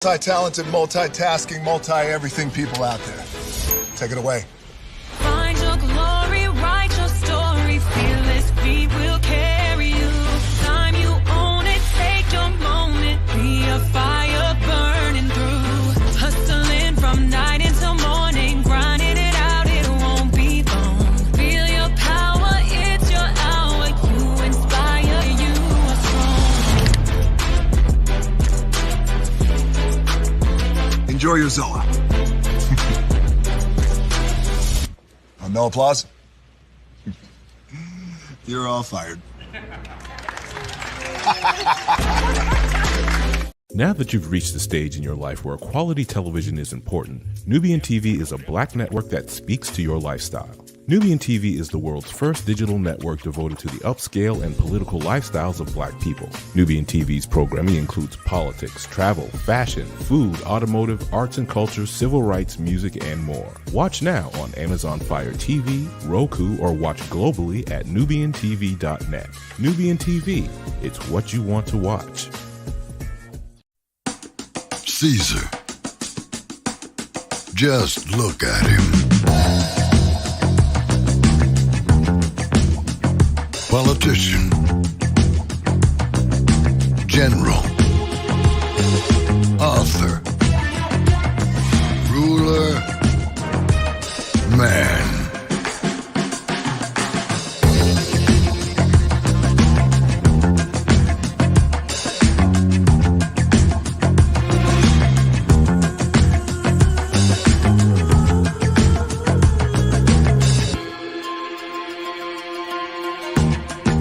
Multi-talented, multitasking, multi-everything people out there. Take it away. Find your glory, write your story, fearless feet will carry you. Time you own it, take your moment, be a fire burning through. Hustling from night until morning, grinding it out, it won't be long. Feel your power, it's your hour, you inspire, you are strong. Enjoy your Zoa. No applause? You're all fired. Now that you've reached the stage in your life where quality television is important, Nubian TV is a black network that speaks to your lifestyle. Nubian TV is the world's first digital network devoted to the upscale and political lifestyles of black people. Nubian TV's programming includes politics, travel, fashion, food, automotive, arts and culture, civil rights, music, and more. Watch now on Amazon Fire TV, Roku, or watch globally at nubiantv.net. Nubian TV, it's what you want to watch. Caesar. Just look at him. Politician, general, author, ruler, man.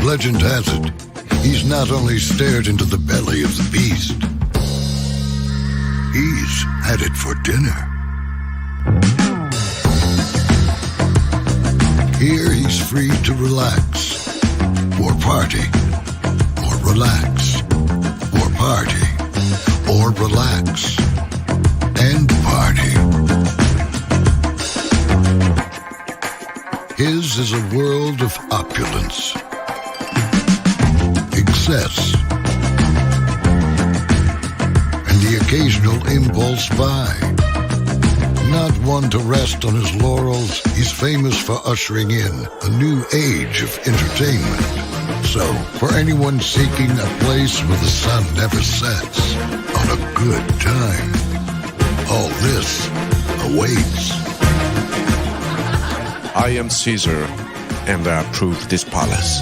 Legend has it, he's not only stared into the belly of the beast, he's had it for dinner. Here he's free to relax, or party, or relax, or party, or relax, and party. His is a world of opulence, excess, and the occasional impulse buy. Not one to rest on his laurels, he's famous for ushering in a new age of entertainment. So, for anyone seeking a place where the sun never sets on a good time, all this awaits. I am Caesar, and I approve this palace.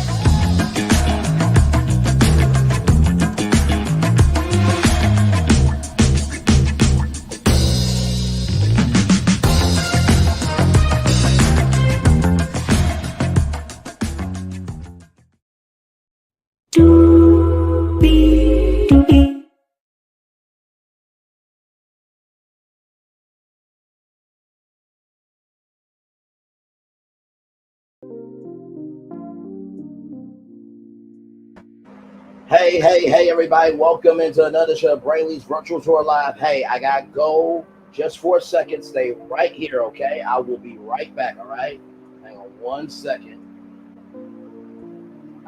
Hey, everybody. Welcome into another show of Braylon Lee's Virtual Tour Live. Hey, I got to go just for a second. Stay right here, okay? I will be right back, all right? Hang on 1 second.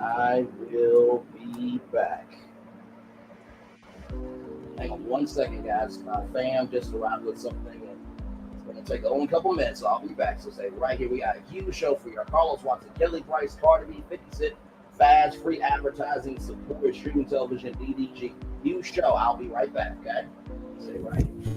I will be back. Hang on 1 second, guys. My fam just arrived with something, and it's going to take only a couple minutes, so I'll be back. So stay right here. We got a huge show for you. Carlos Watson, Kelly Price, Cardi B, 50 Cent, Fast, free advertising, support, streaming television, DDG. Huge show. I'll be right back, okay? Stay right here.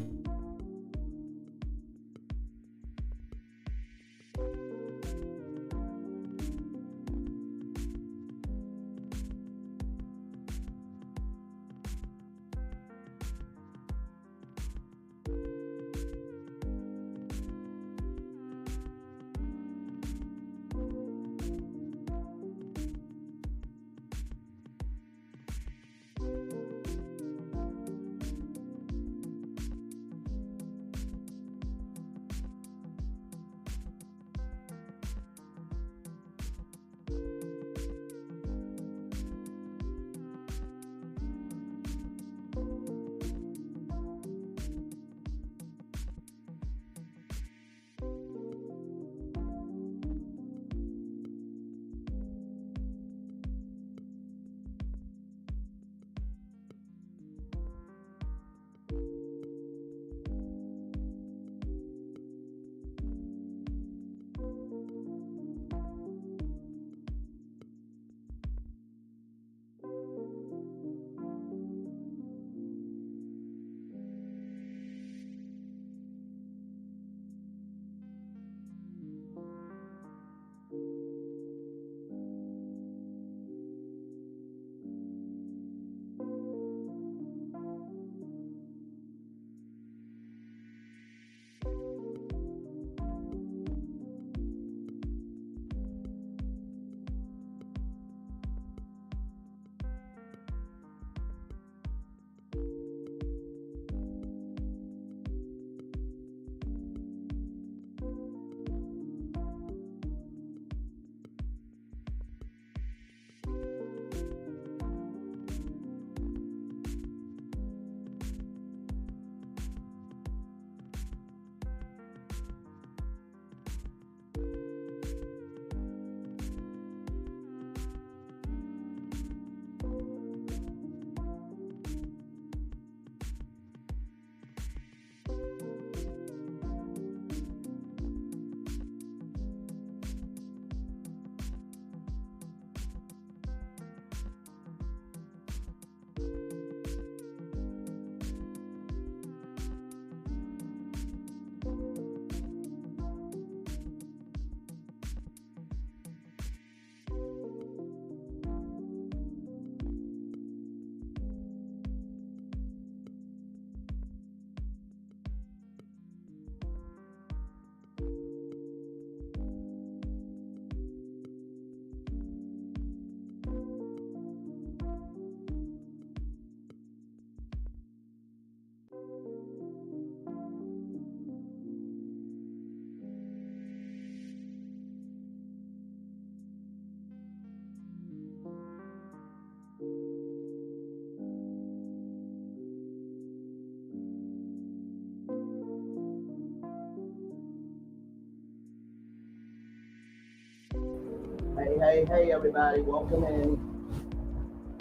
Hey, everybody. Welcome in.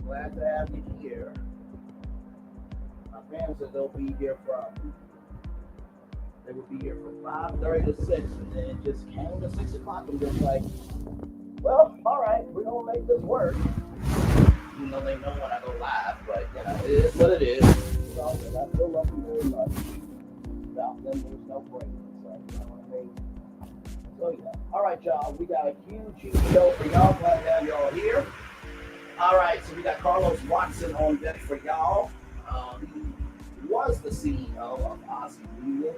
Glad to have you here. My fam said they will be here from 5:30 to 6, and then it just came to 6 o'clock. I'm just like, well, all right, we're going to make this work. You know, they know when I go live, but, you know, it is what it is. So, I still love you very much. Without them, there's no break. So, you know what I mean? So, yeah. All right, y'all. We got a huge show for y'all. Glad to have y'all here. All right, so we got Carlos Watson on deck for y'all. He was the CEO of Ozy Media.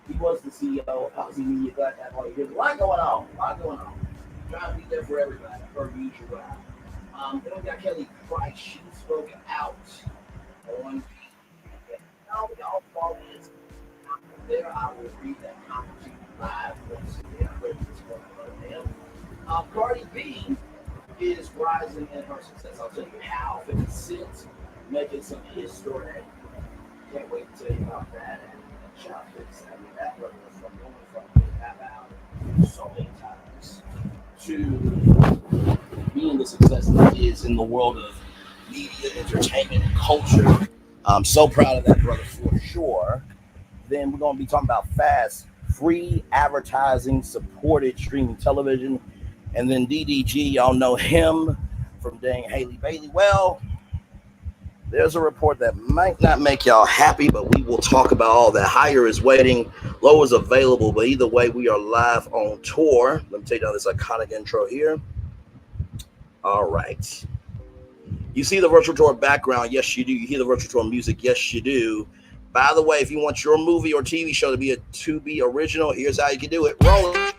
He was the CEO of Ozy Media. Glad to have all you here. A lot going on. Trying to be there for everybody, per usual. Then we got Kelly Price. She spoke out on y'all follow this. There, I will read that comment to you live once again. Cardi B is rising in her success. I'll tell you how. 50 Cent making some history. Can't wait to tell you about that. And shout out to that brother from going from being that out so many times to being the success that he is in the world of media, entertainment, and culture. I'm so proud of that brother for sure. Then we're going to be talking about fast, free advertising supported streaming television. And then DDG, y'all know him from dang Haley Bailey. Well, there's a report that might not make y'all happy, but we will talk about all that. Higher is waiting, low is available, but either way, we are live on tour. Let me take down this iconic intro here. All right. You see the virtual tour background? Yes, you do. You hear the virtual tour music? Yes, you do. By the way, if you want your movie or TV show to be original, here's how you can do it. Roll it.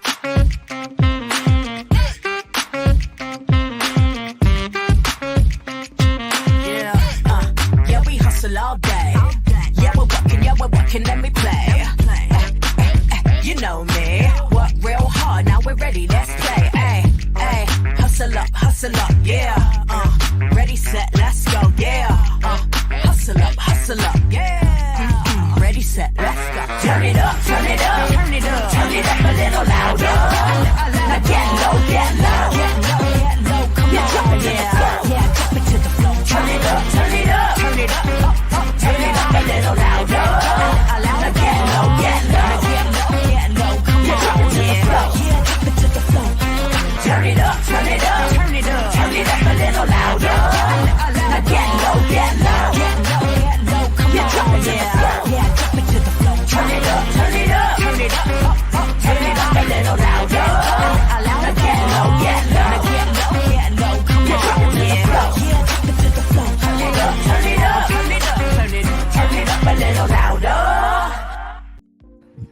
Yeah, we hustle all day. Yeah, we're working, let me play. You know me, work real hard, now we're ready, let's play. Hey, hustle up, yeah. Ready, set, let's go, yeah. Hustle up, yeah. Ready, set, let's go. Turn it up, turn it up, turn it up, turn it up a little louder. Now get low, come on, yeah, drop it to the floor. Turn it up, turn it up, turn it up, turn it up a little louder. Now get low, come on, yeah, drop it to the floor. Turn it up, turn it up, turn it up, turn it up a little louder. Now get low, come on, yeah, drop it to the floor. Turn it up, turn it up, turn it up, turn it up a little louder. Now get low, come on, yeah, drop it to the floor. Turn it up, turn it up, turn it up, turn it up a little louder.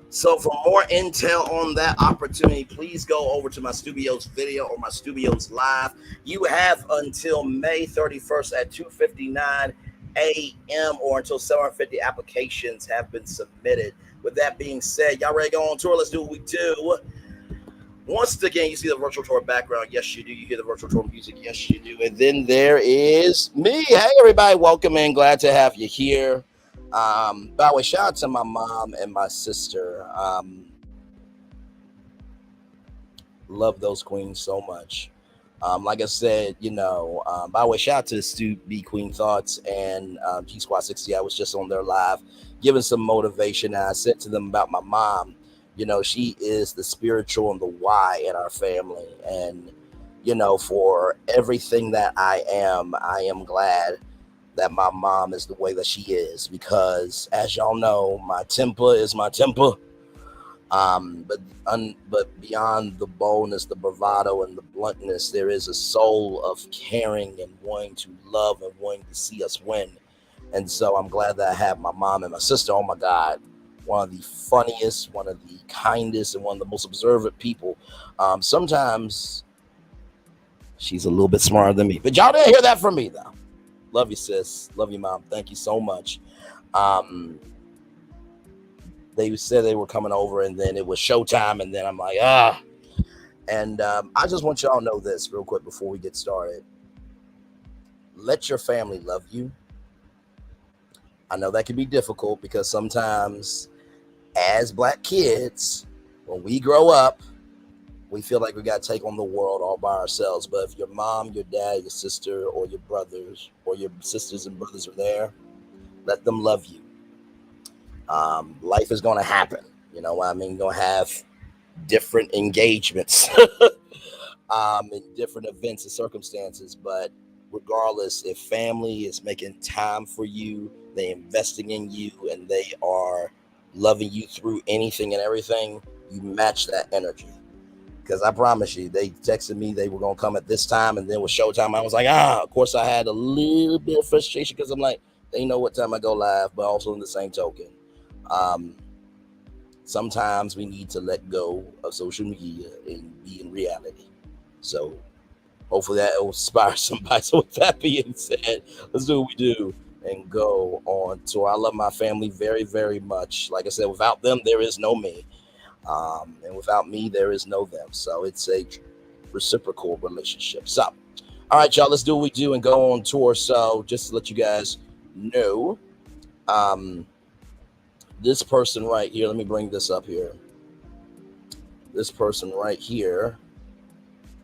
So for more intel on that opportunity, please go over to my Studios video or my Studios live. You have until May 31st at 2:59 a.m. or until 750 applications have been submitted. With that being said, y'all ready to go on tour? Let's do what we do. Once again, you see the virtual tour background. Yes, you do. You hear the virtual tour music. Yes, you do. And then there is me. Hey, everybody. Welcome in. Glad to have you here. By the way, shout out to my mom and my sister. Love those queens so much. Like I said, by the way, shout out to Stu B Queen Thoughts and G Squad 60. I was just on their live giving some motivation. And I said to them about my mom, she is the spiritual and the why in our family. And, for everything that I am glad that my mom is the way that she is, because as y'all know, my temper is my temper. But beyond the boldness, the bravado, and the bluntness, there is a soul of caring and wanting to love and wanting to see us win. And so I'm glad that I have my mom and my sister. Oh my God, one of the funniest, one of the kindest, and one of the most observant people. Sometimes she's a little bit smarter than me, but y'all didn't hear that from me though. Love you, sis. Love you, mom. Thank you so much. They said they were coming over, and then it was showtime, and then I'm like, And I just want y'all to know this real quick before we get started. Let your family love you. I know that can be difficult because sometimes as Black kids, when we grow up, we feel like we got to take on the world all by ourselves. But if your mom, your dad, your sister, or your brothers, or your sisters and brothers are there, let them love you. Life is going to happen. You know what I mean? You're going to have different engagements in different events and circumstances. But regardless, if family is making time for you, they're investing in you, and they are loving you through anything and everything, you match that energy. Because I promise you, they texted me they were going to come at this time, and then with showtime, I was like, of course I had a little bit of frustration because I'm like, they know what time I go live, but also in the same token, sometimes we need to let go of social media and be in reality. So hopefully that will inspire somebody. So with that being said, let's do what we do and go on tour. I love my family very, very much. Like I said, without them, there is no me. And without me, there is no them. So it's a reciprocal relationship. So, all right, y'all, let's do what we do and go on tour. So just to let you guys know, this person right here, let me bring this up here. This person right here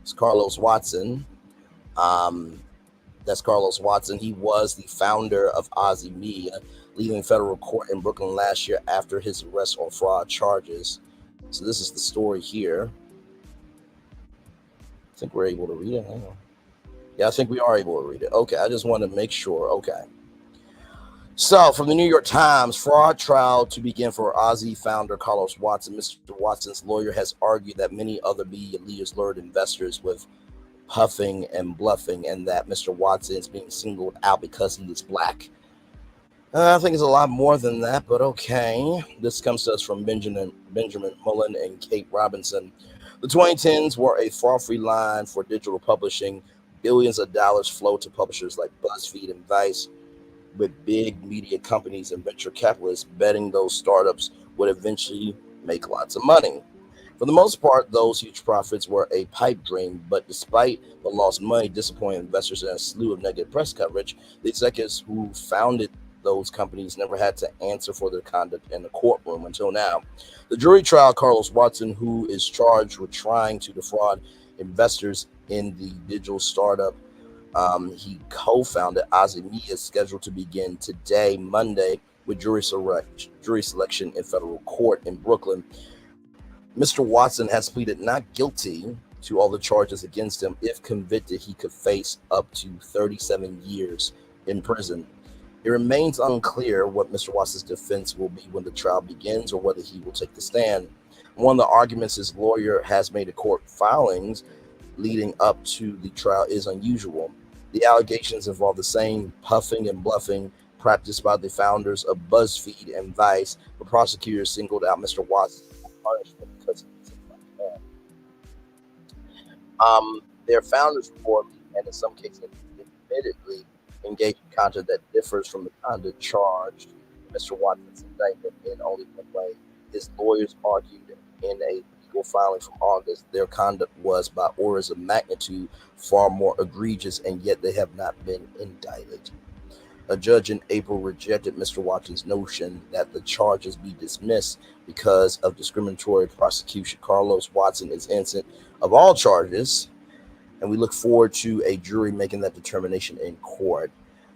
is Carlos Watson. That's Carlos Watson. He was the founder of Ozy Media, leaving federal court in Brooklyn last year after his arrest on fraud charges. So this is the story here. I think we're able to read it. Hang on. Yeah, I think we are able to read it. Okay, I just want to make sure. Okay. So from the New York Times, fraud trial to begin for Ozy founder Carlos Watson. Mr. Watson's lawyer has argued that many other media leaders lured investors with puffing and bluffing, and that Mr. Watson is being singled out because he is black. I think it's a lot more than that, but okay. This comes to us from Benjamin Mullen and Kate Robinson. The 2010s were a fraud-free line for digital publishing. Billions of dollars flowed to publishers like BuzzFeed and Vice, with big media companies and venture capitalists betting those startups would eventually make lots of money. For the most part, those huge profits were a pipe dream, but despite the lost money, disappointed investors, and a slew of negative press coverage, the executives who founded those companies never had to answer for their conduct in the courtroom until now. The jury trial Carlos Watson, who is charged with trying to defraud investors in the digital startup he co-founded, Ozy Media, is scheduled to begin today, Monday, with jury selection in federal court in Brooklyn. Mr. Watson has pleaded not guilty to all the charges against him. If convicted, he could face up to 37 years in prison. It remains unclear what Mr. Watson's defense will be when the trial begins, or whether he will take the stand. One of the arguments his lawyer has made in court filings leading up to the trial is unusual. The allegations involve the same puffing and bluffing practiced by the founders of BuzzFeed and Vice, but prosecutors singled out Mr. Watson for punishment because he's a black man. Their founders reportedly, and in some cases admittedly, engaged in content that differs from the conduct charged in Mr. Watson's indictment in only one way. His lawyers argued in a legal filing from August their conduct was by orders of magnitude far more egregious, and yet they have not been indicted. A judge in April rejected Mr. Watson's notion that the charges be dismissed because of discriminatory prosecution. Carlos Watson is innocent of all charges, and we look forward to a jury making that determination in court,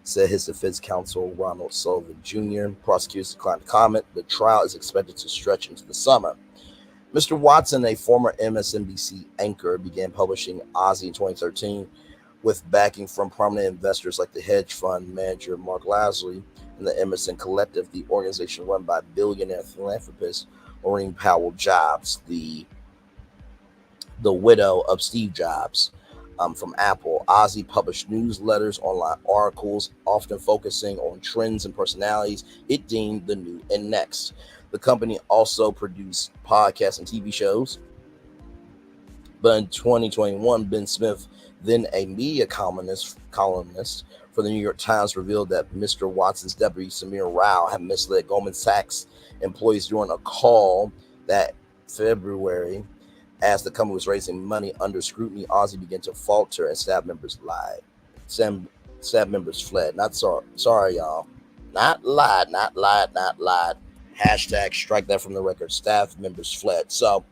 said his defense counsel, Ronald Sullivan Jr. Prosecutors declined to comment. The trial is expected to stretch into the summer. Mr. Watson, a former MSNBC anchor, began publishing Ozy in 2013 with backing from prominent investors like the hedge fund manager Mark Lashley and the Emerson Collective, the organization run by billionaire philanthropist Maureen Powell Jobs, the widow of Steve Jobs. From Apple. Ozy published newsletters, online articles, often focusing on trends and personalities it deemed the new and next. The company also produced podcasts and TV shows. But in 2021, Ben Smith, then a media columnist for the New York Times, revealed that Mr. Watson's deputy, Samir Rao, had misled Goldman Sachs employees during a call that February. As the company was raising money under scrutiny, Ozy began to falter and staff members lied. Staff members fled. Sorry, y'all. Not lied. Hashtag strike that from the record. Staff members fled. So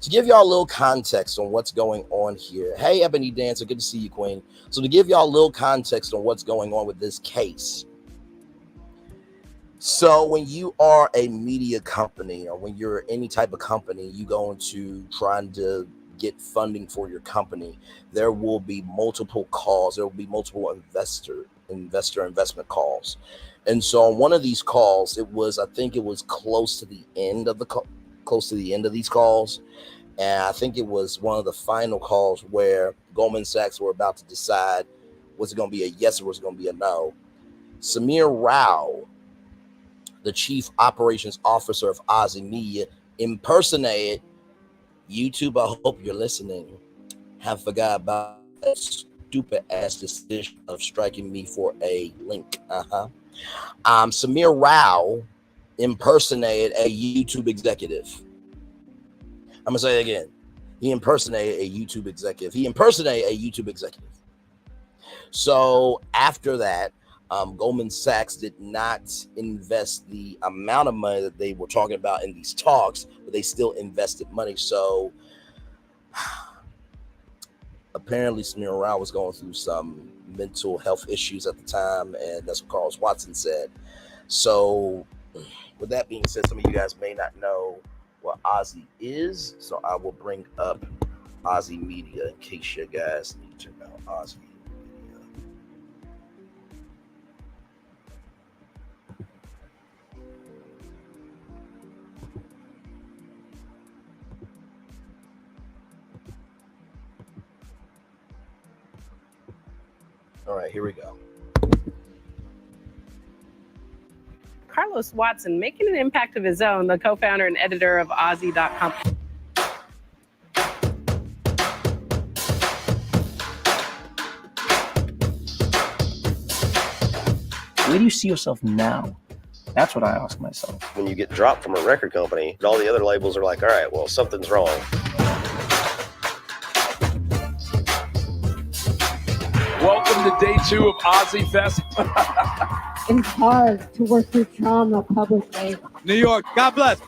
To give y'all a little context on what's going on here. Hey, Ebony Dancer, good to see you, Queen. So to give y'all a little context on what's going on with this case. So when you are a media company, or when you're any type of company, you go into trying to get funding for your company, there will be multiple calls. There will be multiple investment calls. And so on one of these calls, I think it was close to the end of these calls. And I think it was one of the final calls where Goldman Sachs were about to decide, was it going to be a yes or was it going to be a no? Samir Rao, the chief operations officer of Ozy Media, impersonated YouTube. I hope you're listening. Have forgot about that stupid ass decision of striking me for a link. Samir Rao impersonated a YouTube executive. I'm gonna say it again. He impersonated a YouTube executive. So after that, Goldman Sachs did not invest the amount of money that they were talking about in these talks, but they still invested money. So apparently Samir Rao was going through some mental health issues at the time, and that's what Carlos Watson said. So with that being said, some of you guys may not know what Ozy is, so I will bring up Ozy Media in case you guys need to know Ozy Media. All right, here we go. Carlos Watson, making an impact of his own, the co-founder and editor of Ozy.com. Where do you see yourself now? That's what I ask myself. When you get dropped from a record company, all the other labels are like, all right, well, something's wrong. Welcome to day 2 of Ozy Fest. It's hard to work through trauma publicly. New York, God bless.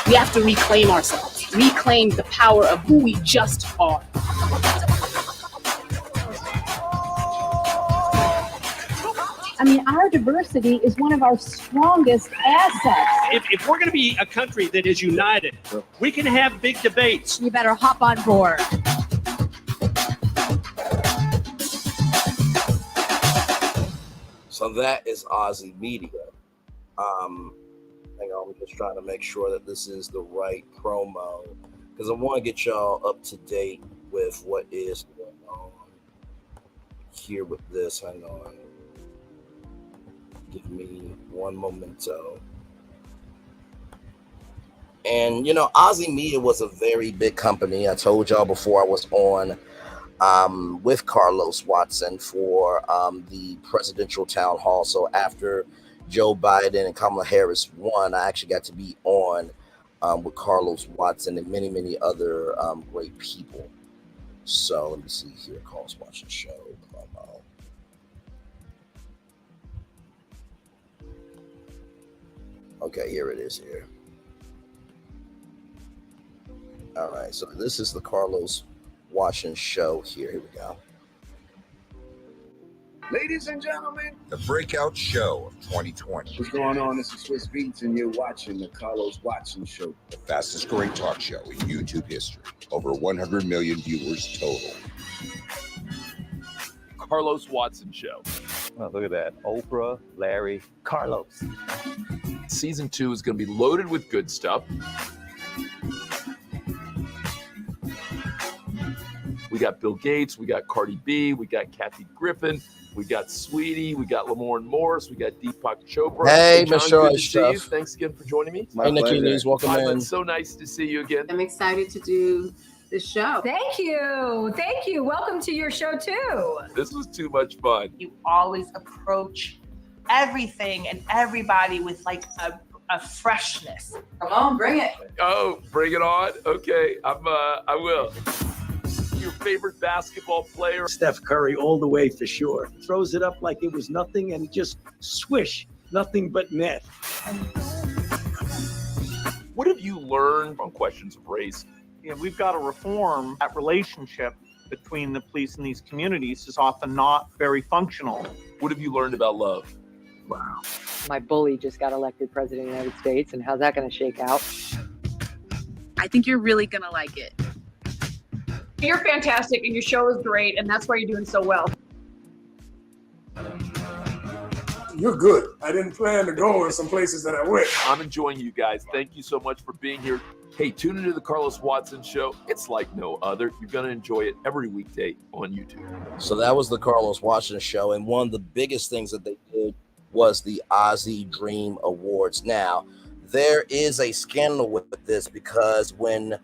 We have to reclaim ourselves, reclaim the power of who we just are. I mean, our diversity is one of our strongest assets. If we're going to be a country that is united, we can have big debates. You better hop on board. So that is Ozy Media. Hang on, I'm just trying to make sure that this is the right promo because I want to get y'all up to date with what is going on here with this. Hang on. Give me one momento. And, you know, Ozy Media was a very big company. I told y'all before I was on with Carlos Watson for the presidential town hall. So after Joe Biden and Kamala Harris won, I actually got to be on with Carlos Watson and many, many other great people. So let me see here, Carlos Watson show promo. Okay, here it is here. All right, so this is the Carlos Watson show here. Here we go. Ladies and gentlemen, the breakout show of 2020. What's going on? This is Swiss Beats, and you're watching the Carlos Watson Show. The fastest growing talk show in YouTube history. Over 100 million viewers total. Carlos Watson Show. Oh, look at that. Oprah, Larry, Carlos. Season 2 is going to be loaded with good stuff. We got Bill Gates, we got Cardi B, we got Kathy Griffin, we got Sweetie, we got Lamorne Morris, we got Deepak Chopra. Hey, John, Mr. good to see you. Thanks again for joining me. Hey, Nikki News, welcome in. It's so nice to see you again. I'm excited to do the show. Thank you. Thank you. Welcome to your show, too. This was too much fun. You always approach everything and everybody with like a freshness. Come on, bring it. Oh, bring it on. Okay, I will. Your favorite basketball player? Steph Curry all the way for sure. Throws it up like it was nothing and just swish, nothing but net. What have you learned on questions of race? We've got to reform that relationship between the police and these communities is often not very functional. What have you learned about love? Wow. My bully just got elected president of the United States, and how's that going to shake out? I think you're really going to like it. You're fantastic and your show is great, and that's why you're doing so well. You're good. I didn't plan to go in some places that I went. I'm enjoying you guys. Thank you so much for being here. Hey, tune into the Carlos Watson Show. It's like no other. You're going to enjoy it every weekday on YouTube. So that was the Carlos Watson Show, and one of the biggest things that they did was the Ozy Dream Awards. Now, there is a scandal with this because when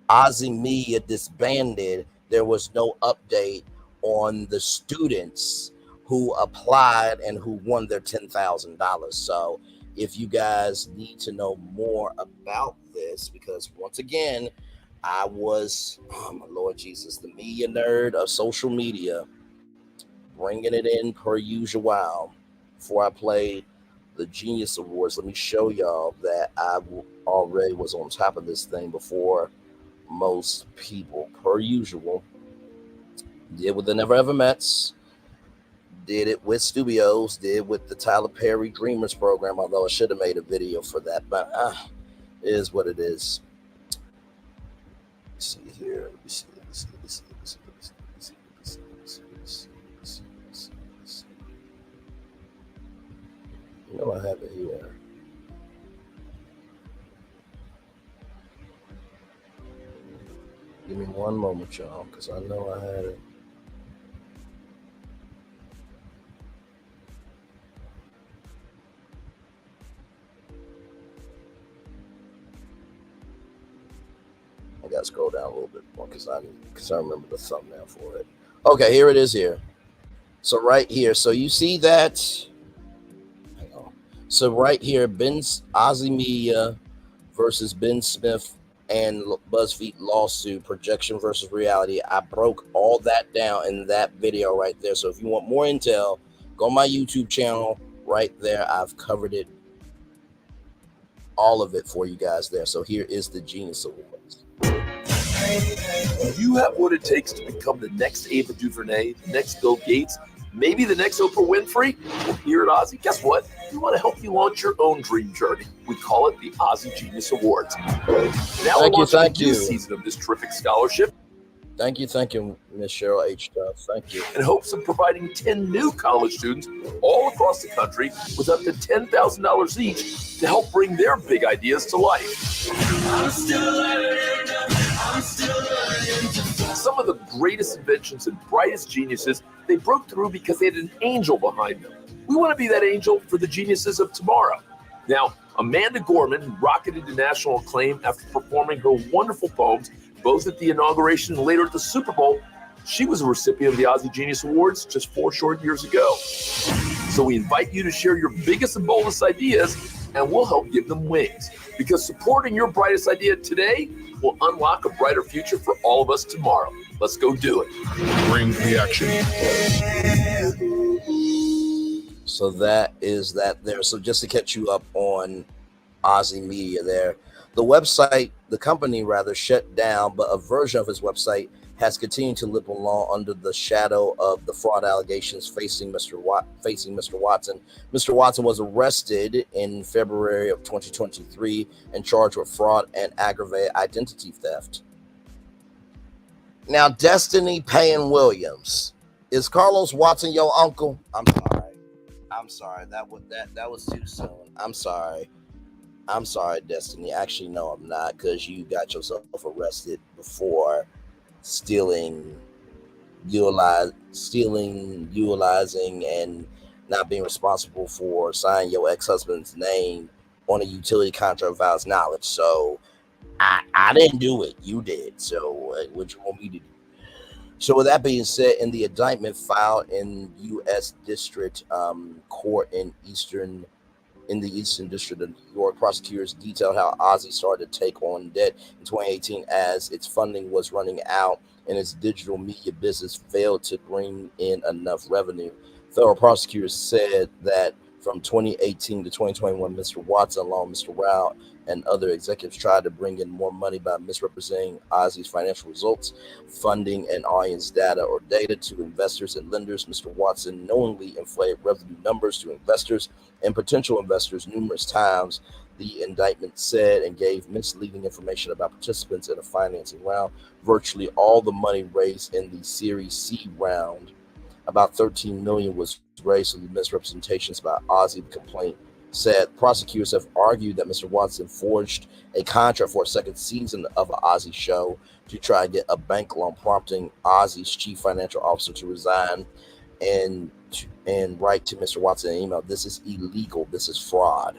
Ozy Media disbanded, there was no update on the students who applied and who won their $10,000. So if you guys need to know more about this, because once again, I was, oh my Lord Jesus, the media nerd of social media, bringing it in per usual. Before I play the Genius Awards, let me show y'all that I already was on top of this thing before most people, per usual. Did with the Never Ever Mets, did it with Studios, did with the Tyler Perry Dreamers program, although I should have made a video for that, but it is what it is. Let's see here. Let me see. You know I have it here. Give me one moment, y'all, because I know I had it. I gotta scroll down a little bit more because I remember the thumbnail for it. Okay, here it is here. So right here, so you see that. Hang on. So right here, Ozy Media versus Ben Smith and BuzzFeed lawsuit, projection versus reality. I broke all that down in that video right there. So if you want more intel, go on my YouTube channel right there. I've covered it, all of it for you guys there. So here is the Genius Awards. You have what it takes to become the next Ava DuVernay, the next Bill Gates, maybe the next Oprah Winfrey. Well, here at Ozy, guess what? We want to help you launch your own dream journey. We call it the Ozy Genius Awards. Now we're launching a new season of this terrific scholarship. Thank you, Miss Cheryl H. Duff. Thank you. In hopes of providing 10 new college students all across the country with up to $10,000 each to help bring their big ideas to life. I'm still learning. Some of the greatest inventions and brightest geniuses, they broke through because they had an angel behind them. We want to be that angel for the geniuses of tomorrow. Now, Amanda Gorman, who rocketed to national acclaim after performing her wonderful poems both at the inauguration and later at the Super Bowl, she was a recipient of the Ozy Genius Awards just 4 short years ago. So we invite you to share your biggest and boldest ideas, and we'll help give them wings. Because supporting your brightest idea today will unlock a brighter future for all of us tomorrow. Let's go do it. Bring the action. So that is that there. So just to catch you up on Ozy Media there, the company rather shut down, but a version of his website has continued to live along under the shadow of the fraud allegations facing Mr. Watson. Mr. Watson was arrested in February of 2023 and charged with fraud and aggravated identity theft. Now, Destiny Payne Williams, is Carlos Watson your uncle? I'm sorry. That was too soon. I'm sorry, Destiny. Actually, no, I'm not, because you got yourself arrested before stealing, utilizing, and not being responsible for signing your ex-husband's name on a utility contract without knowledge. So I didn't do it. You did. So what you want me to do? So with that being said, in the indictment filed in U.S. District Court in the Eastern District of New York, prosecutors detailed how Ozy started to take on debt in 2018 as its funding was running out and its digital media business failed to bring in enough revenue. Federal prosecutors said that From 2018 to 2021, Mr. Watson, along with Mr. Rao and other executives, tried to bring in more money by misrepresenting Ozy's financial results, funding, and audience data or data to investors and lenders. Mr. Watson knowingly inflated revenue numbers to investors and potential investors numerous times, the indictment said, and gave misleading information about participants in a financing round. Virtually all the money raised in the Series C round, about $13 million, was raised through the misrepresentations about Ozy. The complaint said prosecutors have argued that Mr. Watson forged a contract for a second season of an Ozy show to try to get a bank loan, prompting Ozy's chief financial officer to resign and write to Mr. Watson an email. This is illegal. This is fraud.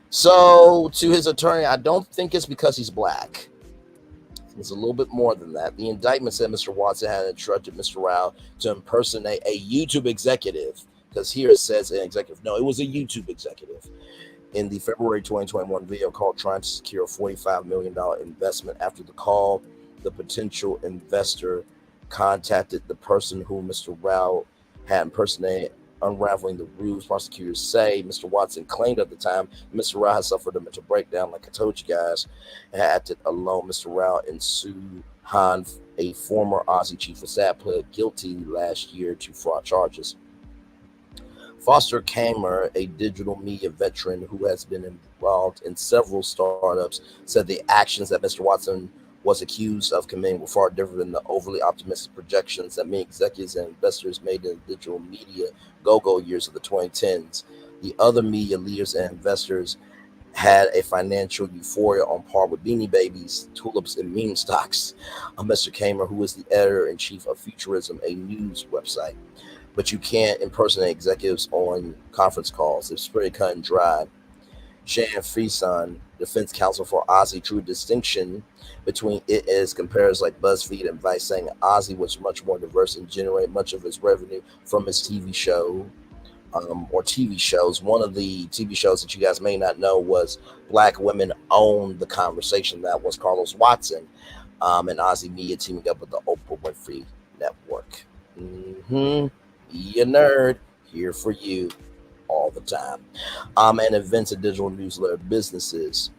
So to his attorney, I don't think it's because he's black. It's a little bit more than that. The indictment said Mr. Watson had instructed Mr. Rao to impersonate a YouTube executive, because here it says an executive. No, it was a YouTube executive. In the February 2021 video called trying to secure a $45 million investment. After the call, the potential investor contacted the person whom Mr. Rao had impersonated. Unraveling the ruse, prosecutors say Mr. Watson claimed at the time Mr. Rao had suffered a mental breakdown, like I told you guys, and had acted alone. Mr. Rao and Sue Han, a former Ozy chief of staff, pled guilty last year to fraud charges. Foster Kamer, a digital media veteran who has been involved in several startups, said the actions that Mr. Watson was accused of committing were far different than the overly optimistic projections that many executives and investors made in the digital media go-go years of the 2010s. The other media leaders and investors had a financial euphoria on par with Beanie Babies, tulips, and meme stocks. Mr. Kamer, who is the editor-in-chief of Futurism, a news website. But you can't impersonate executives on conference calls. It's pretty cut and dry. Shan Fisan, defense counsel for Ozy, drew a distinction between it as compares like BuzzFeed and Vice, saying Ozy was much more diverse and generated much of his revenue from his TV show or TV shows. One of the TV shows that you guys may not know was Black Women Own the Conversation. That was Carlos Watson and Ozy Media teaming up with the Oprah Winfrey Network. You nerd, here for you all the time. And events and digital newsletter businesses,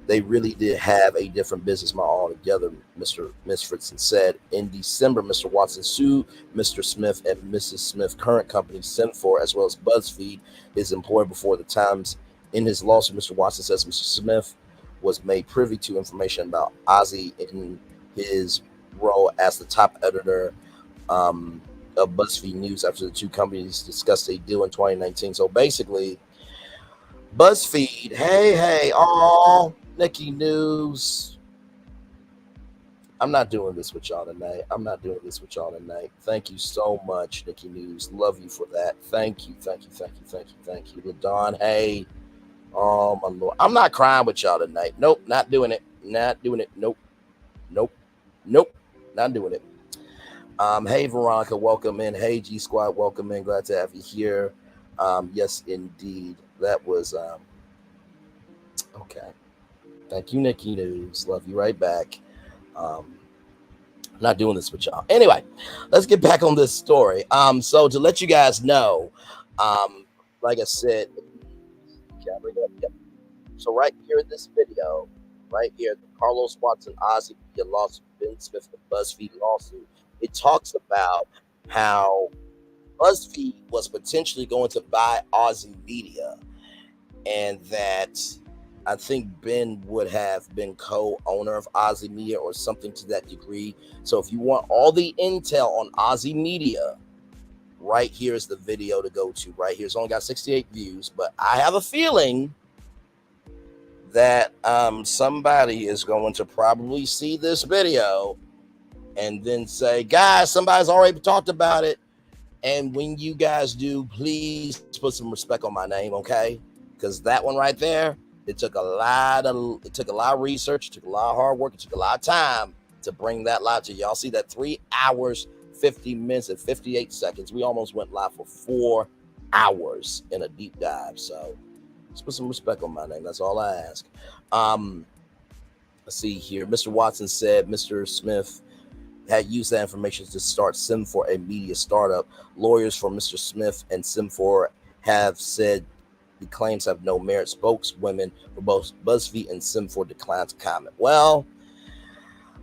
they really did have a different business model altogether, Ms. Fritzen said. In December, Mr. Watson sued Mr. Smith and Mrs. Smith's current company, Cinfor, as well as BuzzFeed, his employer, before the Times. In his lawsuit, Mr. Watson says Mr. Smith was made privy to information about Ozy in his role as the top editor of BuzzFeed News after the two companies discussed a deal in 2019. So basically, BuzzFeed, hey, Nikki News. I'm not doing this with y'all tonight. Thank you so much, Nikki News. Love you for that. Thank you. LaDon, hey. Oh, my Lord. I'm not crying with y'all tonight. Nope, not doing it. Nope, not doing it. Hey, Veronica, welcome in. Hey, G Squad, welcome in. Glad to have you here. Yes, indeed. That was okay. Thank you, Nikki News. Love you right back. Not doing this with y'all. Anyway, let's get back on this story. So to let you guys know, like I said, yep. So right here in this video, right here, the Carlos Watson Ozy Media lawsuit, Ben Smith BuzzFeed lawsuit, it talks about how BuzzFeed was potentially going to buy Ozy Media, and that I think Ben would have been co-owner of Ozy Media or something to that degree. So if you want all the intel on Ozy Media, right here is the video to go to. Right here, it's only got 68 views, but I have a feeling that somebody is going to probably see this video and then say, guys, somebody's already talked about it. And when you guys do, please put some respect on my name, okay? Because that one right there, it took a lot of research, it took a lot of hard work, it took a lot of time to bring that live to y'all. See that 3 hours, 50 minutes, and 58 seconds. We almost went live for 4 hours in a deep dive. So let's put some respect on my name. That's all I ask. Let's see here. Mr. Watson said Mr. Smith had used that information to start Sim4, a media startup. Lawyers for Mr. Smith and Sim4 have said the claims have no merit. Spokeswomen for both BuzzFeed and Sim4 declined to comment. Well,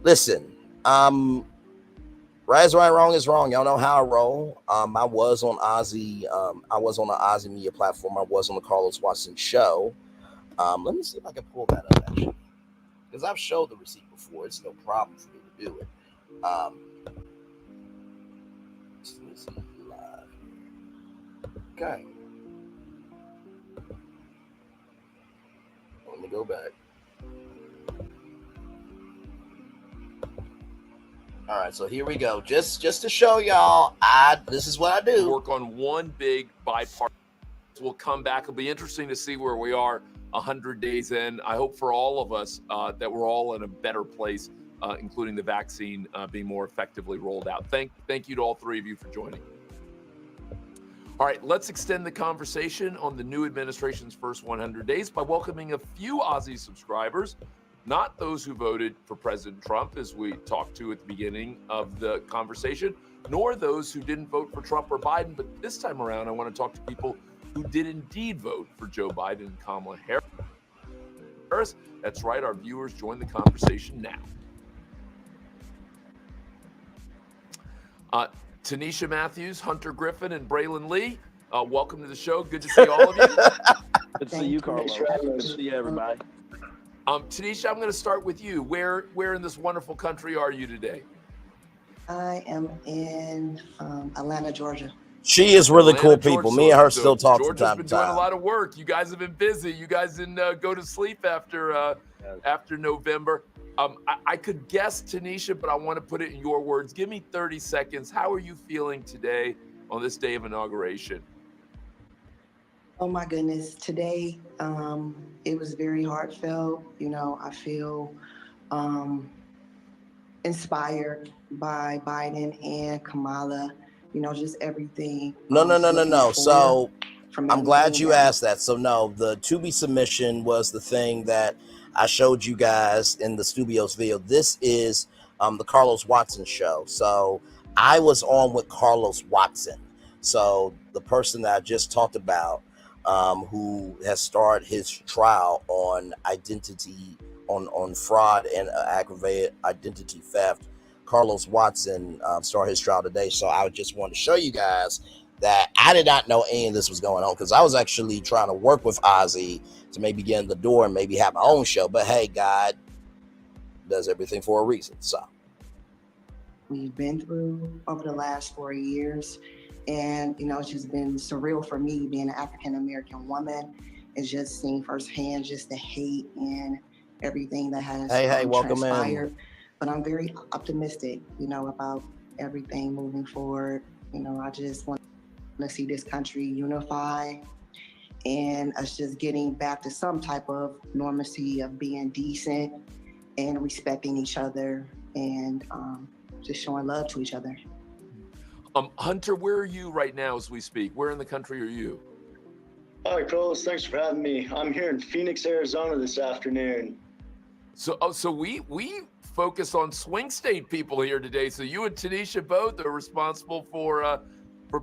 listen, right is right, wrong is wrong. Y'all know how I roll. I was on Ozy. I was on the Ozy Media platform. I was on the Carlos Watson show. Let me see if I can pull that up, actually, because I've showed the receipt before. It's no problem for me to do it. Let me see live. Okay. Let me go back. All right, so here we go. Just to show y'all, this is what I do. Work on one big bipartisan. We'll come back. It'll be interesting to see where we are 100 days in. I hope for all of us that we're all in a better place, including the vaccine being more effectively rolled out. Thank you to all three of you for joining. All right, let's extend the conversation on the new administration's first 100 days by welcoming a few Ozy subscribers, not those who voted for President Trump, as we talked to at the beginning of the conversation, nor those who didn't vote for Trump or Biden. But this time around, I want to talk to people who did indeed vote for Joe Biden and Kamala Harris. That's right, our viewers join the conversation now. Tanisha Matthews, Hunter Griffin, and Braylon Lee, welcome to the show. Good to see all of you. Good to see you, Carlos. Good to see everybody. Tanisha, I'm going to start with you. Where in this wonderful country are you today? I am in Atlanta, Georgia. She is really cool people. Me and her still talk from Georgia's time been to time. doing a lot of work. You guys have been busy. You guys didn't go to sleep after November. I could guess, Tanisha, but I want to put it in your words. Give me 30 seconds. How are you feeling today on this day of inauguration? Oh my goodness. Today, it was very heartfelt. You know, I feel inspired by Biden and Kamala, you know, just everything. No. So I'm glad you asked that. So no, the Tubi submission was the thing that I showed you guys in the Studios video. This is the Carlos Watson show. So I was on with Carlos Watson. So the person that I just talked about, who has started his trial on identity, on fraud and aggravated identity theft. Carlos Watson started his trial today. So I just wanted to show you guys that I did not know any of this was going on, because I was actually trying to work with Ozy to maybe get in the door and maybe have my own show. But hey, God does everything for a reason. So we've been through over the last 4 years. And, you know, it's just been surreal for me being an African-American woman. It's just seeing firsthand just the hate and everything that has welcome transpired. in. But I'm very optimistic, you know, about everything moving forward. You know, I just want to see this country unify and us just getting back to some type of normalcy of being decent and respecting each other and just showing love to each other. Hunter, where are you right now as we speak? Where in the country are you? Hi, Carlos. Thanks for having me. I'm here in Phoenix, Arizona this afternoon. So we focus on swing state people here today. So you and Tanisha both are responsible for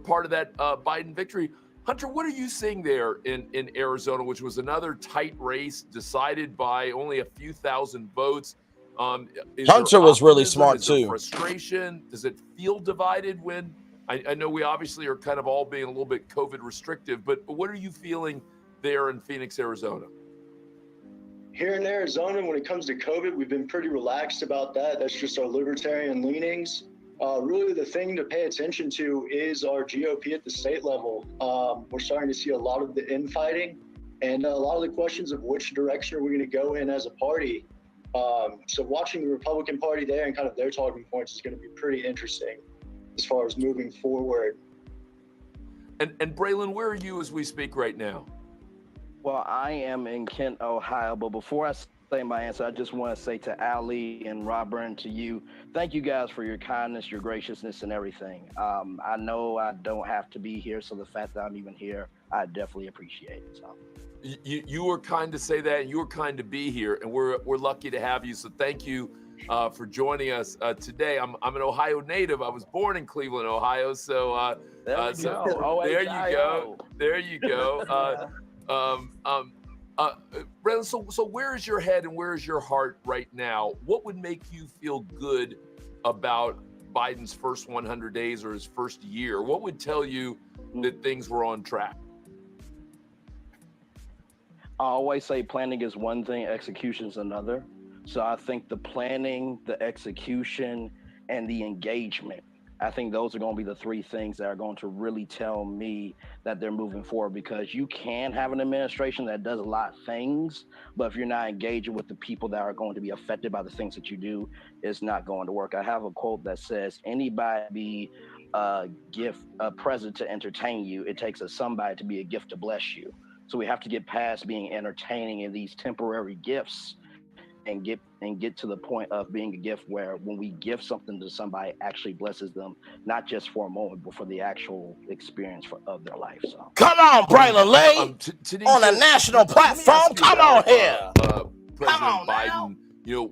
part of that Biden victory. Hunter, what are you seeing there in Arizona, which was another tight race decided by only a few thousand votes? Hunter was really smart too. Frustration? Does it feel divided when I know we obviously are kind of all being a little bit COVID restrictive, but what are you feeling there in Phoenix, Arizona? Here in Arizona, when it comes to COVID, we've been pretty relaxed about that. That's just our libertarian leanings. Really, the thing to pay attention to is our GOP at the state level. We're starting to see a lot of the infighting and a lot of the questions of which direction are we going to go in as a party. So watching the Republican Party there and kind of their talking points is going to be pretty interesting as far as moving forward. And Braylon, where are you as we speak right now? Well, I am in Kent, Ohio, but before I say my answer, I just want to say to Ali and Robert and to you, thank you guys for your kindness, your graciousness, and everything. I know I don't have to be here, so the fact that I'm even here, I definitely appreciate it. So. You were kind to say that, and you were kind to be here, and we're lucky to have you. So thank you for joining us today. I'm an Ohio native. I was born in Cleveland, Ohio. So there you go. There you go. Braylon, so where is your head and where is your heart right now? What would make you feel good about Biden's first 100 days or his first year? What would tell you that things were on track? I always say planning is one thing, execution is another. So I think the planning, the execution, and the engagement, I think those are going to be the three things that are going to really tell me that they're moving forward, because you can have an administration that does a lot of things, but if you're not engaging with the people that are going to be affected by the things that you do, it's not going to work. I have a quote that says, anybody a present to entertain you, it takes somebody to be a gift to bless you. So we have to get past being entertaining in these temporary gifts and get to the point of being a gift where when we give something to somebody, actually blesses them, not just for a moment, but for the actual experience of their life. So come on, Braylon Lee, on a national platform. Come on here. President Biden,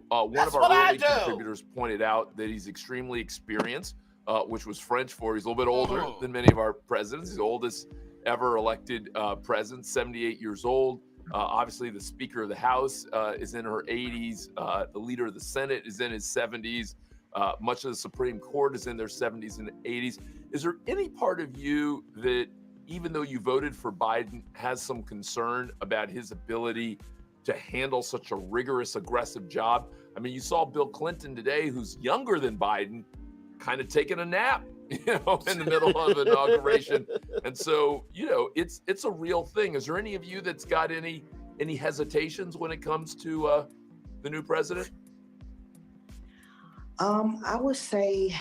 one of our early contributors pointed out that he's extremely experienced, which was French for he's a little bit older than many of our presidents. He's the oldest ever elected president, 78 years old. Obviously, the Speaker of the House is in her 80s. The leader of the Senate is in his 70s. Much of the Supreme Court is in their 70s and 80s. Is there any part of you that, even though you voted for Biden, has some concern about his ability to handle such a rigorous, aggressive job? I mean, you saw Bill Clinton today, who's younger than Biden, kind of taking a nap, in the middle of an inauguration. And so, it's a real thing. Is there any of you that's got any hesitations when it comes to the new president? I would say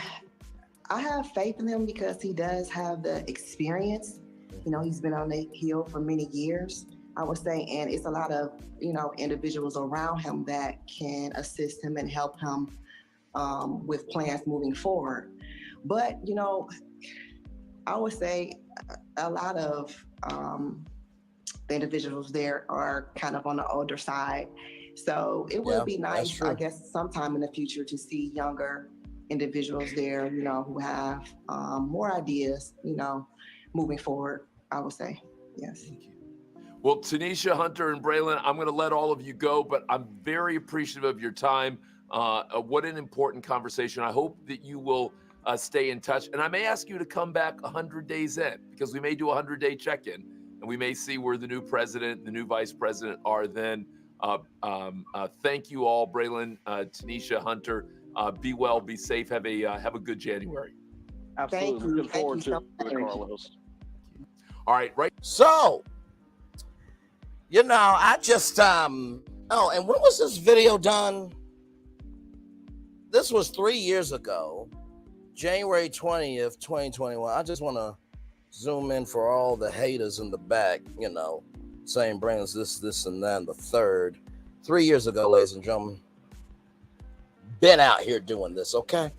I have faith in him because he does have the experience. He's been on the Hill for many years, I would say, and it's a lot of, individuals around him that can assist him and help him with plans moving forward. But, I would say a lot of the individuals there are kind of on the older side. So it would be nice, I guess, sometime in the future to see younger individuals there, who have more ideas, moving forward, I would say. Yes. Thank you. Well, Tanisha, Hunter, and Braylon, I'm going to let all of you go, but I'm very appreciative of your time. What an important conversation. I hope that you will stay in touch. And I may ask you to come back 100 days in, because we may do a 100-day check-in, and we may see where the new president, the new vice president are then. Thank you all, Braylon, Tanisha, Hunter. Be well, be safe. Have a good January. Absolutely. Looking forward to it, Carlos. All right. So, I just, and when was this video done? This was 3 years ago, January 20th, 2021. I just want to zoom in for all the haters in the back, saying Braylon's this, and that, and the third. 3 years ago, ladies and gentlemen. Been out here doing this, okay?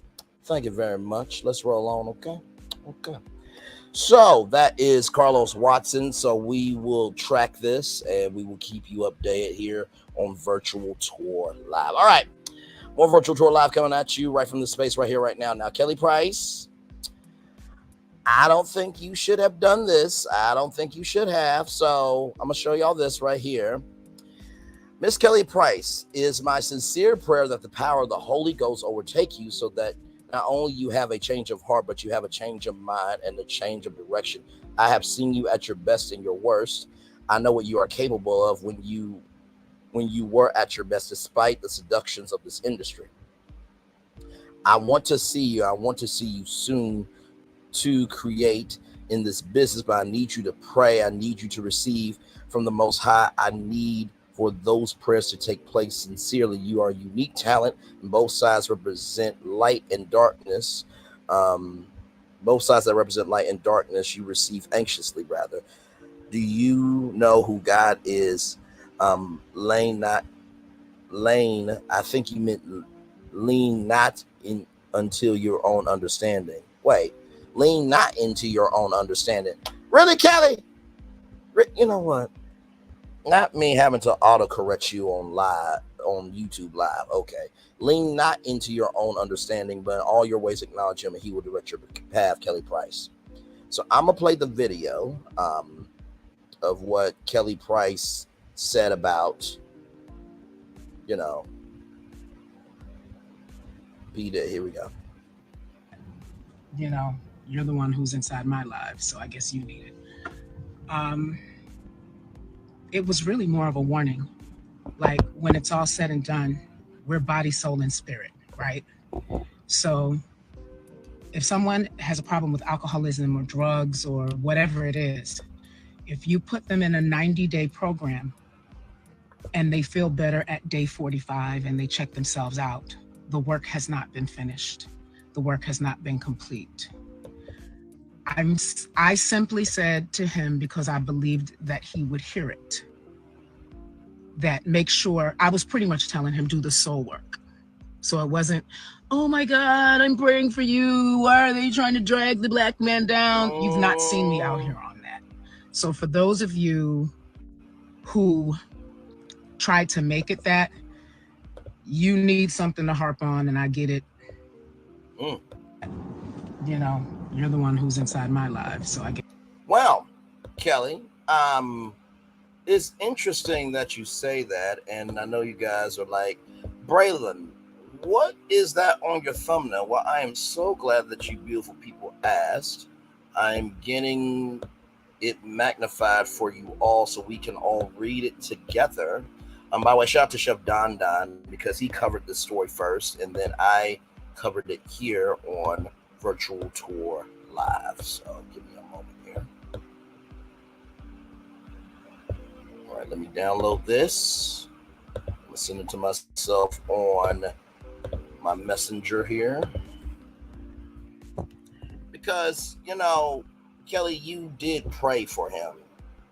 Thank you very much. Let's roll on, okay? Okay. So that is Carlos Watson. So we will track this and we will keep you updated here on Virtual Tour Live. All right. More Virtual Tour Live coming at you right from the space right here, right now. Now, Kelly Price, I don't think you should have done this. I don't think you should have. So I'm going to show y'all this right here. Miss Kelly Price, is my sincere prayer that the power of the Holy Ghost overtake you so that not only you have a change of heart, but you have a change of mind and a change of direction. I have seen you at your best and your worst. I know what you are capable of when you were at your best, despite the seductions of this industry. I want to see you. I want to see you soon to create in this business, but I need you to pray. I need you to receive from the Most High. I need for those prayers to take place sincerely. You are a unique talent, and both sides represent light and darkness. Both sides that represent light and darkness, you receive anxiously, rather. Do you know who God is? Lane, I think you meant lean not in until your own understanding. Wait, lean not into your own understanding. Really, Kelly? You know what? Not me having to autocorrect you on live on YouTube Live. Okay. Lean not into your own understanding, but in all your ways acknowledge him, and he will direct your path, Kelly Price. So I'm going to play the video of what Kelly Price said about, you know, P Diddy. Here we go. You know, you're the one who's inside my life, so I guess you need it. It was really more of a warning. Like, when it's all said and done, we're body, soul, and spirit, right? So if someone has a problem with alcoholism or drugs or whatever it is, if you put them in a 90-day program and they feel better at day 45 and they check themselves out, the work has not been finished. The work has not been complete. I simply said to him, because I believed that he would hear it, that make sure, I was pretty much telling him, do the soul work. So it wasn't, oh my God, I'm praying for you. Why are they trying to drag the black man down? You've not seen me out here on that. So for those of you who tried to make it that, you need something to harp on, and I get it. You know, you're the one who's inside my life, so I get. Well, Kelly, it's interesting that you say that, and I know you guys are like, Braylon, what is that on your thumbnail? Well, I am so glad that you beautiful people asked. I'm getting it magnified for you all so we can all read it together. By the way, shout out to Chef Don Don, because he covered the story first, and then I covered it here on Virtual Tour Live. So give me a moment here. All right, let me download this. I'm gonna send it to myself on my messenger here. Because, you know, Kelly, you did pray for him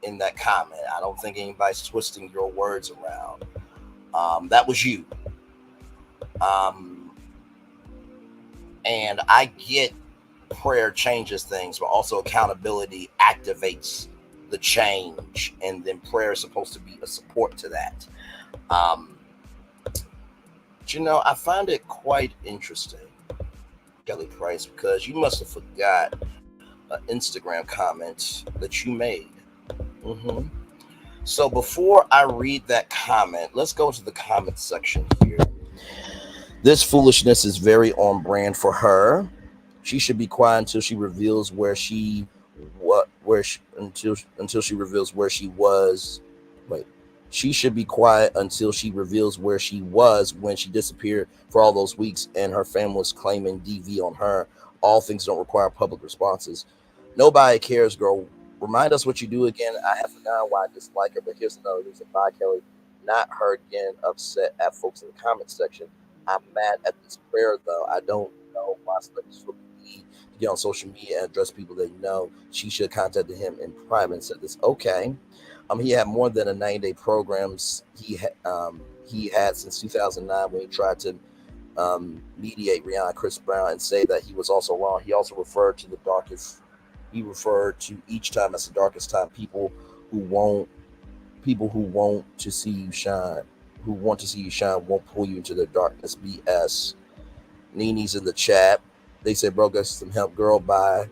in that comment. I don't think anybody's twisting your words around. That was you. And I get prayer changes things, but also accountability activates the change, and then prayer is supposed to be a support to that. But you know, I find it quite interesting, Kelly Price, because you must have forgot an Instagram comment that you made. So before I read that comment, let's go to the comment section here. This foolishness is very on brand for her. She should be quiet until she reveals until she reveals where she was. Wait. She should be quiet until she reveals where she was when she disappeared for all those weeks and her family was claiming DV on her. All things don't require public responses. Nobody cares, girl. Remind us what you do again. I have forgotten why I dislike her, but here's another reason. Bye, Kelly. Not her again, upset at folks in the comment section. I'm mad at this prayer, though. I don't know why celebrities feel the need to get on social media and address people they know. She should have contacted him in private and said this. Okay. He had more than a 90-day programs he had since 2009 when he tried to mediate Rihanna Chris Brown and say that he was also wrong. He also referred to each time as the darkest time. People who want to see you shine, who want to see you shine, won't pull you into the darkness. BS. Nini's in the chat. They said, bro, get some help, girl. Bye.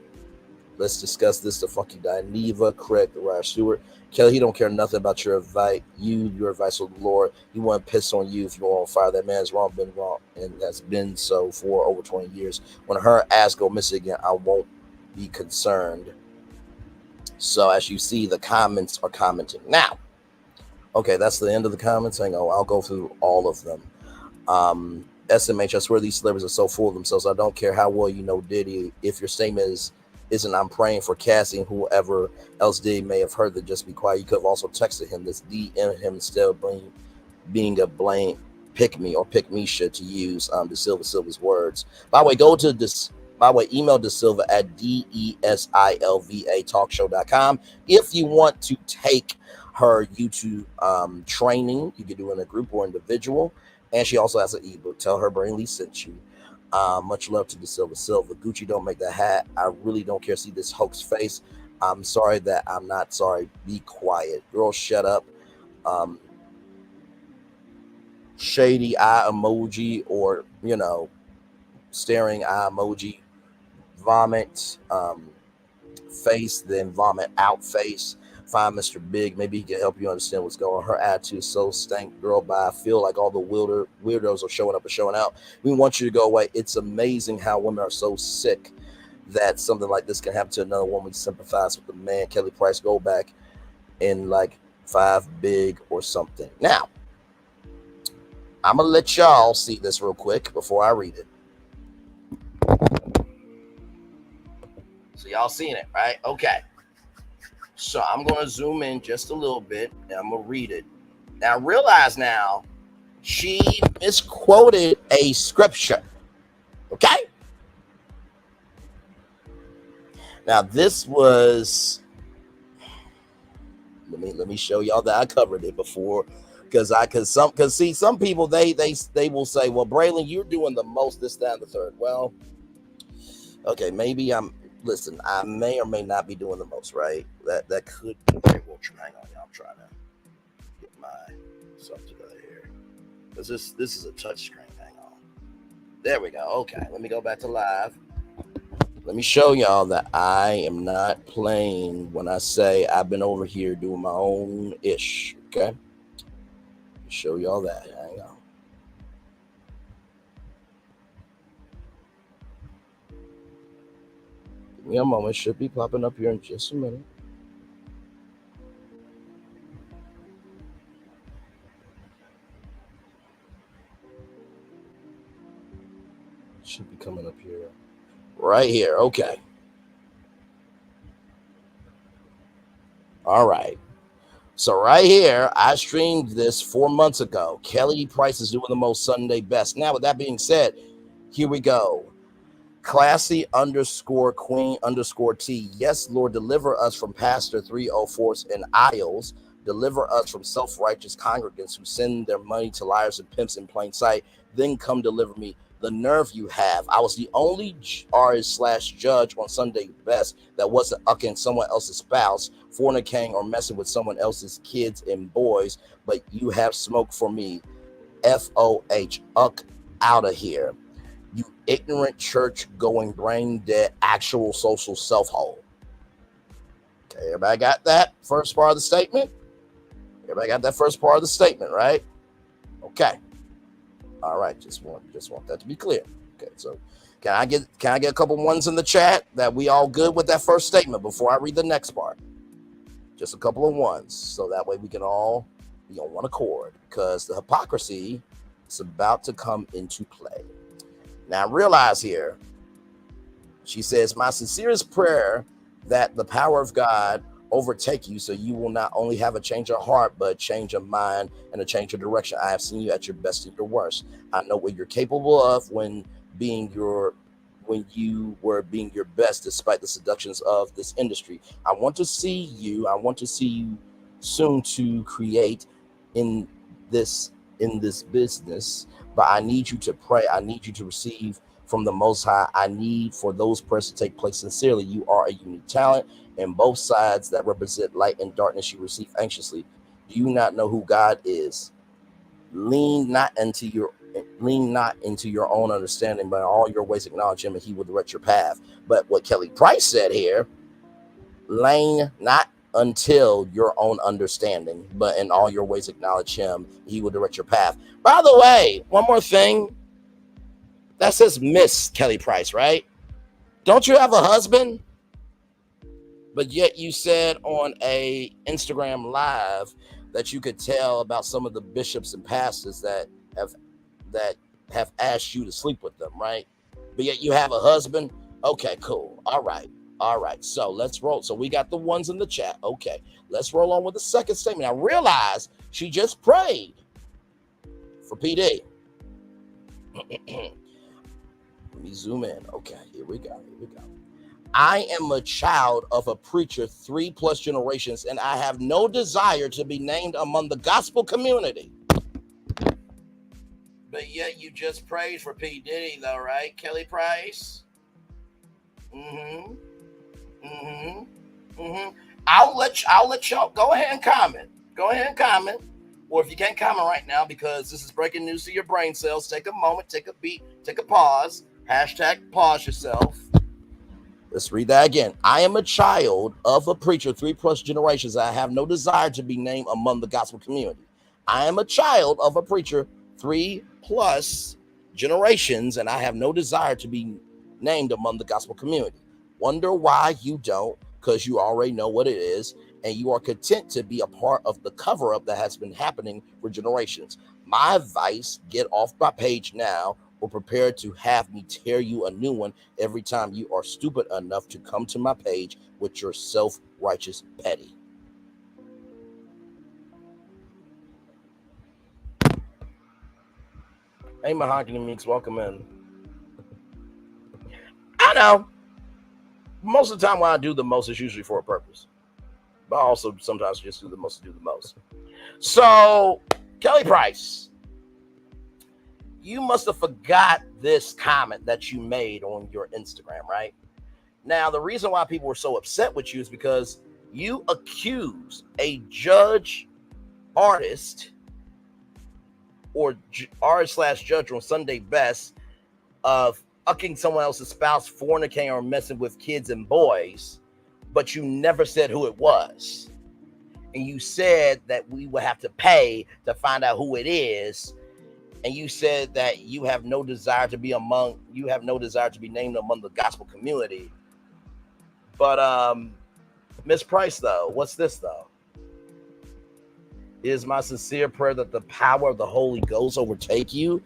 Let's discuss this. The funky Neva, Craig, the Ryan Stewart. Kelly, he don't care nothing about your advice. Your advice with the Lord. He won't piss on you if you're on fire. That man's wrong, been wrong, and that's been so for over 20 years. When her ass go missing again, I won't be concerned. So as you see, the comments are commenting now. Okay, that's the end of the comments. I'll go through all of them. SMH, I swear these celebrities are so full of themselves. I don't care how well you know Diddy. If your statement isn't I'm praying for Cassie and whoever else Diddy may have heard, that just be quiet. You could have also texted him this, DM him instead of being a blame pick me or pick me shit, to use Silva's words. By the way, email DeSilva at DESILVA talkshow.com. If you want to take her YouTube training, you can do it in a group or individual. And she also has an ebook. Tell her Braylon Lee sent you. Much love to DeSilva Silva. Gucci don't make that hat. I really don't care. See this hoax face. I'm sorry that I'm not sorry. Be quiet. Girl, shut up. shady eye emoji or, staring eye emoji, vomit face, then vomit out face. Find Mr. Big. Maybe he can help you understand what's going on. Her attitude is so stank, girl, but I feel like all the weirdos are showing up and showing out. We want you to go away. It's amazing how women are so sick that something like this can happen to another woman. Sympathize with the man. Kelly Price, go back in like 5 big or something. Now, I'm going to let y'all see this real quick before I read it. So y'all seen it, right? Okay. So I'm going to zoom in just a little bit and I'm going to read it. Now realize now, she misquoted a scripture. Okay? Now this was, let me show y'all that I covered it before, because some people they will say, well, Braylon, you're doing the most, this, that, and the third. Well, okay, maybe listen, I may or may not be doing the most, right? That could be very well true. Hang on, y'all. I'm trying to get my stuff together here, because this is a touch screen. Hang on. There we go. Okay, let me go back to live. Let me show y'all that I am not playing when I say I've been over here doing my own ish. Okay, show y'all that. Hang on. Give me a moment. Should be popping up here in just a minute. Should be coming up here. Right here. Okay. All right. So right here, I streamed this 4 months ago. Kelly Price is doing the most Sunday best. Now, with that being said, here we go. Classy _queen_T. Yes, Lord, deliver us from Pastor 304s and aisles. Deliver us from self-righteous congregants who send their money to liars and pimps in plain sight. Then come deliver me. The nerve you have. I was the only artist/judge on Sunday Best that wasn't ucking someone else's spouse, fornicating, or messing with someone else's kids and boys, but you have smoke for me. FOH, uck out of here. You ignorant church-going, brain-dead, actual social self-hole. Okay, everybody got that first part of the statement? Everybody got that first part of the statement, right? Okay. All right, just want that to be clear. Okay, so can I get a couple ones in the chat that we all good with that first statement before I read the next part? Just a couple of ones, so that way we can all be on one accord, because the hypocrisy is about to come into play. Now realize here, she says, my sincerest prayer that the power of God overtake you, so you will not only have a change of heart, but a change of mind and a change of direction. I have seen you at your best and your worst. I know what you're capable of when you were being your best, despite the seductions of this industry. I want to see you soon to create in this business, but I need you to pray. I need you to receive from the Most High. I need for those prayers to take place sincerely. You are a unique talent, and both sides that represent light and darkness you receive anxiously. Do you not know who God is? Lean not into your own understanding, but in all your ways acknowledge him, and he will direct your path. But what Kelly Price said here, lean not until your own understanding, but in all your ways acknowledge him, he will direct your path. By the way, one more thing. That says Miss Kelly Price, right? Don't you have a husband? But yet you said on a Instagram live that you could tell about some of the bishops and pastors that have asked you to sleep with them, right? But yet you have a husband? Okay, cool. All right. So let's roll. So we got the ones in the chat. Okay, let's roll on with the second statement. I realize she just prayed for P Diddy. Let me zoom in. Okay, here we go. I am a child of a preacher 3+ generations, and I have no desire to be named among the gospel community. But yet you just prayed for P Diddy, though, right, Kelly Price? I'll let y'all go ahead and comment. Or if you can't comment right now because this is breaking news to your brain cells, take a moment, take a beat, take a pause. Hashtag pause yourself. Let's read that again. I am a child of a preacher 3+ generations. I have no desire to be named among the gospel community. I am a child of a preacher 3+ generations, and I have no desire to be named among the gospel community. Wonder why you don't, because you already know what it is, and you are content to be a part of the cover-up that has been happening for generations. My advice, get off my page now, or prepare to have me tear you a new one every time you are stupid enough to come to my page with your self-righteous petty. Hey, Mahogany Meeks, welcome in. I know. Most of the time when I do the most, it's usually for a purpose. But I also sometimes just do the most to do the most. So, Kelly Price, you must have forgot this comment that you made on your Instagram, right? Now, the reason why people were so upset with you is because you accused a judge artist or artist/judge on Sunday Best of fucking someone else's spouse, fornicating or messing with kids and boys, but you never said who it was. And you said that we would have to pay to find out who it is. And you said that you have no desire to be named among the gospel community. But Miss Price, though, what's this though? It is my sincere prayer that the power of the Holy Ghost overtake you,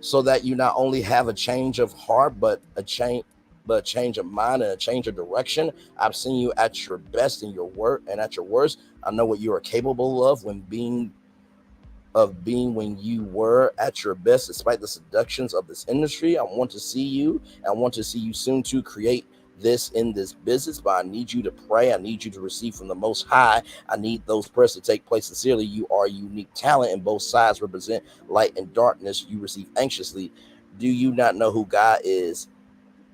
so that you not only have a change of heart, but a change of mind and a change of direction. I've seen you at your best in your work and at your worst. I know what you are capable of when you were at your best, despite the seductions of this industry. I want to see you. I want to see you soon to create this in this business, but I need you to pray. I need you to receive from the Most High. I need those prayers to take place sincerely. You are a unique talent, and both sides represent light and darkness. You receive anxiously. Do you not know who God is?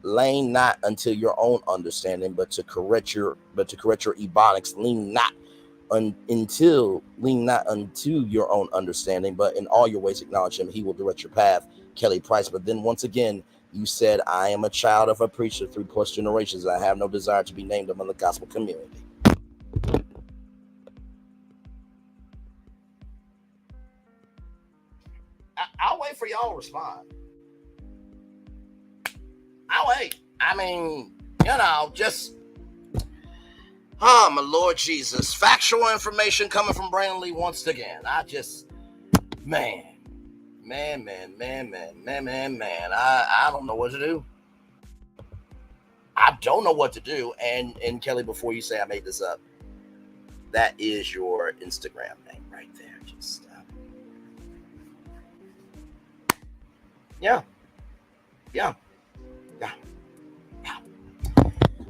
Lean not unto your own understanding, but to correct your ebonics. Lean not unto your own understanding, but in all your ways acknowledge him. He will direct your path. Kelly Price. But then once again, you said, I am a child of a preacher 3+ generations. I have no desire to be named among the gospel community. I'll wait for y'all to respond. I'll wait. I mean, just, oh, my Lord Jesus. Factual information coming from Braylon Lee once again. I don't know what to do. I don't know what to do. And Kelly, before you say I made this up, that is your Instagram name right there. Just yeah.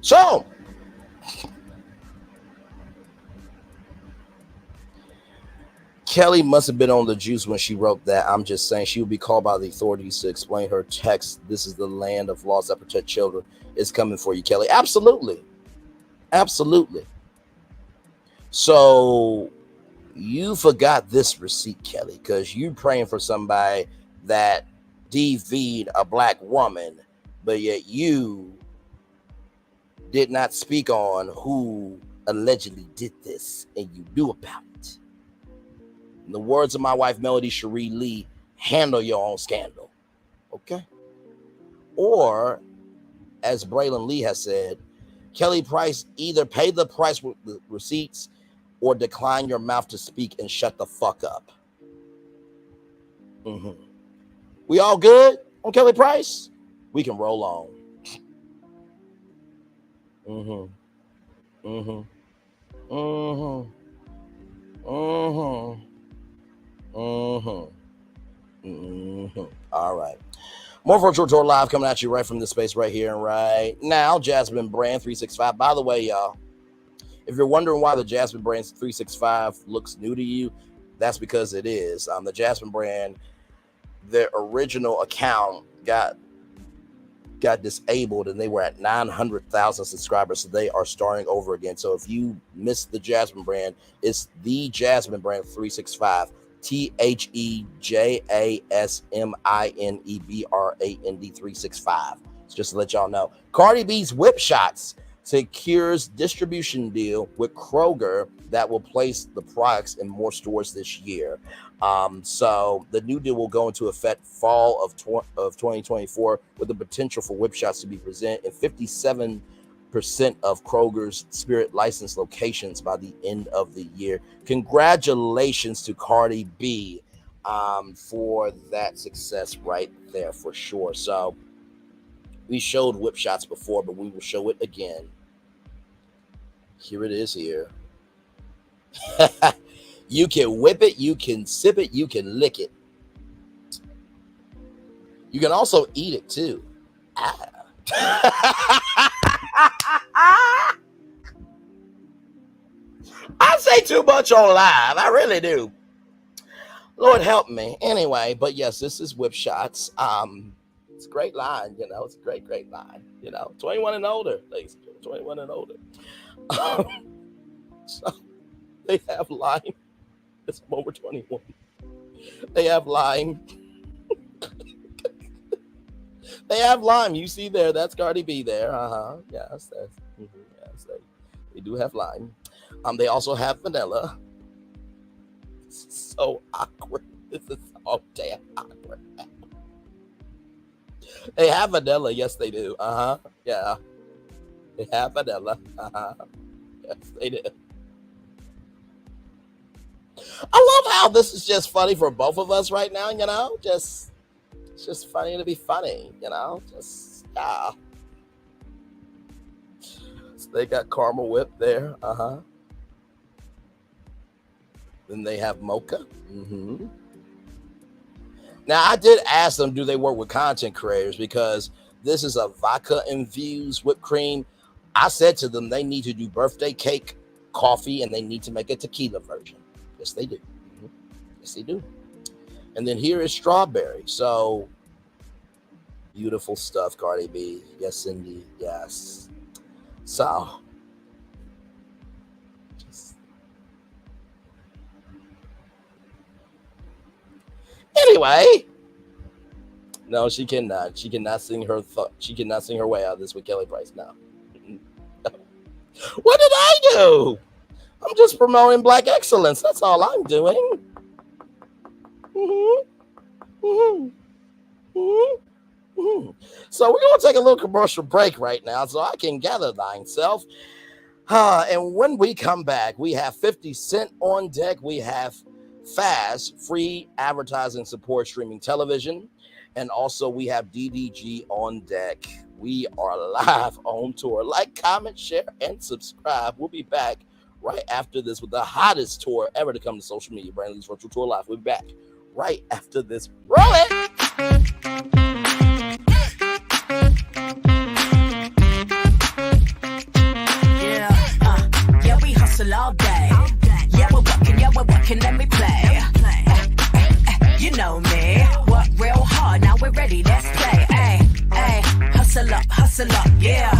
So Kelly must have been on the juice when she wrote that. I'm just saying she will be called by the authorities to explain her text. This is the land of laws that protect children. It's coming for you, Kelly. Absolutely. So you forgot this receipt, Kelly, because you praying for somebody that DV'd a black woman, but yet you did not speak on who allegedly did this, and you knew about it. In the words of my wife, Melody Cherie Lee, handle your own scandal. Okay? Or, as Braylon Lee has said, Kelly Price, either pay the price with the receipts or decline your mouth to speak and shut the fuck up. We all good on Kelly Price? We can roll on. All right. More Virtual Tour Live coming at you right from this space right here and right now. Jasmine Brand 365. By the way, y'all, if you're wondering why the Jasmine Brand 365 looks new to you, that's because it is. The Jasmine Brand, their original account got disabled and they were at 900,000 subscribers, so they are starting over again. So if you missed the Jasmine Brand, it's the Jasmine Brand 365 THEJASMINEBRAND365. Just to let y'all know. Cardi B's Whip Shots secures distribution deal with Kroger that will place the products in more stores this year. So the new deal will go into effect fall of 2024 with the potential for Whip Shots to be present in 57% of Kroger's Spirit licensed locations by the end of the year. Congratulations to Cardi B for that success right there for sure. So we showed Whip Shots before, but we will show it again. Here it is here. You can whip it, you can sip it, you can lick it. You can also eat it too. I say too much on live. I really do. Lord help me. Anyway, but yes, this is Whip Shots. It's a great line, you know. It's a great line, you know. 21 and older, ladies. 21 and older. So they have lime. It's over 21. They have lime. They have lime. You see there, that's Cardi B there. Yes, yes, they do have lime. They also have vanilla. So awkward. This is so damn awkward. They have vanilla. Yes, they do. Yeah. They have vanilla. Yes, they do. I love how this is just funny for both of us right now, you know? It's just funny to be funny, you know? So they got caramel whip there. Then they have mocha. Now, I did ask them, do they work with content creators? Because this is a vodka-infused whipped cream. I said to them, they need to do birthday cake, coffee, and they need to make a tequila version. Yes, they do. Yes, they do. And then here is strawberry. So, beautiful stuff, Cardi B. Yes, indeed. Yes. So, anyway, no, she cannot. She cannot sing her. She cannot sing her way out of this with Kelly Price now. What did I do? I'm just promoting Black excellence. That's all I'm doing. So we're gonna take a little commercial break right now, so I can gather thyself. And when we come back, we have 50 Cent on deck. We have Fast, free advertising support streaming television. And also we have DDG on deck. We are live on tour. Like, comment, share, and subscribe. We'll be back right after this with the hottest tour ever to come to social media. Braylon Lee's Virtual Tour Live. We'll be back right after this. Roll it! Yeah, we hustle all day. Yeah, we're working, let me play. You know me, work real hard, now we're ready, let's play. Ay, hustle up, yeah.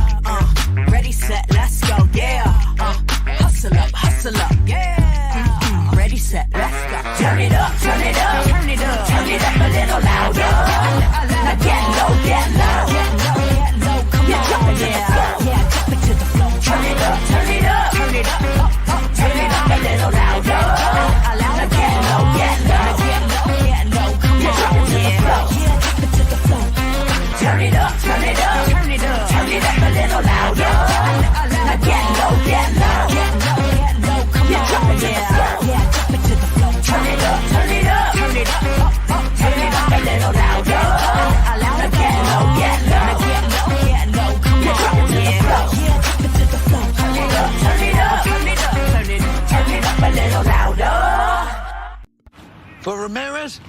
Ready, set, let's go, yeah. Hustle up, yeah. Ready, set, let's go. Turn it up, turn it up, turn it up, turn it up a little louder. Now get low, come on, jump it to the floor. Turn it up, turn it up, turn it up, turn it up a little louder. Now get low, come on, jump it to the floor. Turn it up, turn it up, turn it up, turn it up a little louder. Now get low, come on, jump it to the floor. Turn it up, turn it up, turn it up, turn it up a little louder. Now get low, come on, jump it to the floor. Turn it up, turn it up, turn it up, turn it up a little louder. For Ramirez,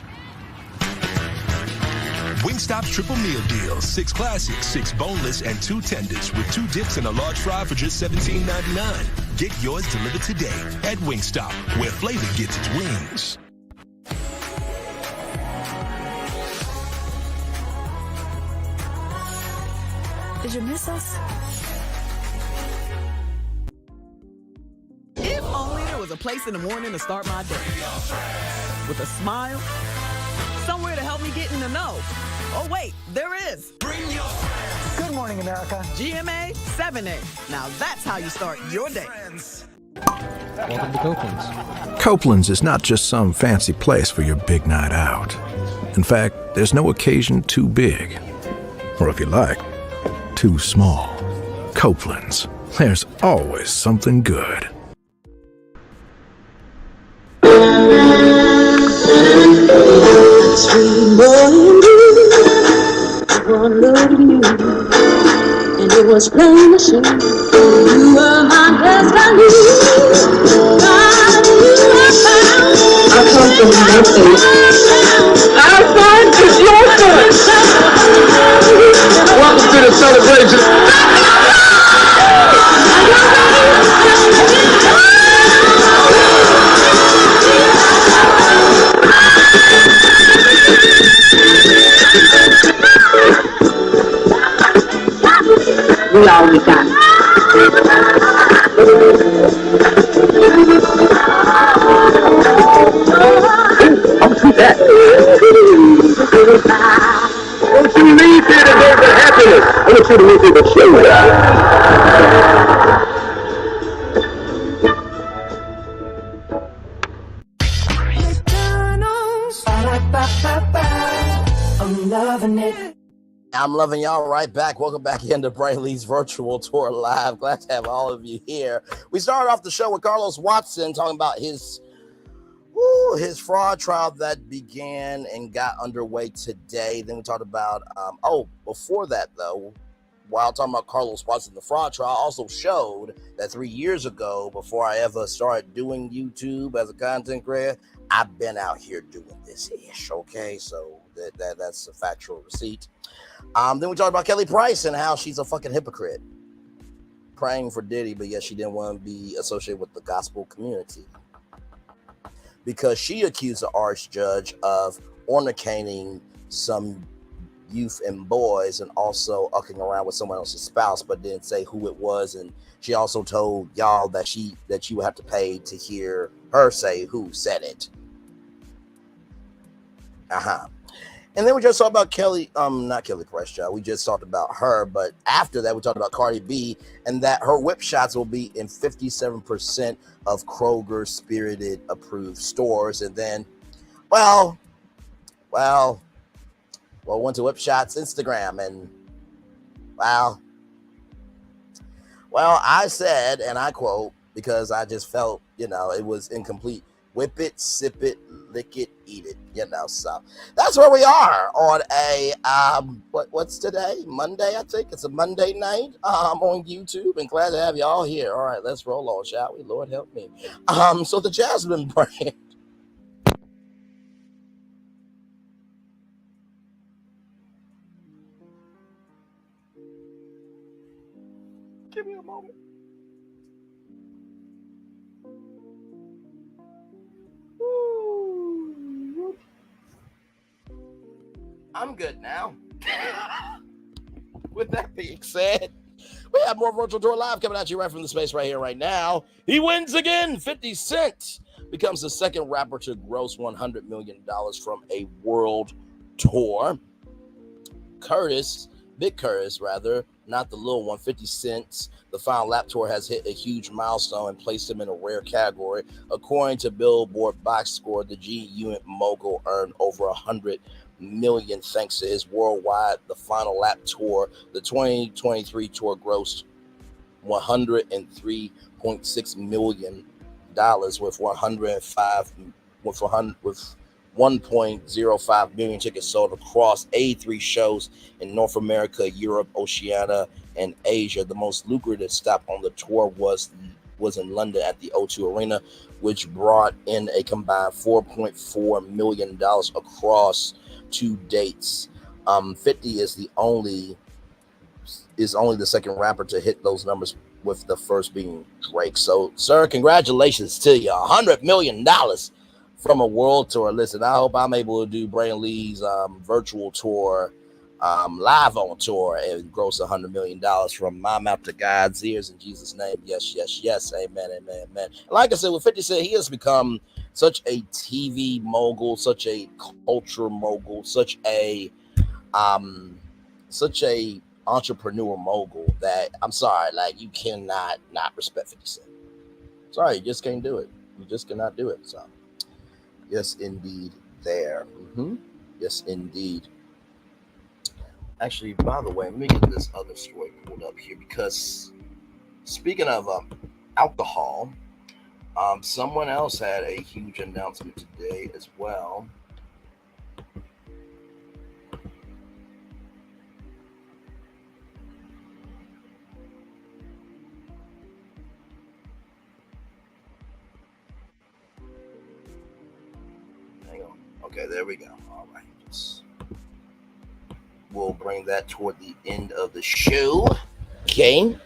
Wingstop's triple meal deal. 6 classics, 6 boneless, and 2 tenders with 2 dips and a large fry for just $17.99. Get yours delivered today at Wingstop, where flavor gets its wings. Did you miss us? If only there was a place in the morning to start my day. with a smile? Somewhere to help me get in the know. Oh, wait, there is. Bring your friends. Good morning, America. GMA 7A. Now that's how you start your day. Welcome to Copeland's. Copeland's is not just some fancy place for your big night out. In fact, there's no occasion too big. Or if you like, too small. Copeland's. There's always something good. Sweet morning dew, one look at you, and it was plain to see you were my destiny. God, you were found. I come from nothing. Our son is your son. Welcome to the celebration. We all we got. I'll do that. Don't you leave here today with happiness. I want you to leave here with shame. I'm loving it. I'm loving y'all right back. Welcome back into Braylon Lee's virtual tour live. Glad to have all of you here. We started off the show with Carlos Watson talking about his fraud trial that began and got underway today. Then we talked about, before that though, while talking about Carlos Watson, the fraud trial also showed that 3 years ago, before I ever started doing YouTube as a content creator, I've been out here doing this ish, okay? So that's a factual receipt. Then we talked about Kelly Price and how she's a fucking hypocrite, praying for Diddy, but yet she didn't want to be associated with the gospel community because she accused the archjudge of fornicating some youth and boys and also ucking around with someone else's spouse, but didn't say who it was. And she also told y'all that you would have to pay to hear her say who said it. And then we just talked about not Kelly Price, y'all. We just talked about her, but after that, we talked about Cardi B and that her whip shots will be in 57% of Kroger Spirited approved stores. And then, well, went to Whip Shots Instagram and well, I said, and I quote, because I just felt, it was incomplete. Whip it, sip it, lick it, eat it, so that's where we are on a, what's today? Monday, I think. It's a Monday night on YouTube, and glad to have y'all here. All right, let's roll on, shall we? Lord help me. So the Jasmine brand. Give me a moment. I'm good now. With that being said, we have more Virtual Tour Live coming at you right from the space right here, right now. He wins again. 50 Cent becomes the second rapper to gross $100 million from a world tour. Big Curtis, not the little one, 50 Cent. The final lap tour has hit a huge milestone and placed him in a rare category. According to Billboard Box Score, the G-Unit mogul earned over $100 million thanks to his worldwide The Final Lap tour. The 2023 tour grossed $103.6 million with 1.05 million tickets sold across 83 shows in North America, Europe, Oceania, and Asia. The most lucrative stop on the tour was in London at the O2 Arena, which brought in a combined $4.4 million across 2 dates. 50 is only the second rapper to hit those numbers, with the first being Drake. So, sir, congratulations to you. $100 million from a world tour. Listen, I hope I'm able to do Braylon Lee's virtual tour live on tour and gross $100 million from my mouth to God's ears in Jesus' name. Yes, yes, yes. Amen, amen, amen. Like I said, with 50 Cent, he has become such a TV mogul, such a culture mogul, such a entrepreneur mogul that I'm sorry, like you cannot not respect 50 Cent. Sorry, you just can't do it. You just cannot do it. So, yes, indeed, there. Yes, indeed. Actually, by the way, let me get this other story pulled up here because speaking of alcohol, someone else had a huge announcement today as well. Hang on. Okay, there we go. All right. We'll bring that toward the end of the show. Okay.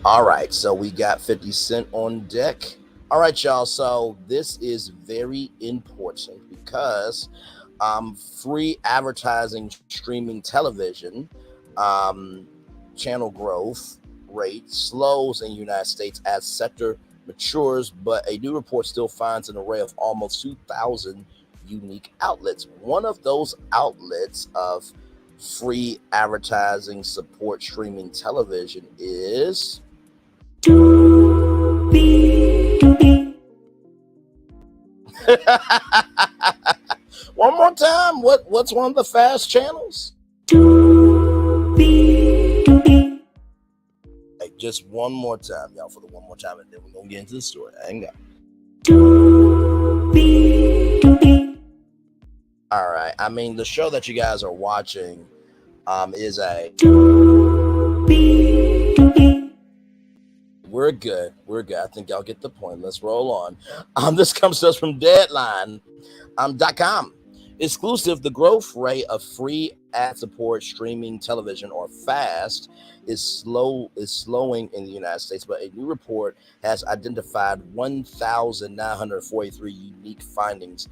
All right. So we got 50 Cent on deck. All right, y'all. So this is very important because free advertising streaming television channel growth rate slows in the United States as sector matures, but a new report still finds an array of almost 2,000 unique outlets. One of those outlets of free advertising support streaming television is one more time. What's one of the fast channels? Hey, just one more time, y'all, for the one more time, and then we're gonna get into the story. Hang on. All right. I mean, the show that you guys are watching is a. We're good. I think y'all get the point. Let's roll on. This comes to us from Deadline.com. Exclusive, the growth rate of free ad support streaming television, or FAST, is slowing in the United States, but a new report has identified 1,943 unique findings.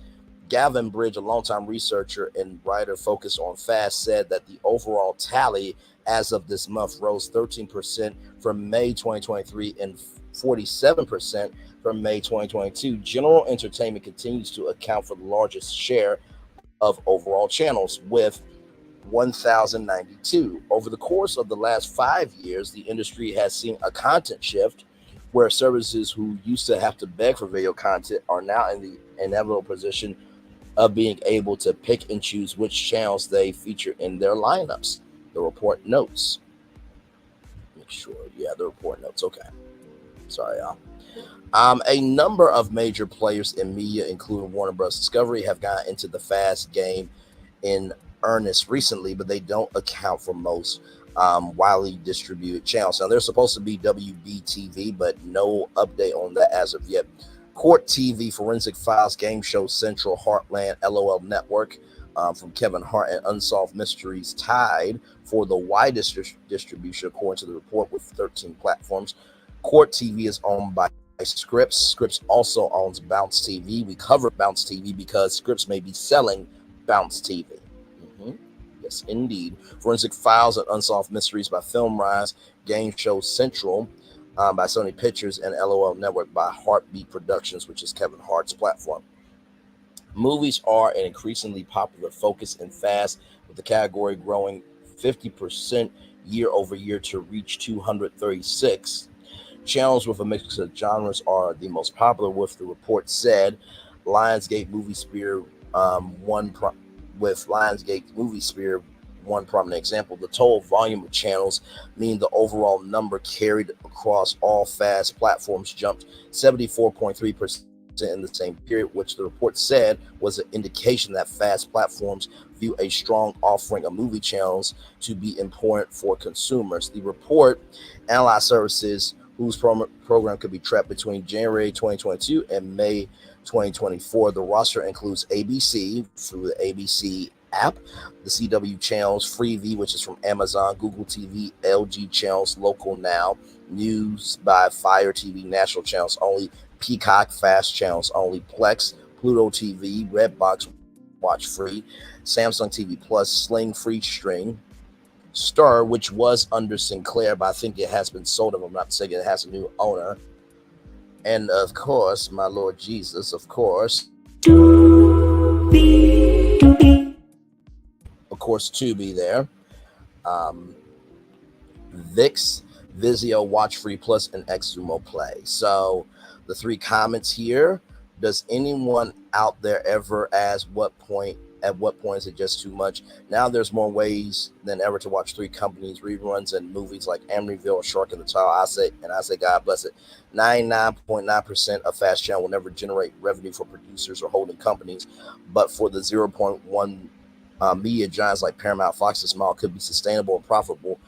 Gavin Bridge, a longtime researcher and writer focused on FAST, said that the overall tally as of this month rose 13% from May 2023 and 47% from May 2022. General entertainment continues to account for the largest share of overall channels with 1,092. Over the course of the last 5 years, the industry has seen a content shift where services who used to have to beg for video content are now in the inevitable position of being able to pick and choose which channels they feature in their lineups. The report notes. Make sure, the report notes. Okay. Sorry, y'all. A number of major players in media, including Warner Bros. Discovery, have gotten into the fast game in earnest recently, but they don't account for most widely distributed channels. Now, there's supposed to be WBTV, but no update on that as of yet. Court TV, Forensic Files, Game Show Central, Heartland, LOL Network, from Kevin Hart, and Unsolved Mysteries tied for the widest distribution, according to the report, with 13 platforms. Court TV is owned by Scripps. Scripps also owns Bounce TV. We covered Bounce TV because Scripps may be selling Bounce TV. Yes, indeed. Forensic Files and Unsolved Mysteries by FilmRise, Game Show Central by Sony Pictures, and LOL Network by Heartbeat Productions, which is Kevin Hart's platform. Movies are an increasingly popular focus in FAST, with the category growing 50% year over year to reach 236. Channels with a mix of genres are the most popular, with the report said. Lionsgate Movie Spear one prominent example. The total volume of channels, meaning the overall number carried across all FAST platforms, jumped 74.3% in the same period, which the report said was an indication that FAST platforms view a strong offering of movie channels to be important for consumers. The report analyzed services whose program could be tracked between January 2022 and May 2024. The roster includes ABC through the ABC app, the CW channels, Freevee, which is from Amazon, Google TV, LG channels, Local Now, News by Fire TV, National channels only, Peacock, Fast channels only, Plex, Pluto TV, Redbox, Watch Free, Samsung TV Plus, Sling Free Stream, Star, which was under Sinclair, but I think it has been sold, if I'm not mistaken. It has a new owner. And of course, my Lord Jesus, of course. Of course, Tubi there. VIX, Vizio, Watch Free Plus, and Xumo Play. So the three comments here. Does anyone out there ever ask at what point is it just too much? Now there's more ways than ever to watch three companies reruns and movies like Amityville, Shark in the Tile. I say God bless it. 99.9% of fast channel will never generate revenue for producers or holding companies, but for the 0.1 media giants like Paramount, Fox, and Small could be sustainable and profitable,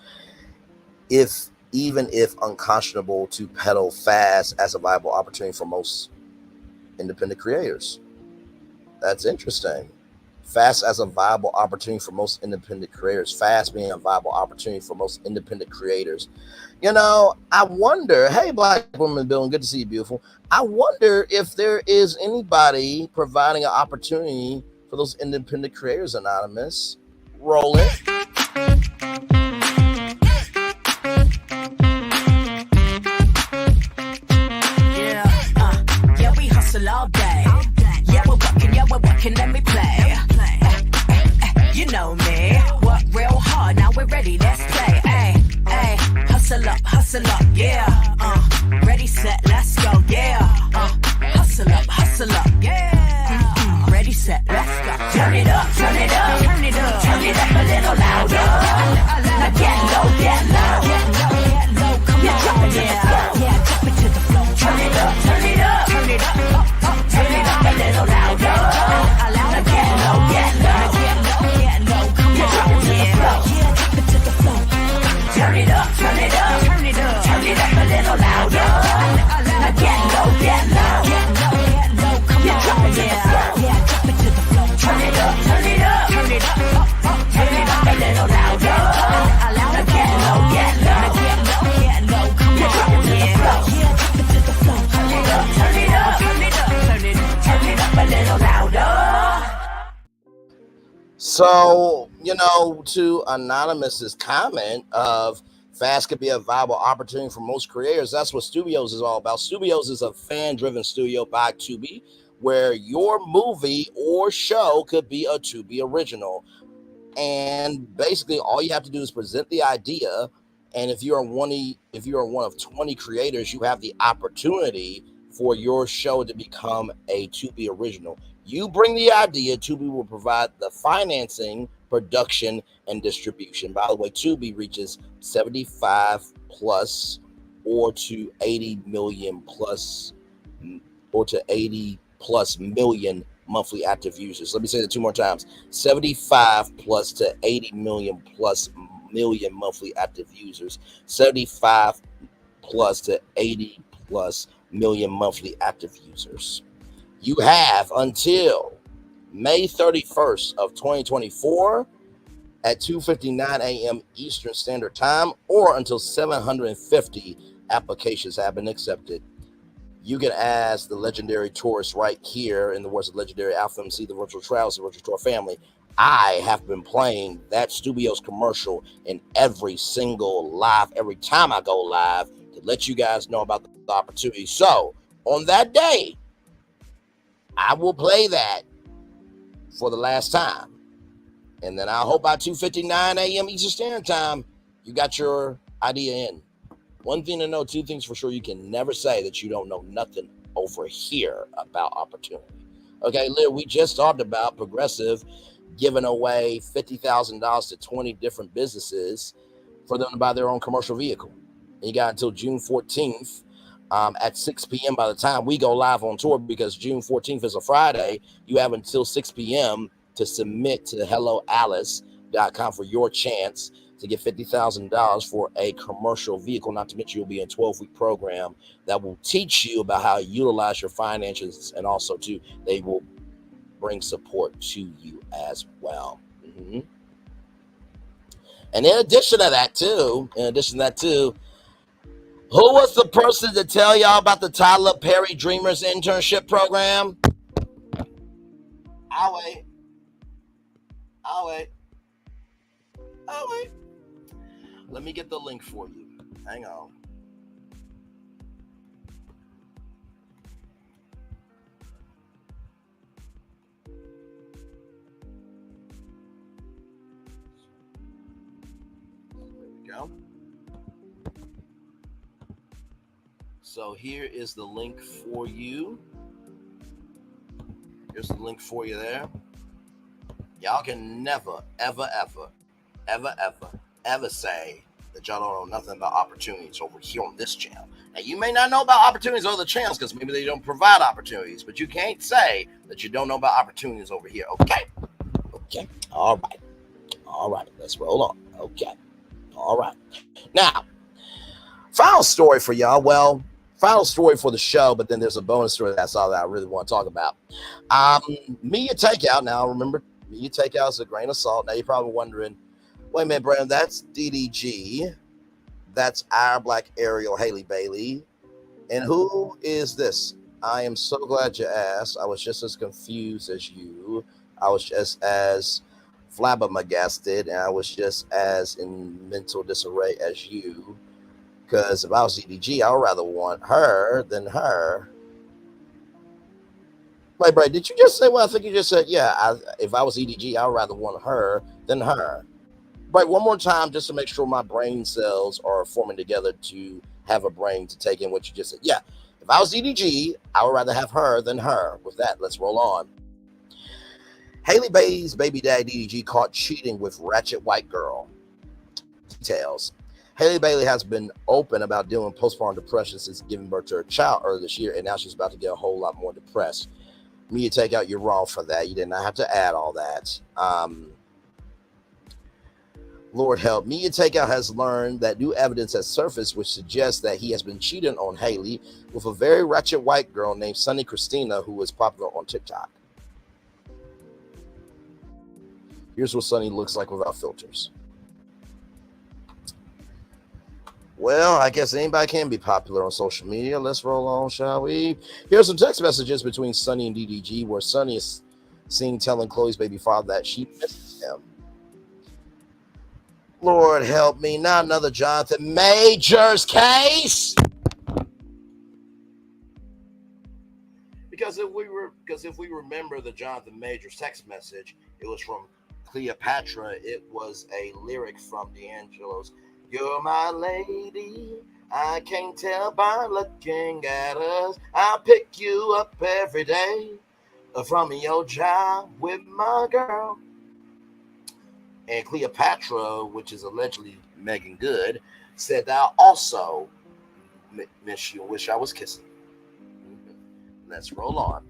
even if unconscionable to peddle fast as a viable opportunity for most independent creators. That's interesting. Fast as a viable opportunity for most independent creators. Fast being a viable opportunity for most independent creators. You know, I wonder, hey, Black woman building, good to see you, beautiful. I wonder if there is anybody providing an opportunity for those independent creators, Anonymous. Roll it. Yeah, we hustle all day. Yeah, we're working, let me play. You know me, work real hard, now we're ready, let's play. Ay, hustle up, yeah. Ready, set, let's go, yeah. Hustle up, yeah. Ready, set, let's go. Turn it up, turn it up, turn it up, turn it up a little louder. Now get low, come on, yeah, drop it to the floor. Turn it up, turn it up, turn it up, turn it up a little louder. Now get low, come on, yeah, drop it to the floor. Turn it up, turn it up, turn it up, turn it up a little louder. Now get low, come on, yeah, drop it to the floor. Turn it up, turn it up, turn it up, turn it up a little louder. Now get low, come on, yeah, drop it to the floor. Turn it up, turn it up, turn it up, turn it up a little louder. So, you know, to Anonymous's comment of fast could be a viable opportunity for most creators, that's what Studios is all about. Studios is a fan-driven studio by Tubi, where your movie or show could be a Tubi original. And basically all you have to do is present the idea, and if you're one of 20 creators, you have the opportunity for your show to become a Tubi original. You bring the idea, Tubi will provide the financing, production, and distribution. By the way, Tubi reaches 75 plus or to 80 million plus or to 80 plus million monthly active users. Let me say that two more times. 75 plus to 80 million plus million monthly active users. 75 plus to 80 plus million monthly active users. You have until May 31st of 2024 at 2:59 a.m. Eastern Standard Time, or until 750 applications have been accepted. You can ask the legendary tourist right here, in the words of legendary Alpha MC, the virtual trials, the virtual tour family. I have been playing that Studios commercial in every single live, every time I go live, to let you guys know about the opportunity. So on that day, I will play that for the last time. And then I hope by 2:59 a.m. Eastern Standard Time, you got your idea in. One thing to know, two things for sure, you can never say that you don't know nothing over here about opportunity. Okay, Liv, we just talked about Progressive giving away $50,000 to 20 different businesses for them to buy their own commercial vehicle. And you got until June 14th at 6 p.m. by the time we go live on tour, because June 14th is a Friday. You have until 6 p.m. to submit to helloalice.com for your chance to get $50,000 for a commercial vehicle. Not to mention, you'll be in a 12-week program that will teach you about how to utilize your finances, and also too, they will bring support to you as well. Mm-hmm. And in addition to that too, who was the person to tell y'all about the Tyler Perry Dreamers internship program? I'll wait. Let me get the link for you. Hang on. go. So here is the link for you. Here's the link for you there. Y'all can never, ever say that y'all don't know nothing about opportunities over here on this channel. Now, you may not know about opportunities on other channels because maybe they don't provide opportunities, but you can't say that you don't know about opportunities over here, okay? Okay, all right, let's roll on, okay, all right. Now, final story for y'all, well, final story for the show, but then there's a bonus story that I saw that I really want to talk about. Media Takeout, now remember, Media Takeout is a grain of salt. Now, you're probably wondering, wait a minute, Brandon, that's DDG. That's our Black Ariel, Haley Bailey. And who is this? I am so glad you asked. I was just as confused as you. I was just as flabbergasted, and I was just as in mental disarray as you. Because if I was DDG, I would rather want her than her. Wait, Bray, did you just say what I think you just said? Yeah, if I was EDG, I would rather want her than her. Right, one more time, just to make sure my brain cells are forming together to have a brain to take in what you just said. Yeah, if I was DDG, I would rather have her than her. With that, let's roll on. Haley Bailey's baby daddy DDG caught cheating with ratchet white girl. Details. Haley Bailey has been open about dealing with postpartum depression since giving birth to her child earlier this year, and now she's about to get a whole lot more depressed. Media Takeout, you're wrong for that. You did not have to add all that. Lord help. Media Takeout has learned that new evidence has surfaced which suggests that he has been cheating on Haley with a very ratchet white girl named Sunny Christina, who is popular on TikTok. Here's what Sunny looks like without filters. Well, I guess anybody can be popular on social media. Let's roll on, shall we? Here's some text messages between Sunny and DDG, where Sunny is seen telling Chloe's baby father that she misses him. Lord help me, not another Jonathan Majors case. Because if we remember the Jonathan Majors text message, it was from Cleopatra. It was a lyric from D'Angelo's "You're my lady, I can't tell by looking at us. I'll pick you up every day from your job with my girl." And Cleopatra, which is allegedly Megan Good, said that I also miss you and wish I was kissing. Let's roll on.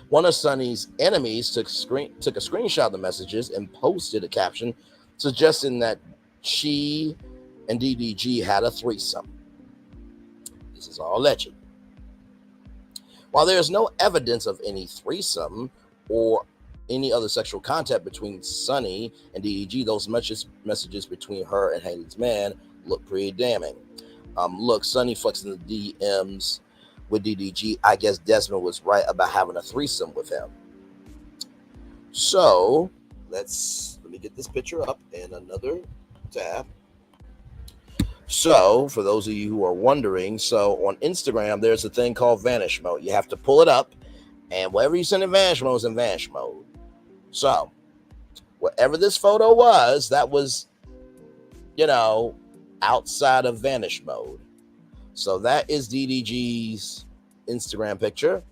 One of Sunny's enemies took a screenshot of the messages and posted a caption suggesting that she and DDG had a threesome. This is all alleged. While there is no evidence of any threesome or any other sexual contact between Sunny and DDG, those messages between her and Haley's man look pretty damning. Look, Sunny flexing the DMs with DDG. I guess Desmond was right about having a threesome with him. So let me get this picture up in another tab. So for those of you who are wondering, so on Instagram, there's a thing called vanish mode. You have to pull it up, and whatever you send in vanish mode is in vanish mode. So whatever this photo was, that was, outside of vanish mode. So that is DDG's Instagram picture.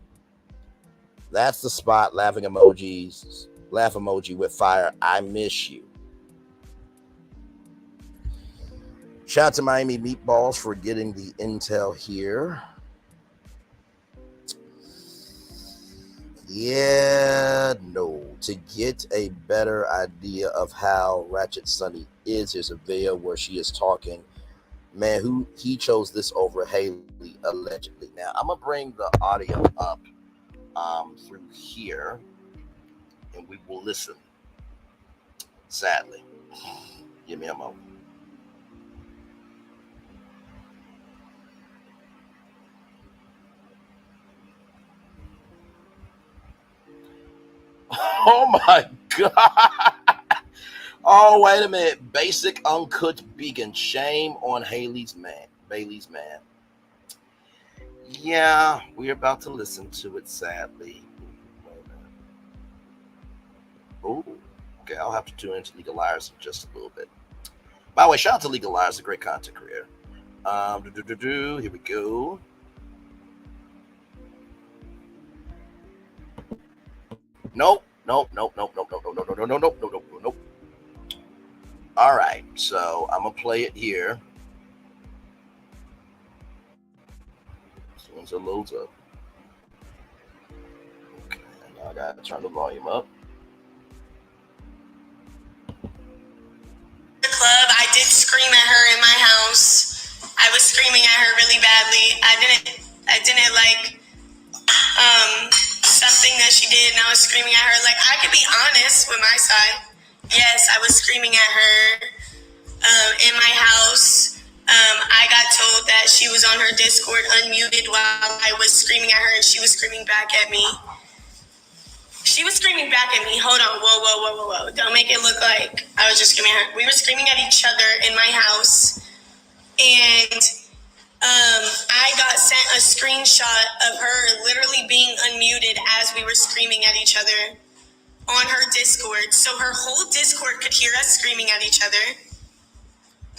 That's the spot, laughing emojis, laugh emoji with fire. I miss you. Shout out to Miami Meatballs for getting the intel here. Yeah, no. To get a better idea of how Ratchet Sunny is, here's a video where she is talking. Man, he chose this over Haley, allegedly. Now, I'm going to bring the audio up through here, and we will listen. Sadly. Give me a moment. Oh my God. Oh, wait a minute. Basic uncooked vegan. Shame on Bailey's man. Yeah, we're about to listen to it, sadly. Wait a minute. Oh, okay. I'll have to tune into Legal Liars in just a little bit. By the way, shout out to Legalize, a great content creator. Here we go. Nope. All right, so I'm gonna play it here. As soon as it loads up. Okay, now I gotta turn the volume up. Club, I did scream at her in my house. I was screaming at her really badly. I didn't like something that she did, and I was screaming at her. Like, I could be honest with my side. Yes, I was screaming at her in my house. I got told that she was on her Discord unmuted while I was screaming at her, and she was screaming back at me. She was screaming back at me. Hold on. Whoa. Don't make it look like I was just screaming at her. We were screaming at each other in my house. And I got sent a screenshot of her literally being unmuted as we were screaming at each other on her Discord. So her whole Discord could hear us screaming at each other.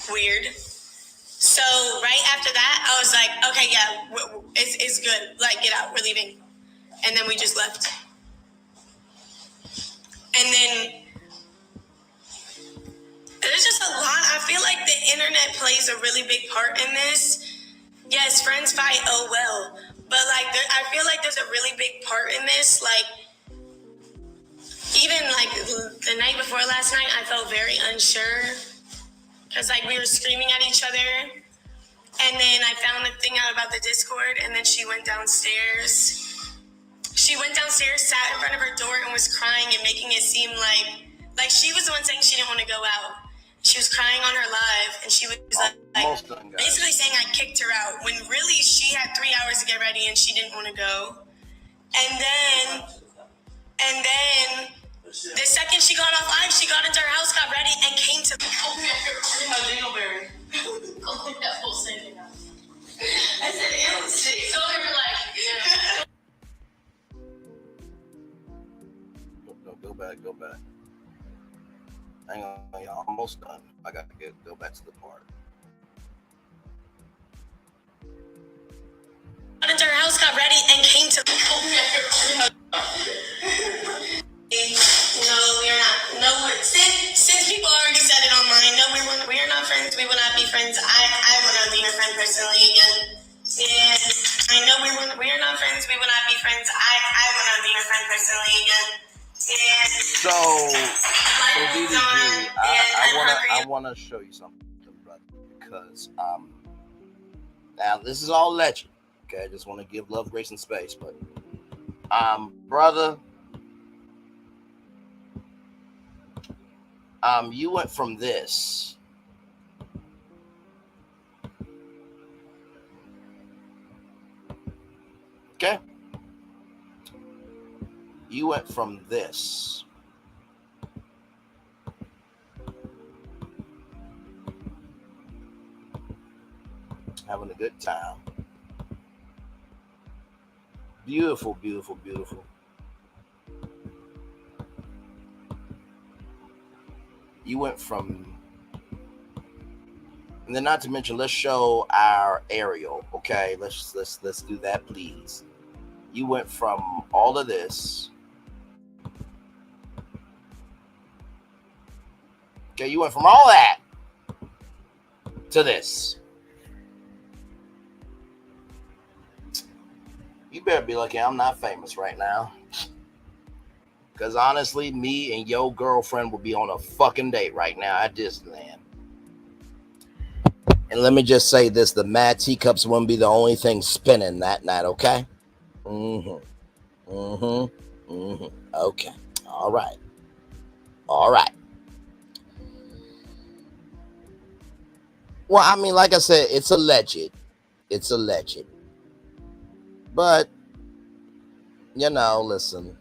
Weird. So right after that, I was like, okay, yeah, it's good. Like, get out. We're leaving. And then we just left. And then there's just a lot. I feel like the internet plays a really big part in this. Yes, friends fight, oh well. But like, I feel like there's a really big part in this. Like, even like the night before last night, I felt very unsure. Because like we were screaming at each other. And then I found the thing out about the Discord, and then she went downstairs. She went downstairs, sat in front of her door, and was crying and making it seem like she was the one saying she didn't want to go out. She was crying on her live, and she was like basically saying I kicked her out, when really she had 3 hours to get ready, and she didn't want to go. And then the second she got off live, she got into her house, got ready, and came to me. Dingleberry. I said, ew, she told her like, Go back. Hang on, y'all. Almost done. I got to go back to the part. Got into her house, got ready, and came to me. No, we are not. No, since people already said it online, no, we are not friends. We will not be friends. I will not be your friend personally again. And I know we are not friends. We will not be friends. I will not be your friend personally again. So DDG, I want to show you something, brother, because now this is all legend. Okay, I just want to give love, grace, and space, but brother, you went from this okay. You went from this having a good time. Beautiful. You went from, and then not to mention, let's show our aerial. Okay, let's do that, please. You went from all of this. Okay, you went from all that to this. You better be lucky I'm not famous right now. Because honestly, me and your girlfriend will be on a fucking date right now at Disneyland. And let me just say this, the Mad Teacups wouldn't be the only thing spinning that night, okay? Okay. All right. Well, I mean, like I said, it's alleged. But, you know, listen.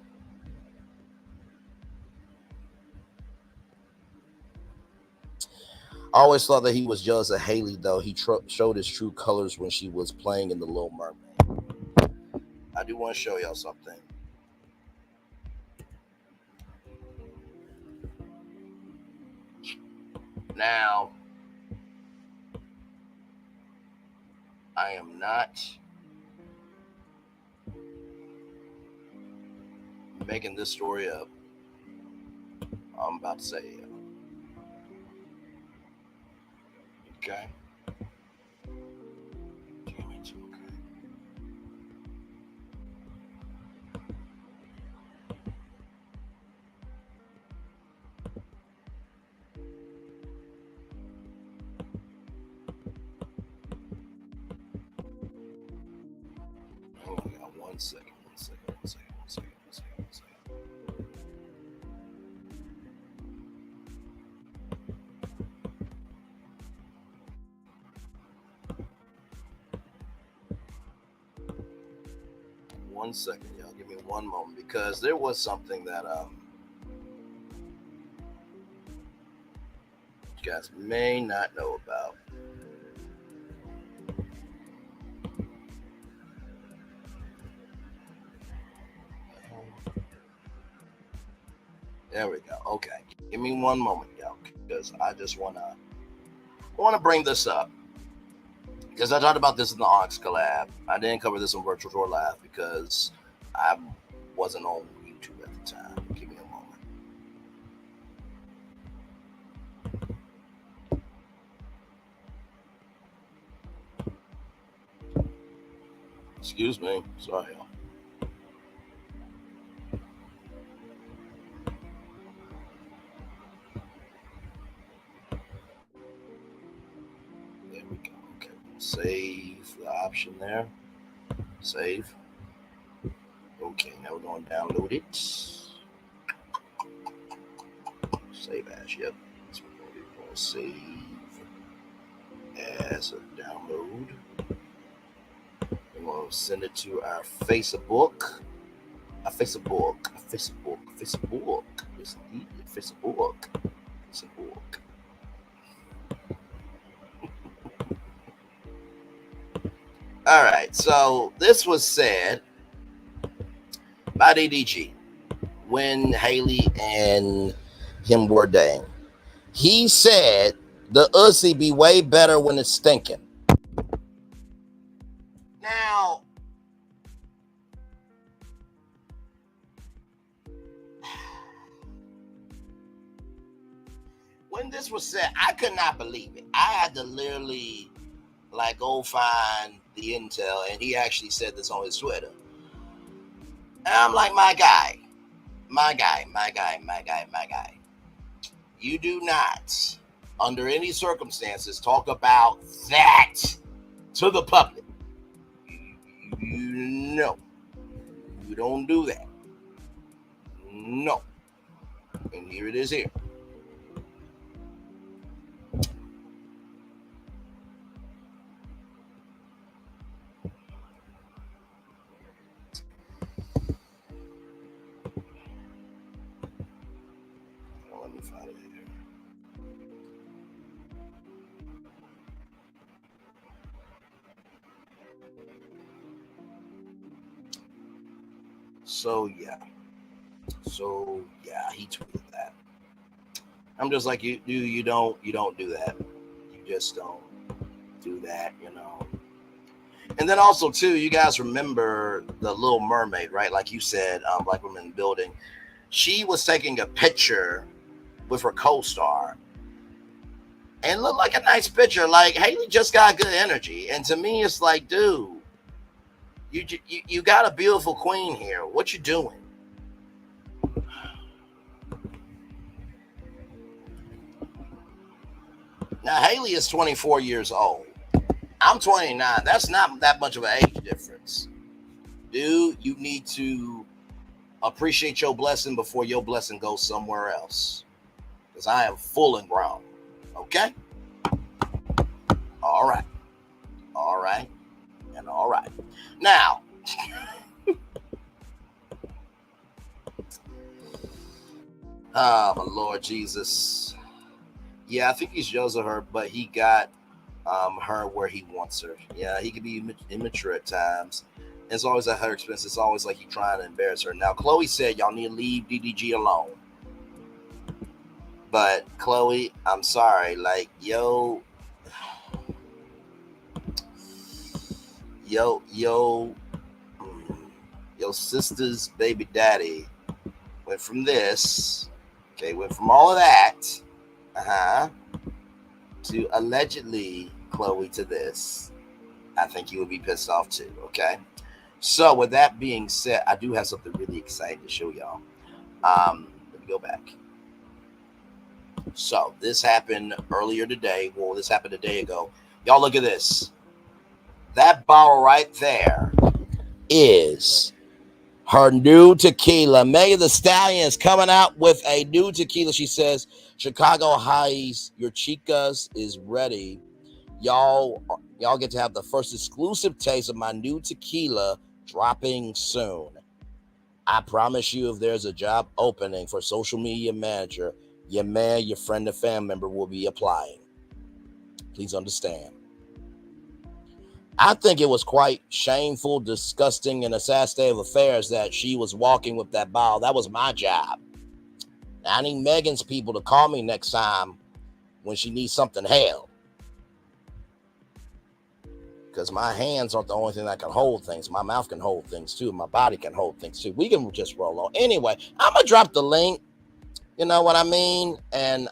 I always thought that he was jealous of Haley, though. He showed his true colors when she was playing in The Little Mermaid. I do want to show y'all something. Now, I am not making this story up. I'm about to say it. Okay. Damn it. Okay. Oh, I got 1 second. One second, y'all. Give me one moment, because there was something that you guys may not know about. There we go. Okay, give me one moment, y'all, because I just wanna bring this up, because I talked about this in the Onyx collab. I didn't cover this on Virtual Tour Live because I wasn't on YouTube at the time. Give me a moment. Excuse me. Sorry, y'all. There we go. Okay. Save the option there. Save. Okay, now we're going to download it. Save as, yep. So we're going to save as a download. We're going to send it to our Facebook. Facebook. Yes, indeed. Facebook. All right, so this was said by DDG when Haley and him were dating. He said the Uzi be way better when it's stinking. Now, when this was said, I could not believe it. I had to literally go find the intel, and he actually said this on his Twitter. And I'm like, my guy. You do not, under any circumstances, talk about that to the public. No. You don't do that. No. And here it is here. Let me find it here. So yeah, he tweeted that. I'm just like, you don't do that. You just don't do that, you know. And then also too, you guys remember the Little Mermaid, right? Like you said, Black Women in the Building. She was taking a picture with her co-star, and looked like a nice picture. Like, Haley just got good energy, and to me, it's like, dude, you got a beautiful queen here. What you doing? Now, Haley is 24 years old. I'm 29. That's not that much of an age difference. Dude, you need to appreciate your blessing before your blessing goes somewhere else. Because I am full and grown. Okay? All right. Now, oh, my Lord Jesus. Yeah, I think he's jealous of her, but he got her where he wants her. Yeah, he can be immature at times. It's always at her expense. It's always like he's trying to embarrass her. Now, Chloe said y'all need to leave DDG alone. But Chloe, I'm sorry. Like, yo, your sister's baby daddy went from this, okay, went from all of that, to allegedly Chloe to this. I think you would be pissed off too, okay? So with that being said, I do have something really exciting to show y'all. Let me go back. So this happened earlier today. Well, this happened a day ago. Y'all look at this. That bottle right there is her new tequila. Megan Thee Stallion is coming out with a new tequila. She says, Chicago Highs, your chicas is ready. Y'all get to have the first exclusive taste of my new tequila dropping soon. I promise you, if there's a job opening for social media manager, your man, your friend, and family member will be applying. Please understand. I think it was quite shameful, disgusting, and a sad state of affairs that she was walking with that bottle. That was my job. I need Megan's people to call me next time when she needs something held. Because my hands aren't the only thing that can hold things. My mouth can hold things too. My body can hold things too. We can just roll on. Anyway, I'm going to drop the link. You know what I mean? And,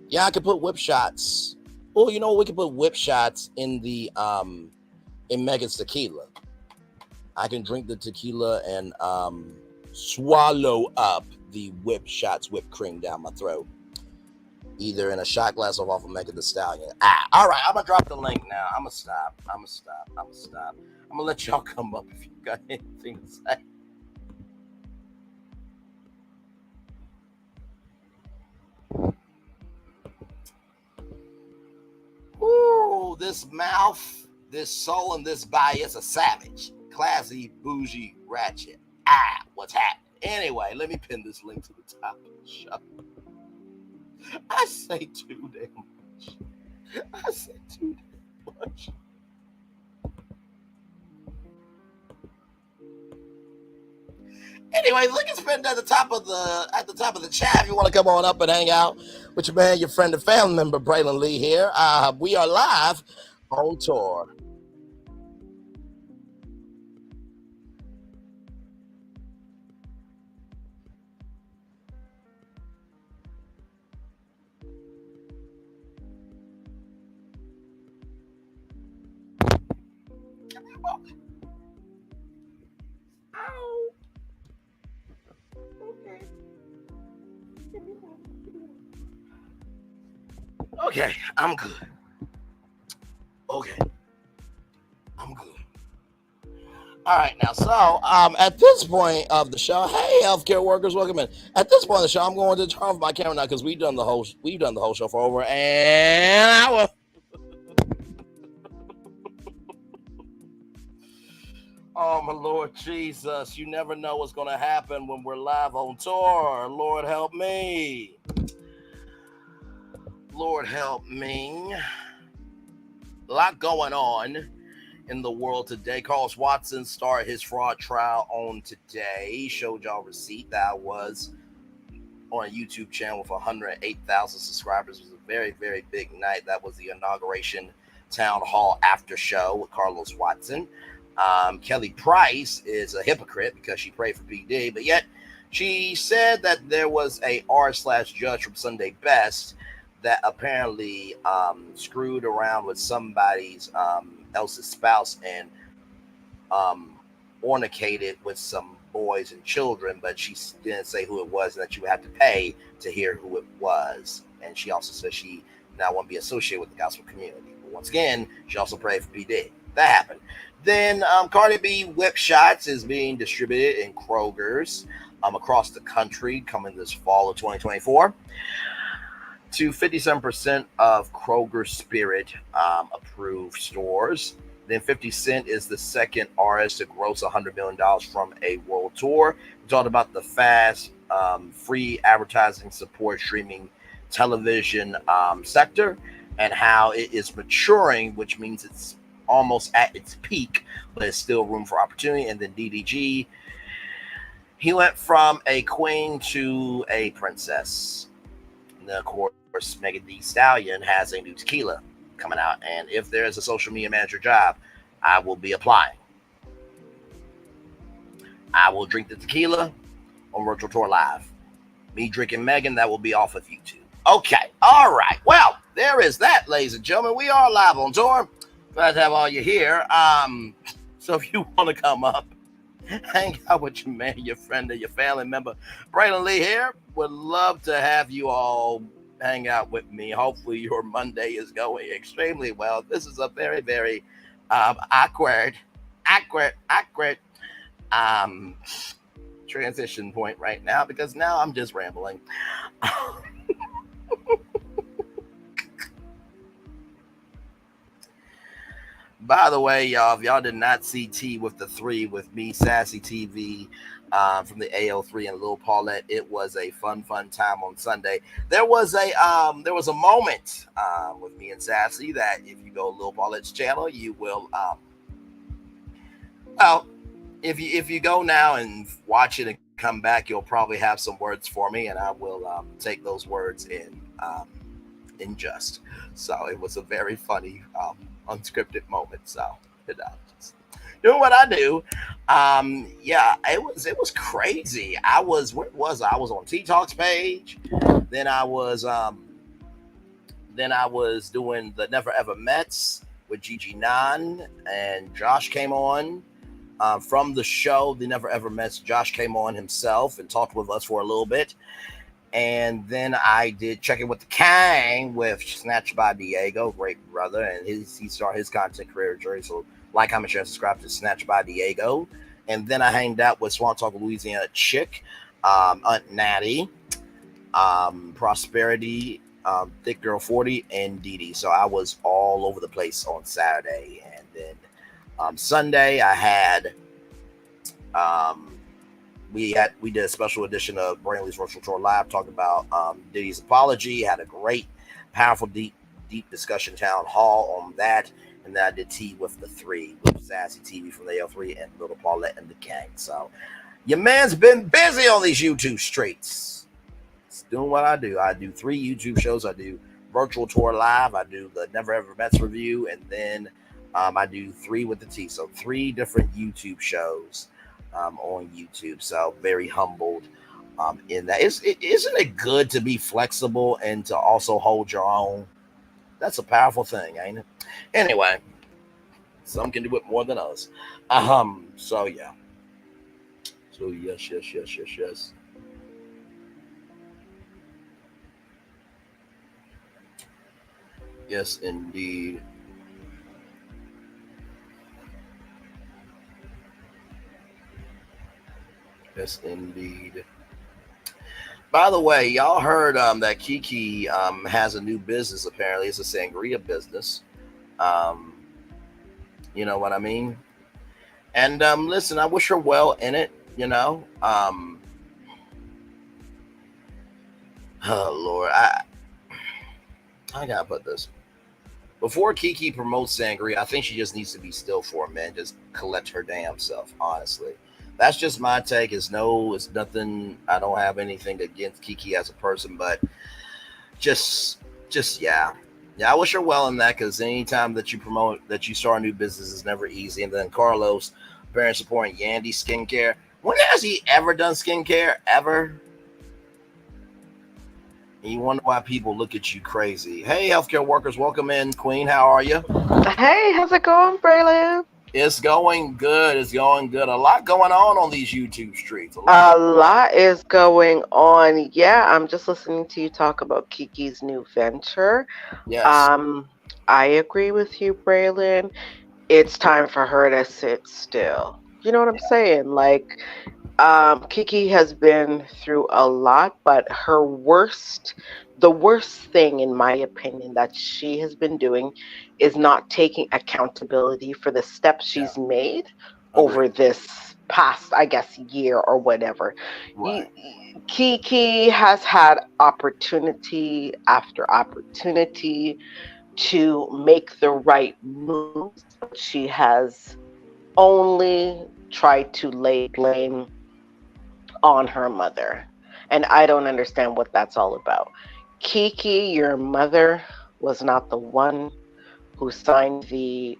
yeah, I could put whip shots. Oh, you know what? We could put whip shots in the, in Megan's tequila. I can drink the tequila and, swallow up the whip shots, whipped cream down my throat. Either in a shot glass or off of Megan Thee Stallion. All right, I'm going to drop the link now. I'm going to stop. I'm going to let y'all come up if you got anything to say. Ooh, this mouth, this soul, and this body is a savage. Classy, bougie, ratchet. What's happening? Anyway, let me pin this link to the top of the show. I say too damn much. Anyway, link is pinned at the top of the chat if you want to come on up and hang out with your man, your friend, and family member, Braylon Lee here. We are live on tour. Okay, I'm good. Okay, I'm good. All right, now, so at this point of the show, hey, healthcare workers, welcome in. At this point of the show, I'm going to turn off my camera now because we've done the whole show for over an hour. Oh, my Lord Jesus, you never know what's going to happen when we're live on tour. Lord help me. Lord help me. A lot going on in the world today. Carlos Watson started his fraud trial on today. He showed y'all receipt that was on a YouTube channel with 108,000 subscribers. It was a very, very big night. That was the inauguration town hall after show with Carlos Watson. Kelly Price is a hypocrite because she prayed for P Diddy, but yet she said that there was a R/judge from Sunday Best that apparently screwed around with somebody's else's spouse and fornicated with some boys and children, but she didn't say who it was and that you would have to pay to hear who it was. And she also said she now won't be associated with the gospel community. But once again, she also prayed for P Diddy. That happened. Then Cardi B whip shots is being distributed in Kroger's across the country coming this fall of 2024. To 57% of Kroger Spirit approved stores. Then 50 Cent is the second artist to gross $100 million from a world tour. We talked about the fast, free advertising support streaming television sector and how it is maturing, which means it's almost at its peak, but it's still room for opportunity. And then DDG, he went from a queen to a princess. And then, of course, Megan Thee Stallion has a new tequila. coming out. And if there's a social media manager job, I will be applying. I will drink the tequila on Virtual Tour Live. Me drinking Megan, that will be off of YouTube. Okay, all right. Well, there is that, ladies and gentlemen. We are live on tour. Glad to have all you here. So if you want to come up, hang out with your man, your friend, or your family member, Braylon Lee here. Would love to have you all hang out with me. Hopefully your Monday is going extremely well. This is a very, very awkward transition point right now, because now I'm just rambling. By the way, y'all, if y'all did not see T with the 3 with me, Sassy TV, from the AO3 and Lil Paulette, it was a fun time on Sunday. There was a moment with me and Sassy that if you go to Lil Paulette's channel, you will if you go now and watch it and come back, you'll probably have some words for me, and I will take those words in just. So it was a very funny unscripted moment. So just doing what I do. Yeah, it was crazy. I was on T Talk's page. Then I was doing the Never Ever Mets with Gigi Nan, and Josh came on. From the show, The Never Ever Mets, Josh came on himself and talked with us for a little bit. And then I did Check It with the Kang with Snatched by Diego, great brother, and he started his content career journey. So like, comment, share, subscribe to Snatched by Diego. And then I hanged out with Swan Talk Louisiana Chick, Aunt Natty, Prosperity, Thick Girl 40, and Dee. So I was all over the place on Saturday. And then Sunday I had we did a special edition of Braylon Lee's Virtual Tour Live, talking about Diddy's apology. Had a great, powerful, deep discussion town hall on that. And then I did Tea with the 3 with Sassy TV from the L3 and Little Paulette and the gang. So your man's been busy on these YouTube streets. It's doing what I do. I do 3 YouTube shows. I do Virtual Tour Live. I do the Never Ever Mets review, and then I do 3 with the T. So 3 different YouTube shows on YouTube. So very humbled in that. Isn't it good to be flexible and to also hold your own? That's a powerful thing, ain't it? Anyway, some can do it more than others. So yeah. So yes. Yes, indeed. Yes, indeed. By the way, y'all heard that Kiki has a new business. Apparently, it's a sangria business. You know what I mean? And listen, I wish her well in it. You know. Oh Lord, I gotta put this. Before Kiki promotes sangria, I think she just needs to be still for a minute. Just collect her damn self, honestly. That's just my take. It's nothing. I don't have anything against Kiki as a person, but just yeah. I wish her well in that, because anytime that you promote, that you start a new business, is never easy. And then Carlos, apparently supporting Yandy Skincare. When has he ever done skincare? Ever? And you wonder why people look at you crazy. Hey, healthcare workers, welcome in, Queen. How are you? Hey, how's it going, Braylon? It's going good. A lot going on these YouTube streets. A lot is going on. Yeah, I'm just listening to you talk about Kiki's new venture. Yes. I agree with you, Braylon. It's time for her to sit still. You know what I'm saying? Like, Kiki has been through a lot, but the worst thing, in my opinion, that she has been doing is not taking accountability for the steps she's made over this past, I guess, year or whatever. Right. Kiki has had opportunity after opportunity to make the right moves. She has only tried to lay blame on her mother. And I don't understand what that's all about. Kiki, your mother was not the one who signed the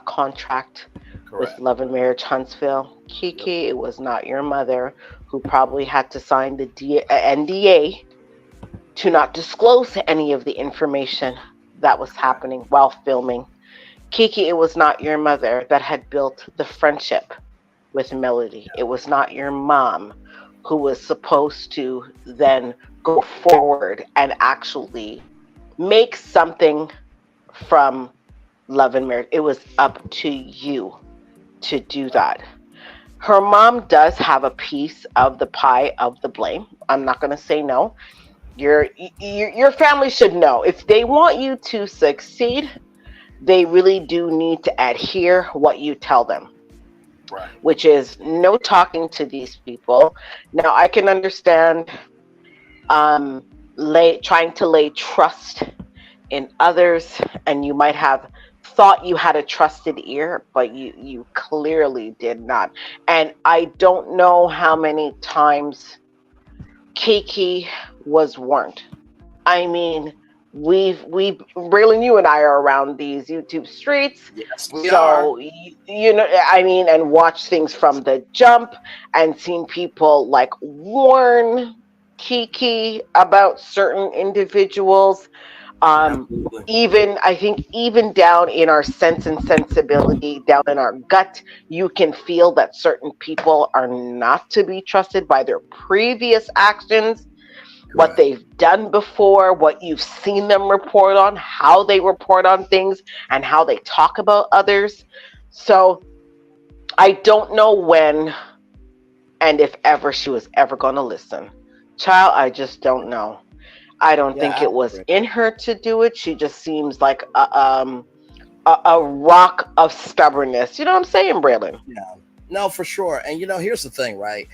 contract with Love and Marriage Huntsville. Kiki, it was not your mother who probably had to sign the NDA to not disclose any of the information that was happening while filming. Kiki, it was not your mother that had built the friendship with Melody. It was not your mom who was supposed to then go forward and actually make something from Love and Marriage. It was up to you to do that. Her mom does have a piece of the pie of the blame. I'm not going to say no. Your family should know. If they want you to succeed, they really do need to adhere what you tell them. Right. Which is no talking to these people. Now, I can understand trying to lay trust in others, and you might have thought you had a trusted ear, but you clearly did not. And I don't know how many times Kiki was warned. I mean, Braylon, you and I are around these YouTube streets. Yes, we so, are. you know, I mean, and watch things from the jump and seen people like warn Kiki about certain individuals. I think even down in our sense and sensibility, down in our gut, you can feel that certain people are not to be trusted by their previous actions. What they've done before, what you've seen them report on, how they report on things, and how they talk about others. So I don't know when and if ever she was ever going to listen. Child, I just don't know. I don't think it was in her to do it. She just seems like a rock of stubbornness. You know what I'm saying, Braylon? Yeah. No, for sure. And here's the thing, right?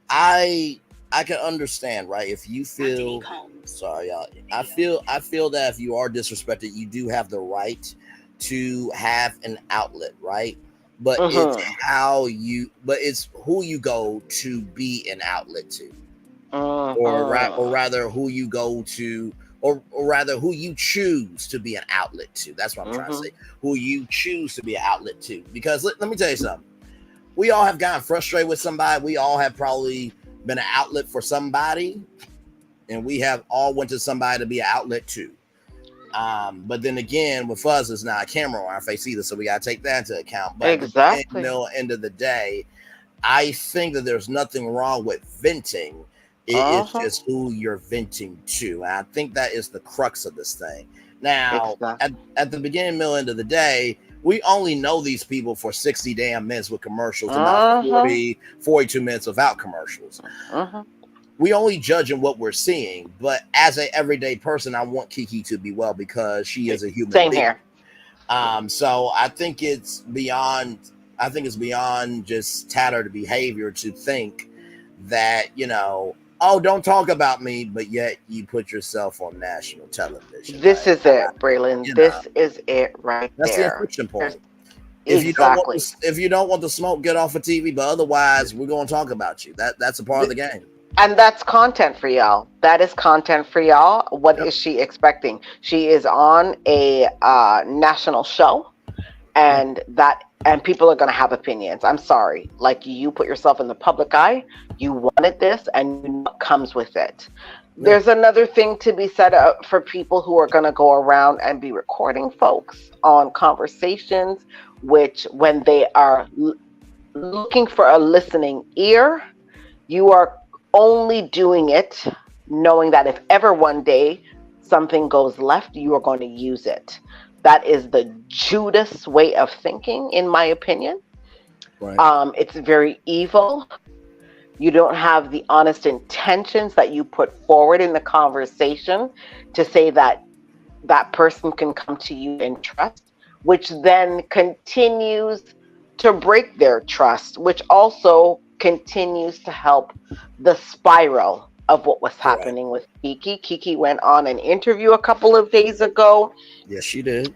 I can understand, right? If you feel sorry, y'all. I feel that if you are disrespected, you do have the right to have an outlet, right? But it's who you go to be an outlet to. Or rather who you go to, or rather who you choose to be an outlet to. That's what I'm trying to say. Who you choose to be an outlet to. Because let me tell you something. We all have gotten frustrated with somebody. We all have probably been an outlet for somebody. And we have all went to somebody to be an outlet to. But then again, with us, it's not a camera on our face either. So we got to take that into account. But exactly. At the end of the day, I think that there's nothing wrong with venting. It's just who you're venting to. And I think that is the crux of this thing. Now, at the beginning, middle, end of the day, we only know these people for 60 damn minutes with commercials and about 42 minutes without commercials. We only judge in what we're seeing. But as an everyday person, I want Kiki to be well because she is a human being. Here. So I think it's beyond just tattered behavior to think that, oh, don't talk about me, but yet you put yourself on national television. This is it, Braylon. This is it right there. That's the inflection point. If you don't want the smoke, get off of TV. But otherwise, we're going to talk about you. That's a part of the game. And that's content for y'all. That is content for y'all. What is she expecting? She is on a national show, and people are going to have opinions. I'm sorry. Like, you put yourself in the public eye, you wanted this, and you know what comes with it. Yeah. There's another thing to be said for people who are going to go around and be recording folks on conversations, which when they are looking for a listening ear, you are only doing it knowing that if ever one day something goes left, you are going to use it. That is the Judas way of thinking, in my opinion. Right. It's very evil. You don't have the honest intentions that you put forward in the conversation to say that that person can come to you in trust, which then continues to break their trust, which also continues to help the spiral of what was happening with Kiki. Kiki went on an interview a couple of days ago. Yes, she did.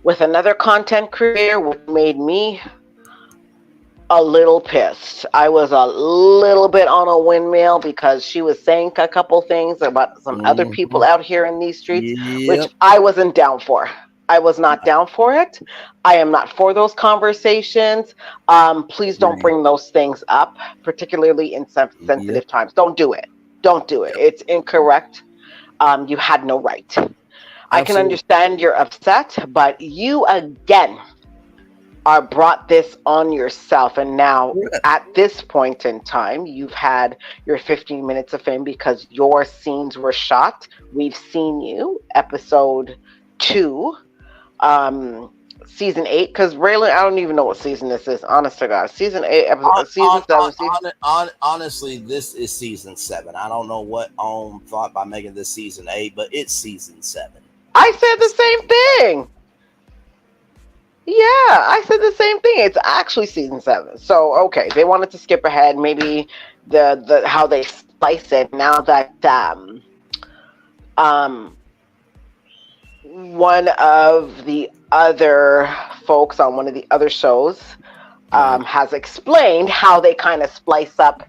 With another content creator, which made me a little pissed. I was a little bit on a windmill because she was saying a couple things about some other people out here in these streets, which I wasn't down for. I was not down for it. I am not for those conversations. Please don't bring those things up, particularly in sensitive times. Don't do it. Don't do it. It's incorrect. You had no right. I can understand you're upset, but you again are brought this on yourself. And now at this point in time, you've had your 15 minutes of fame because your scenes were shot. We've seen you, episode 2, season 8, because Braylon, I don't even know what season this is, honest to God. Season 8, episode, season 7. Honestly, this is season 7. I don't know what OM thought by making this season 8, but it's season 7. I said the same thing. Yeah, I said the same thing. It's actually season 7. So okay, they wanted to skip ahead. Maybe the how they slice it now that one of the other folks on one of the other shows has explained how they kind of splice up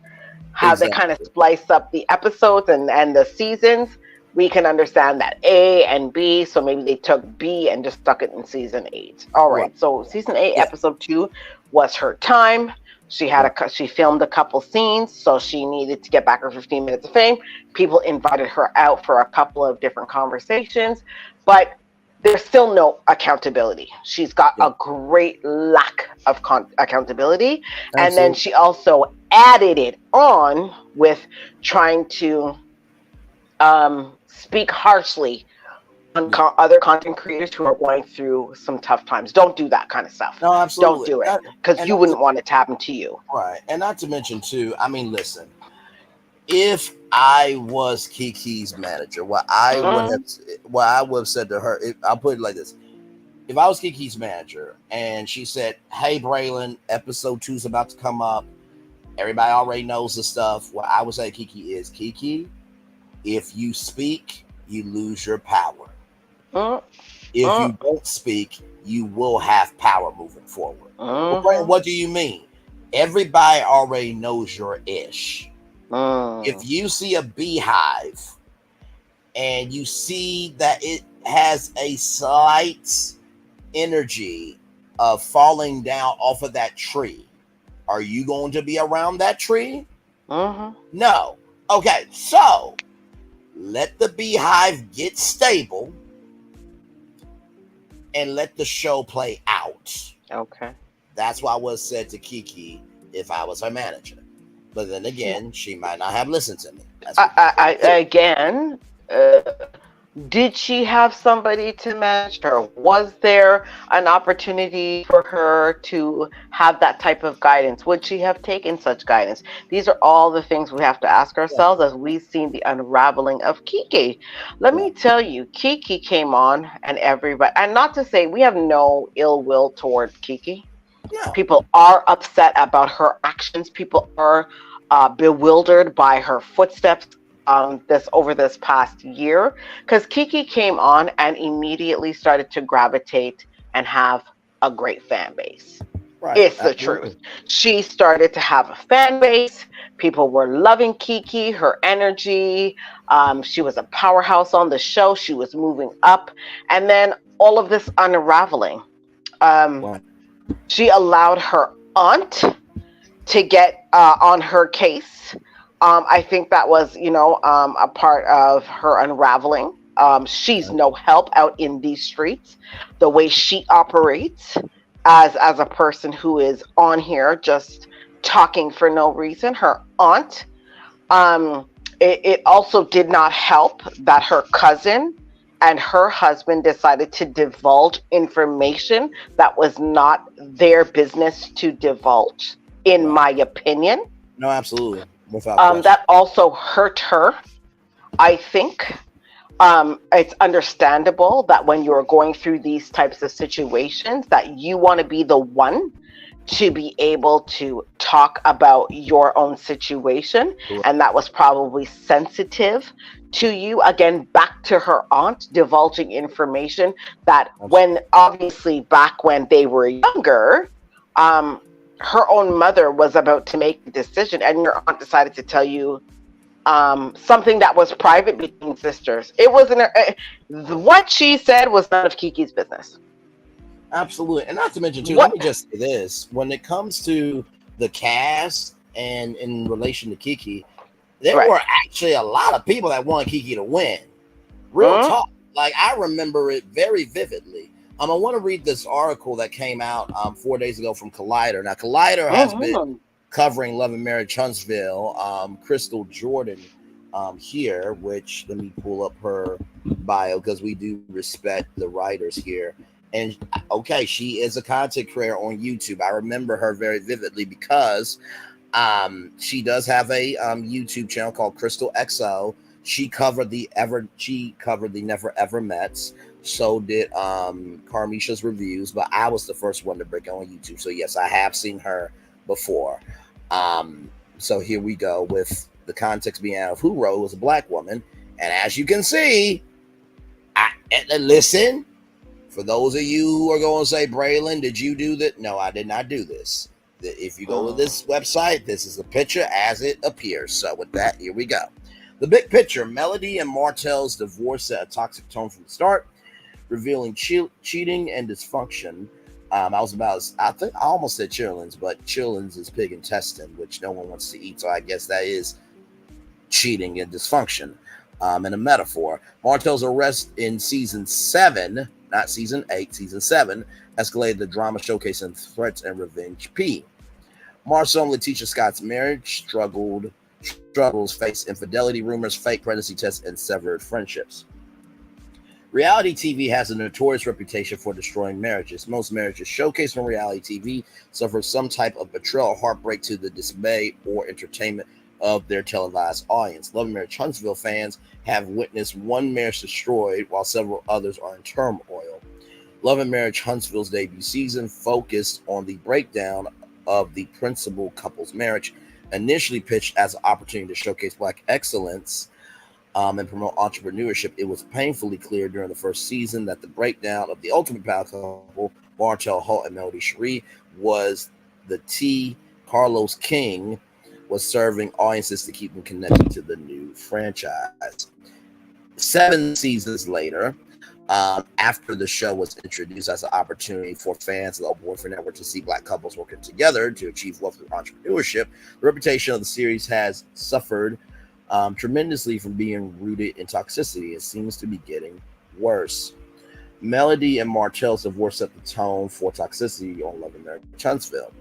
the episodes and the seasons. We can understand that A and B, so maybe they took B and just stuck it in season 8. All right, so season 8, episode 2 was her time. She had she filmed a couple scenes, so she needed to get back her 15 minutes of fame. People invited her out for a couple of different conversations, but there's still no accountability. She's got a great lack of accountability. Absolutely. And then she also added it on with trying to speak harshly on other content creators who are going through some tough times. Don't do that kind of stuff. No, absolutely. Don't do it, because you wouldn't want it to happen to you. Right. And not to mention, too, I mean, listen, if I was Kiki's manager, what I would have said to her, I'll put it like this. If I was Kiki's manager and she said, hey, Braylon, episode 2 is about to come up. Everybody already knows the stuff. What I would say to Kiki is, Kiki, if you speak, you lose your power. If you don't speak, you will have power moving forward. Well, what do you mean? Everybody already knows your ish. If you see a beehive and you see that it has a slight energy of falling down off of that tree, are you going to be around that tree? No. Okay, so let the beehive get stable and let the show play out. Okay. That's what I would have said to Kiki if I was her manager. But then again, she might not have listened to me. Did she have somebody to manage her? Was there an opportunity for her to have that type of guidance? Would she have taken such guidance? These are all the things we have to ask ourselves as we've seen the unraveling of Kiki. Let me tell you, Kiki came on and everybody, and not to say we have no ill will towards Kiki. Yeah. People are upset about her actions. People are bewildered by her footsteps over this past year, because Kiki came on and immediately started to gravitate and have a great fan base. Right. It's the truth. She started to have a fan base. People were loving Kiki, her energy. She was a powerhouse on the show. She was moving up. And then all of this unraveling. She allowed her aunt to get on her case. I think that was, a part of her unraveling. She's no help out in these streets. The way she operates as a person who is on here just talking for no reason. Her aunt. It also did not help that her cousin and her husband decided to divulge information that was not their business to divulge, in my opinion. No, absolutely. That also hurt her. I think it's understandable that when you're going through these types of situations that you want to be the one to be able to talk about your own situation. And that was probably sensitive to you. Again, back to her aunt divulging information that when obviously back when they were younger, her own mother was about to make a decision and your aunt decided to tell you something that was private between sisters. It wasn't what she said was none of Kiki's business. Absolutely. And not to mention, too, What? let me just say this. When it comes to the cast and in relation to Kiki, there Right. were actually a lot of people that wanted Kiki to win. Real talk. Like, I remember it very vividly. I want to read this article that came out 4 days ago from Collider. Now, Collider has been covering Love and Marriage Huntsville. Crystal Jordan here, which let me pull up her bio because we do respect the writers here. And okay, she is a content creator on YouTube. I remember her very vividly because she does have a YouTube channel called Crystal XO. She covered the Never Ever Mets. So did Carmisha's reviews, but I was the first one to break on YouTube. So yes, I have seen her before. So here we go with the context being out of who wrote was a black woman. And as you can see, listen, for those of you who are going to say, Braylon, did you do that? No, I did not do this. If you go to this website, this is the picture as it appears. So with that, here we go. The big picture, Melody and Martell's divorce set a toxic tone from the start, revealing cheating and dysfunction. I almost said chillins, but chillins is pig intestine, which no one wants to eat. So I guess that is cheating and dysfunction and a metaphor. Martell's arrest in season 7, not season 8, season 7, escalated the drama showcasing threats and revenge P. Marcel and Letitia Scott's marriage struggles face infidelity rumors, fake pregnancy tests, and severed friendships. Reality TV has a notorious reputation for destroying marriages. Most marriages showcased on reality TV suffer some type of betrayal or heartbreak to the dismay or entertainment of their televised audience. Love and Marriage Huntsville fans have witnessed one marriage destroyed while several others are in turmoil. Love and Marriage Huntsville's debut season focused on the breakdown of the principal couple's marriage, initially pitched as an opportunity to showcase Black excellence and promote entrepreneurship. It was painfully clear during the first season that the breakdown of the ultimate power couple, Martell Holt and Melody Cherie, was the T. Carlos King was serving audiences to keep them connected to the new franchise. 7 seasons later, after the show was introduced as an opportunity for fans of the Boyfriend Network to see Black couples working together to achieve wealth through entrepreneurship, the reputation of the series has suffered tremendously from being rooted in toxicity. It seems to be getting worse. Melody and Martell's divorce set the tone for toxicity on Love and Marriage Huntsville.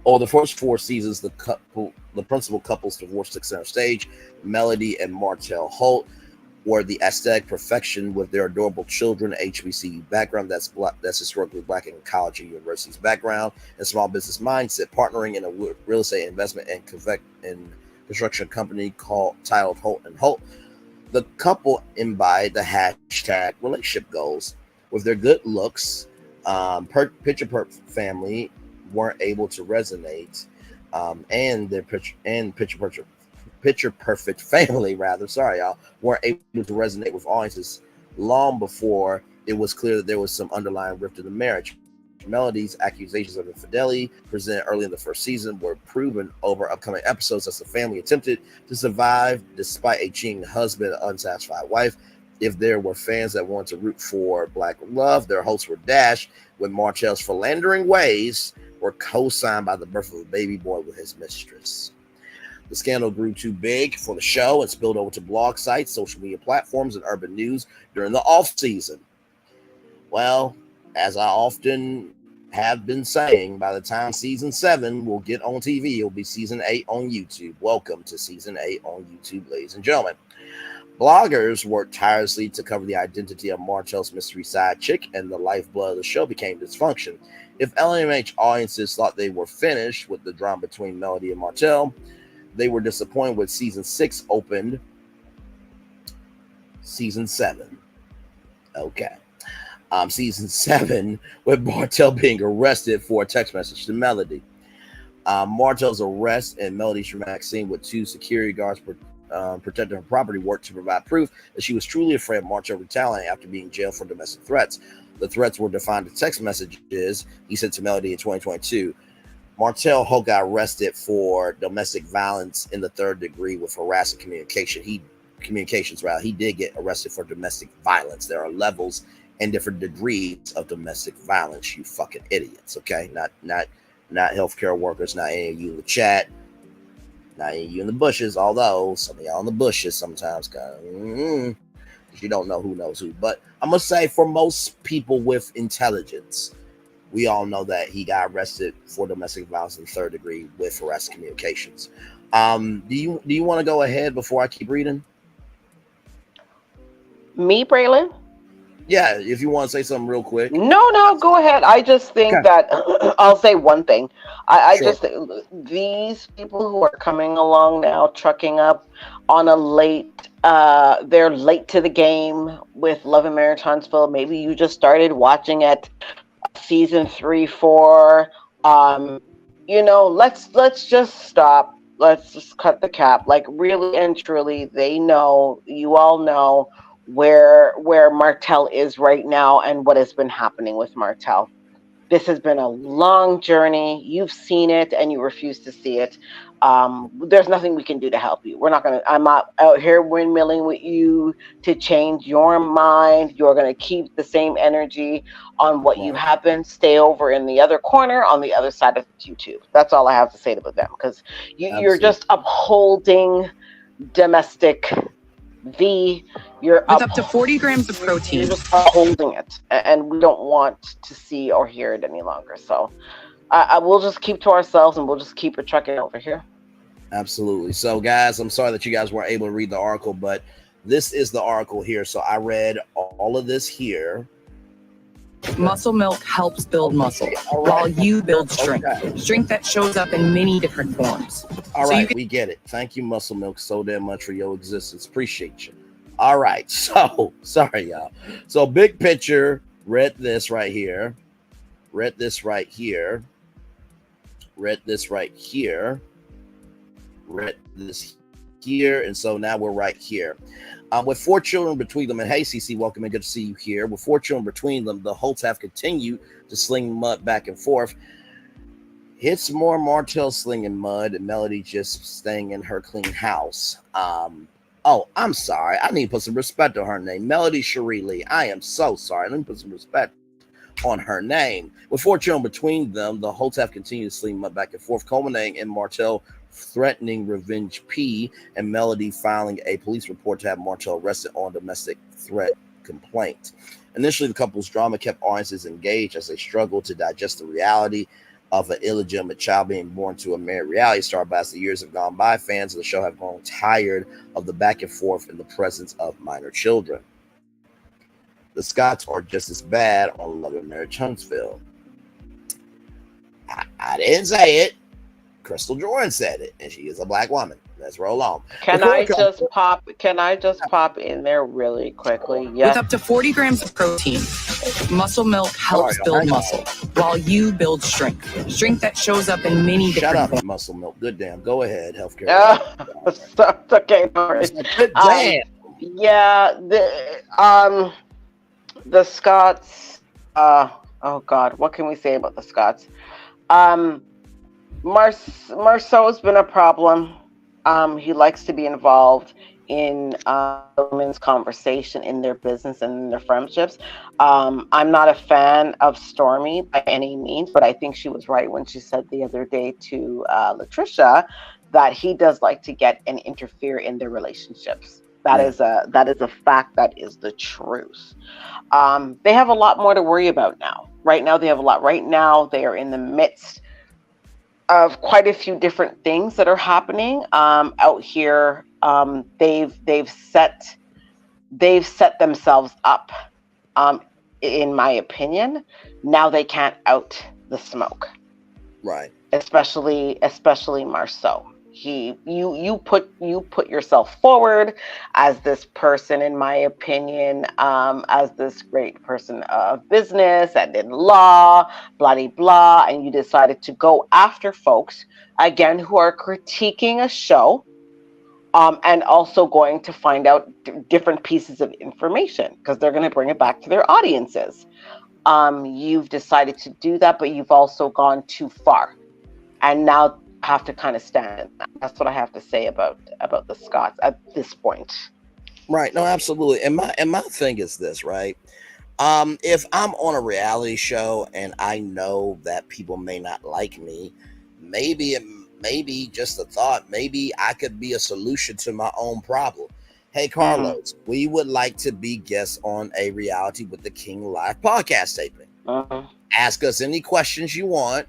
Over the first 4 seasons, the principal couple's divorce took center stage. Melody and Martell Holt were the aesthetic perfection with their adorable children, HBCU background that's historically Black in college and universities background, and small business mindset, partnering in a real estate investment and construction company titled Holt & Holt. The couple embodied the hashtag relationship goals. With their good looks, Picture Perfect family weren't able to resonate, and their Picture Perfect family, weren't able to resonate with audiences long before it was clear that there was some underlying rift in the marriage. Melody's accusations of infidelity presented early in the first season were proven over upcoming episodes as the family attempted to survive despite a cheating husband and unsatisfied wife. If there were fans that wanted to root for Black love, their hopes were dashed when Martell's philandering ways were co-signed by the birth of a baby boy with his mistress. The scandal grew too big for the show and spilled over to blog sites, social media platforms, and urban news during the off-season. Well, as I often have been saying, by the time season 7 will get on TV, it'll be season 8 on YouTube. Welcome to season 8 on YouTube, ladies and gentlemen. Bloggers worked tirelessly to cover the identity of Martell's mystery side chick, and the lifeblood of the show became dysfunction. If LMH audiences thought they were finished with the drama between Melody and Martell, they were disappointed when season 6 opened. Season 7. Okay. Season 7 with Martell being arrested for a text message to Melody. Martell's arrest and Melody's dramatic scene with 2 security guards protecting her property worked to provide proof that she was truly afraid of Martell retaliating after being jailed for domestic threats. The threats were defined as text messages he sent to Melody in 2022. Martell Ho got arrested for domestic violence in the 3rd degree with harassing communications. He did get arrested for domestic violence. There are levels and different degrees of domestic violence. You fucking idiots. Okay, not healthcare workers. Not any of you in the chat. Not any of you in the bushes. Although some of y'all in the bushes sometimes you don't know who knows who. But I'm gonna say for most people with intelligence, we all know that he got arrested for domestic violence in the 3rd degree with harassing communications. Do you want to go ahead before I keep reading? Me, Braylon? Yeah, if you want to say something real quick. No, go ahead. I just think that I'll say one thing. I Sure. just these people who are coming along now, trucking up on a late, they're late to the game with Love and Marriage Huntsville. Maybe you just started watching at season 3, 4. Let's just stop. Let's just cut the cap. Like, really and truly, they know, you all know where Martell is right now and what has been happening with Martell. This has been a long journey. You've seen it and you refuse to see it. There's nothing we can do to help you. I'm not out here windmilling with you to change your mind. You're going to keep the same energy on what you have been. Stay over in the other corner on the other side of YouTube. That's all I have to say about them, because you're just upholding domestic you're with up to 40 grams of protein. You're just holding it, and we don't want to see or hear it any longer. So I will just keep to ourselves, and we'll just keep it trucking over here. Absolutely. So, guys, I'm sorry that you guys weren't able to read the article, but this is the article here. So I read all of this here. Muscle milk helps build muscle while you build strength. Strength that shows up in many different forms. All right, we get it. Thank you, Muscle Milk, so damn much for your existence. Appreciate you. All right, so sorry, y'all. So big picture, read this right here. Read this right here. Read this right here. Read this here. And so now we're right here. With 4 children between them, and hey, CC, welcome and good to see you here. With 4 children between them, the Holts have continued to sling mud back and forth. It's more Martell slinging mud and Melody just staying in her clean house. Oh, I'm sorry. I need to put some respect on her name. Melody Cherie Lee. I am so sorry. Let me put some respect on her name. With 4 children between them, the Holts have continued to sling mud back and forth, culminating in Martell threatening revenge P and Melody filing a police report to have Martell arrested on domestic threat complaint. Initially, the couple's drama kept audiences engaged as they struggled to digest the reality of an illegitimate child being born to a married reality star. But as the years have gone by, fans of the show have grown tired of the back and forth in the presence of minor children. The Scotts are just as bad on Love and Marriage Huntsville. I didn't say it. Crystal Jordan said it, and she is a black woman. Let's roll on. Can I just pop in there really quickly? Yes. With up to 40 grams of protein, Muscle Milk helps build muscle while you build strength. Strength that shows up in many different forms. Shut up, Muscle Milk. Good damn. Go ahead, healthcare. Okay, yeah, the Scotts. Oh God, what can we say about the Scotts? Marceau's been a problem. He likes to be involved in women's conversation in their business and in their friendships. I'm not a fan of Stormy by any means, but I think she was right when she said the other day to Latricia that he does like to get and interfere in their relationships. That is a fact. That is the truth. They have a lot more to worry about now. Right now, they have a lot. Right now, they are in the midst of quite a few different things that are happening out here. They've set themselves up, in my opinion. Now they can't out the smoke, right? Especially Marceau. You put yourself forward as this person, in my opinion, as this great person of business and in law, blah, blah, blah, and you decided to go after folks, again, who are critiquing a show, and also going to find out different pieces of information, because they're going to bring it back to their audiences. You've decided to do that, but you've also gone too far. and now have to kind of stand. That's what I have to say about the Scots at this point. Right. No, absolutely. And my thing is this, right? If I'm on a reality show and I know that people may not like me, maybe just a thought, maybe I could be a solution to my own problem. Hey, Carlos, we would like to be guests on a Reality with the King live podcast taping. Ask us any questions you want.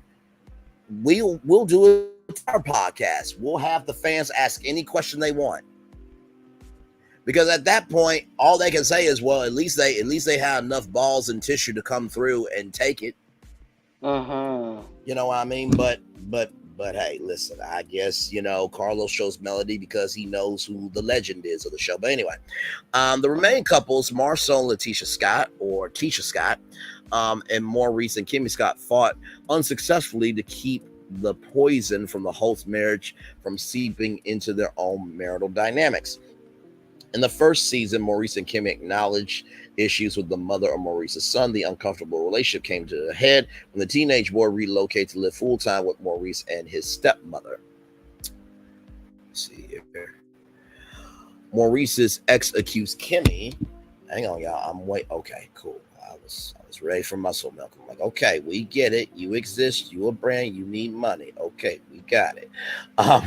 We'll do it with our podcast. We'll have the fans ask any question they want. Because at that point, all they can say is, well, at least they have enough balls and tissue to come through and take it. You know what I mean? But hey, listen, I guess, Carlos chose Melody because he knows who the legend is of the show. But anyway, the remaining couples, Marsau and Letitia Scott, or Tisha Scott, and Maurice and Kimmy Scott, fought unsuccessfully to keep the poison from the Holtz marriage from seeping into their own marital dynamics. In the first season, Maurice and Kimmy acknowledged issues with the mother of Maurice's son. The uncomfortable relationship came to a head when the teenage boy relocated to live full-time with Maurice and his stepmother. Let's see here. Maurice's ex accused Kimmy. Hang on, y'all. Okay, cool. I was ready for muscle milk. I'm like, okay, we get it. You exist. You a brand. You need money. Okay, we got it.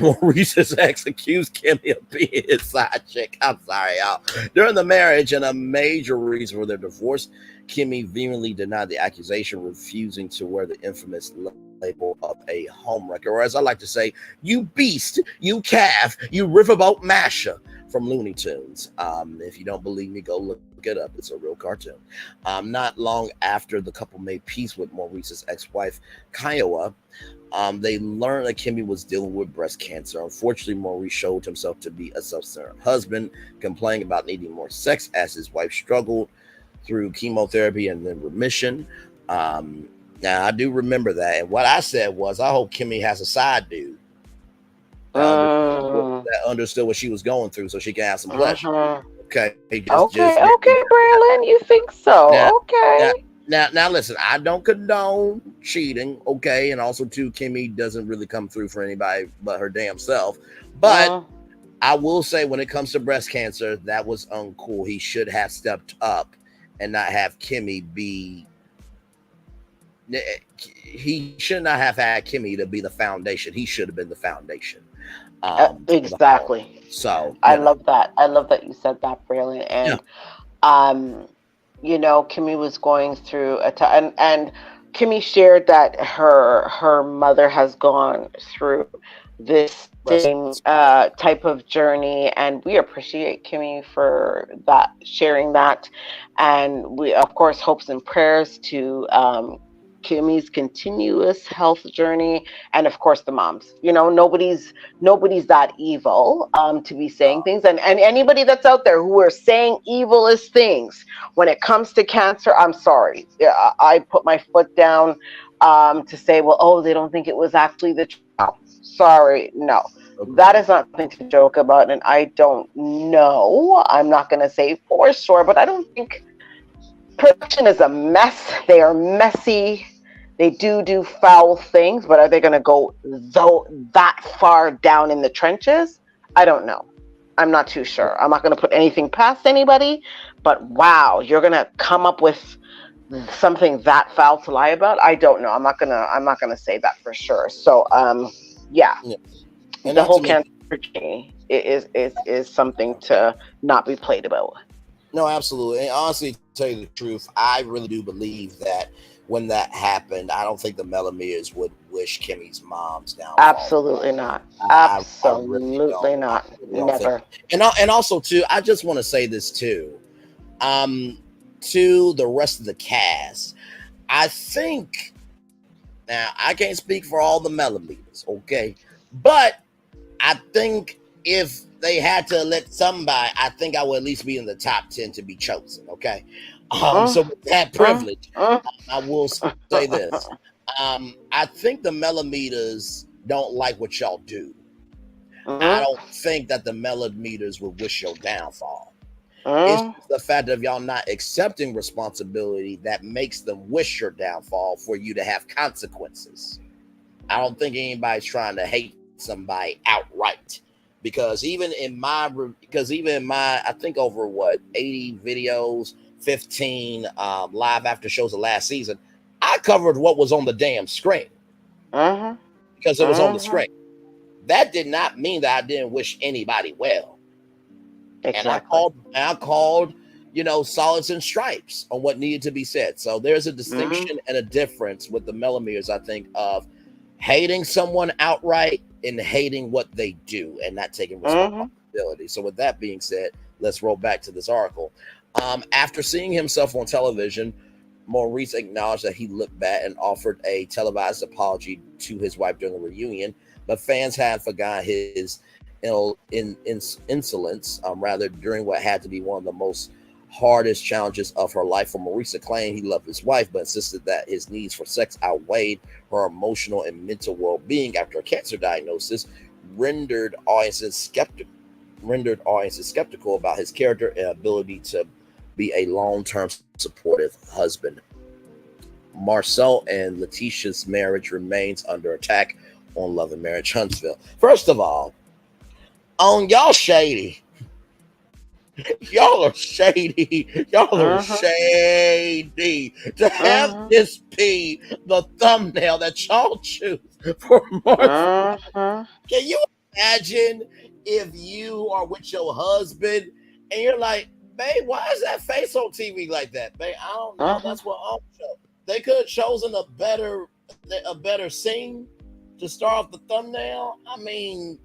Maurice's ex accused Kimmy of being his side chick. I'm sorry, y'all. During the marriage, and a major reason for their divorce, Kimmy vehemently denied the accusation, refusing to wear the infamous label of a homewrecker, or as I like to say, you beast, you calf, you riverboat masher from Looney Tunes. If you don't believe me, go look it up. It's a real cartoon. Not long after the couple made peace with Maurice's ex-wife, Kiowa, they learned that Kimmy was dealing with breast cancer. Unfortunately, Maurice showed himself to be a self-centered husband, complaining about needing more sex as his wife struggled through chemotherapy and then remission. Now, I do remember that. And what I said was, I hope Kimmy has a side dude that understood what she was going through so she can have some pleasure. Okay. Okay, Braylon, you think so? Okay. Now, listen, I don't condone cheating, okay? And also, too, Kimmy doesn't really come through for anybody but her damn self. But I will say, when it comes to breast cancer, that was uncool. He should have stepped up and not have Kimmy be... He should not have had Kimmy to be the foundation. He should have been the foundation. Exactly. So I love that. I love that you said that, Braylon. And Kimmy was going through a time, and Kimmy shared that her mother has gone through this same type of journey, and we appreciate Kimmy for that, sharing that. And we, of course, hopes and prayers to Kimmy's continuous health journey, and of course the moms. Nobody's that evil to be saying things, and anybody that's out there who are saying evilest things when it comes to cancer, I'm sorry. I put my foot down to say, well, they don't think it was actually the truth. Sorry, no. Okay. That is not something to joke about, and I don't know. I'm not going to say for sure, but I don't think production is a mess. They are messy. They do foul things, but are they going to go that far down in the trenches? I don't know. I'm not too sure. I'm not going to put anything past anybody, but wow, you're going to come up with something that foul to lie about? I don't know. I'm not going to say that for sure. So, yeah. And the whole cancer journey is something to not be played about. No, absolutely. And honestly, to tell you the truth, I really do believe that when that happened, I don't think the Melometers would wish Kimmy's mom's down. Absolutely not. Absolutely not. Never. And also, too, I just want to say this, too. To the rest of the cast, I think, now, I can't speak for all the Melometers, okay? But I think if they had to elect somebody, I think I would at least be in the top 10 to be chosen, okay? So with that privilege, I will say this. I think the Melometers don't like what y'all do. I don't think that the Melometers would wish your downfall. It's the fact of y'all not accepting responsibility that makes them wish your downfall for you to have consequences. I don't think anybody's trying to hate somebody outright. Because even in my, I think over 80 videos, 15 live after shows of last season, I covered what was on the damn screen. Because it was on the screen. That did not mean that I didn't wish anybody well. Exactly. And I called, solids and stripes on what needed to be said. So there's a distinction and a difference with the millimeters, I think, of hating someone outright and hating what they do and not taking responsibility. So with that being said, let's roll back to this article. After seeing himself on television, Maurice acknowledged that he looked bad and offered a televised apology to his wife during the reunion, but fans had forgotten his insolence, during what had to be one of the most hardest challenges of her life. For Maurice claimed he loved his wife, but insisted that his needs for sex outweighed her emotional and mental well-being after a cancer diagnosis, rendered audiences skeptical about his character and ability to be a long-term supportive husband. Marcel and Letitia's marriage remains under attack on Love and Marriage Huntsville. First of all, y'all shady. Y'all are shady. Y'all are shady. To have this be the thumbnail that y'all choose for Marcel. Can you imagine if you are with your husband and you're like, babe, why is that face on TV like that? Babe, I don't know. That's what I'm showing. They could have chosen a better scene to start off the thumbnail. I mean,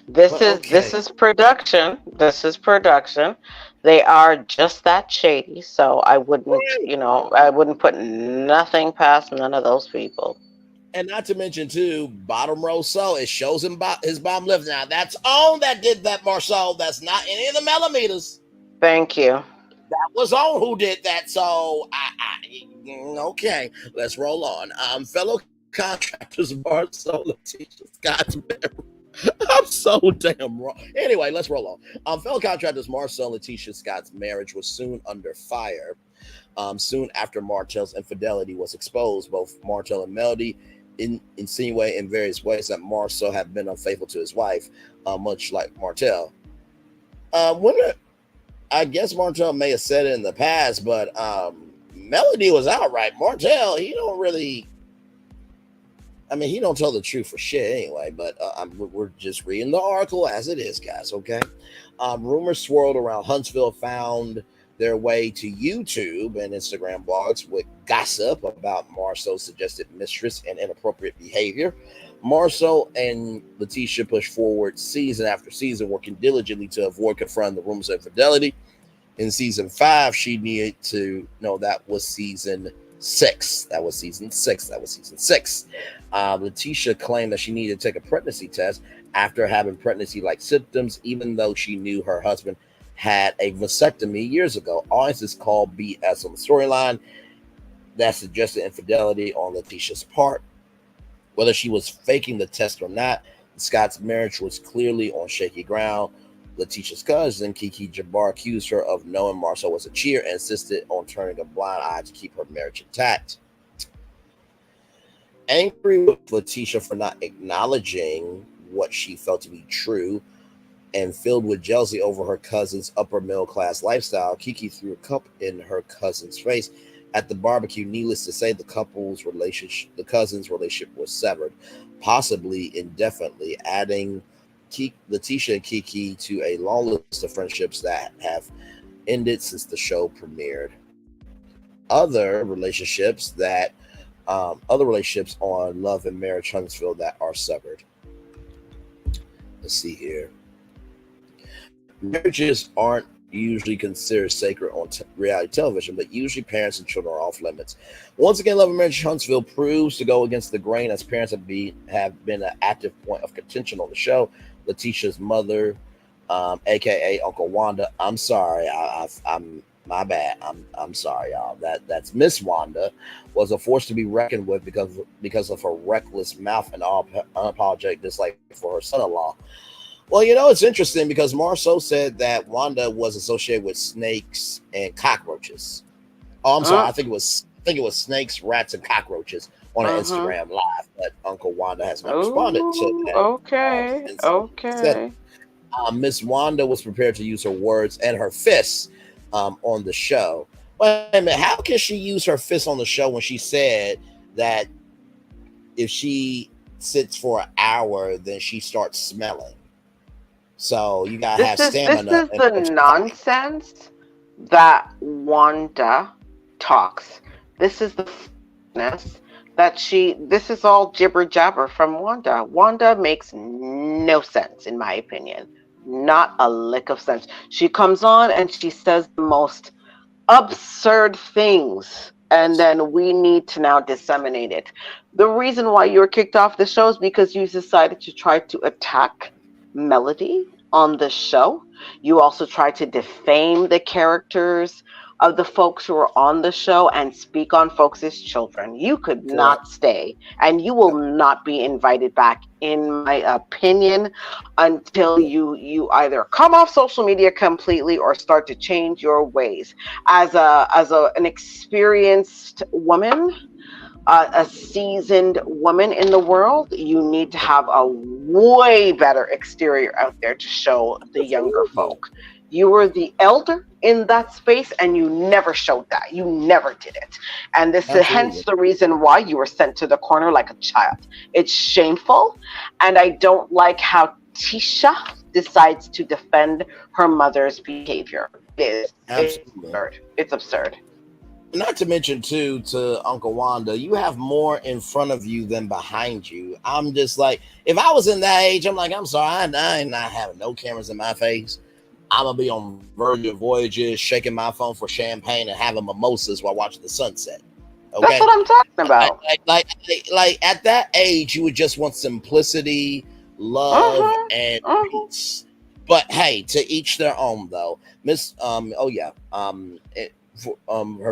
this is production. This is production. They are just that shady. So I wouldn't, I wouldn't put nothing past none of those people. And not to mention too, bottom row. So it shows him his bottom lip. Now that's on that did that, Marcel. That's not any of the millimeters. Thank you. That was on who did that. So okay, let's roll on. Fellow contractors, Marcel, Letitia, Scott. I'm so damn wrong. Anyway, let's roll on. Fellow contractors Marcel and Letitia Scott's marriage was soon under fire. Soon after Martell's infidelity was exposed, both Martell and Melody insinuate in various ways that Marcel had been unfaithful to his wife, much like Martell. I guess Martell may have said it in the past, but Melody was outright. Martell, he don't tell the truth for shit anyway, but we're just reading the article as it is, guys, okay? Rumors swirled around Huntsville found their way to YouTube and Instagram blogs with gossip about Marcel's suggested mistress and inappropriate behavior. Marcel and Letitia pushed forward season after season, working diligently to avoid confronting the rumors of infidelity. In season 5, she needed to know that was season 6. Letitia claimed that she needed to take a pregnancy test after having pregnancy-like symptoms, even though she knew her husband had a vasectomy years ago. Audiences called BS on the storyline that suggested infidelity on Letitia's part. Whether she was faking the test or not, Scott's marriage was clearly on shaky ground. Letitia's cousin, Kiki Jabbar, accused her of knowing Marcel was a cheater and insisted on turning a blind eye to keep her marriage intact. Angry with Letitia for not acknowledging what she felt to be true and filled with jealousy over her cousin's upper middle class lifestyle, Kiki threw a cup in her cousin's face at the barbecue. Needless to say, the cousin's relationship was severed, possibly indefinitely, adding Letitia and Kiki to a long list of friendships that have ended since the show premiered. Other relationships on Love and Marriage Huntsville that are severed. Let's see here. Marriages aren't usually considered sacred on reality television, but usually parents and children are off limits. Once again, Love and Marriage Huntsville proves to go against the grain, as parents have been an active point of contention on the show. Letitia's mother, aka Uncle Wanda, I'm sorry, I'm my bad. I'm sorry, y'all. That's Miss Wanda, was a force to be reckoned with because of her reckless mouth and unapologetic dislike for her son-in-law. Well, it's interesting because Marceau said that Wanda was associated with snakes and cockroaches. Oh, I'm sorry. I think it was snakes, rats, and cockroaches on an Instagram live, but Uncle Wanda has not responded to that. Okay. Okay. Miss Wanda was prepared to use her words and her fists on the show. Wait a minute, how can she use her fists on the show when she said that if she sits for an hour, then she starts smelling? So you gotta have stamina. This is the nonsense that Wanda talks. This is the f***ness that this is all jibber jabber from Wanda. Wanda makes no sense, in my opinion. Not a lick of sense. She comes on and she says the most absurd things, and then we need to now disseminate it. The reason why you were kicked off the show is because you decided to try to attack Melody on the show. You also tried to defame the characters of the folks who are on the show and speak on folks' children. You could not stay, and you will not be invited back, in my opinion, until you either come off social media completely or start to change your ways. As an experienced woman, a seasoned woman in the world, you need to have a way better exterior out there to show the younger folk. You were the elder in that space, and you never showed that. You never did it. And this is hence the reason why you were sent to the corner like a child. It's shameful, and I don't like how Tisha decides to defend her mother's behavior. It's absurd. It's absurd. Not to mention, too, to Uncle Wanda, you have more in front of you than behind you. I'm just like, if I was in that age, I'm like, I'm sorry, I ain't not having no cameras in my face. I'm going to be on Virgin Voyages, shaking my phone for champagne and having mimosas while watching the sunset. Okay? That's what I'm talking about. Like at that age, you would just want simplicity, love, and peace. But hey, to each their own, though. Her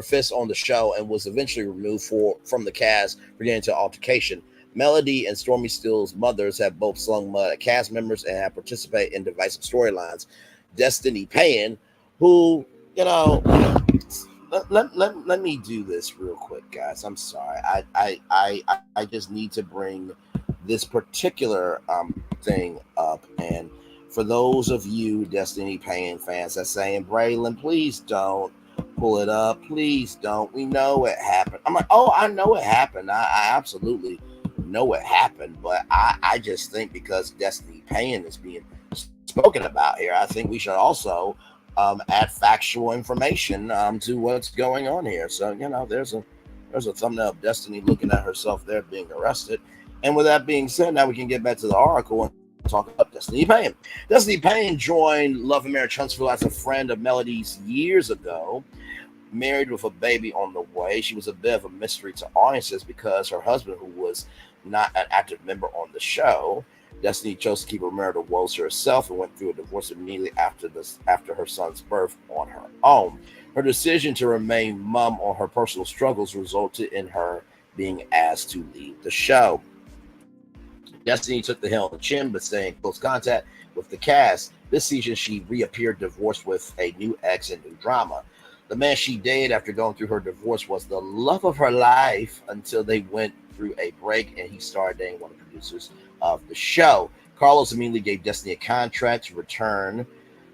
fist on the show and was eventually removed from the cast for getting into altercation. Melody and Stormy Steele's mothers have both slung mud at cast members and have participated in divisive storylines. Destiny Payne, who, let me do this real quick, guys. I'm sorry. I just need to bring this particular thing up. And for those of you Destiny Payne fans that's saying, Braylon, please don't pull it up. Please don't. We know it happened. I'm like, oh, I know it happened. I absolutely know it happened. But I just think because Destiny Payne is being spoken about here, I think we should also add factual information to what's going on here. So, there's a thumbnail of Destiny looking at herself there being arrested. And with that being said, now we can get back to the article and talk about Destiny Payne. Destiny Payne joined Love and Marriage Huntsville as a friend of Melody's years ago. Married with a baby on the way, she was a bit of a mystery to audiences because her husband, who was not an active member on the show, Destiny chose to keep her marital woes to herself and went through a divorce immediately after her son's birth on her own. Her decision to remain mum on her personal struggles resulted in her being asked to leave the show. Destiny took the hell on the chin, but staying in close contact with the cast. This season, she reappeared divorced with a new ex and new drama. The man she dated after going through her divorce was the love of her life until they went through a break and he started dating one of the producers of the show. Carlos immediately gave Destiny a contract to return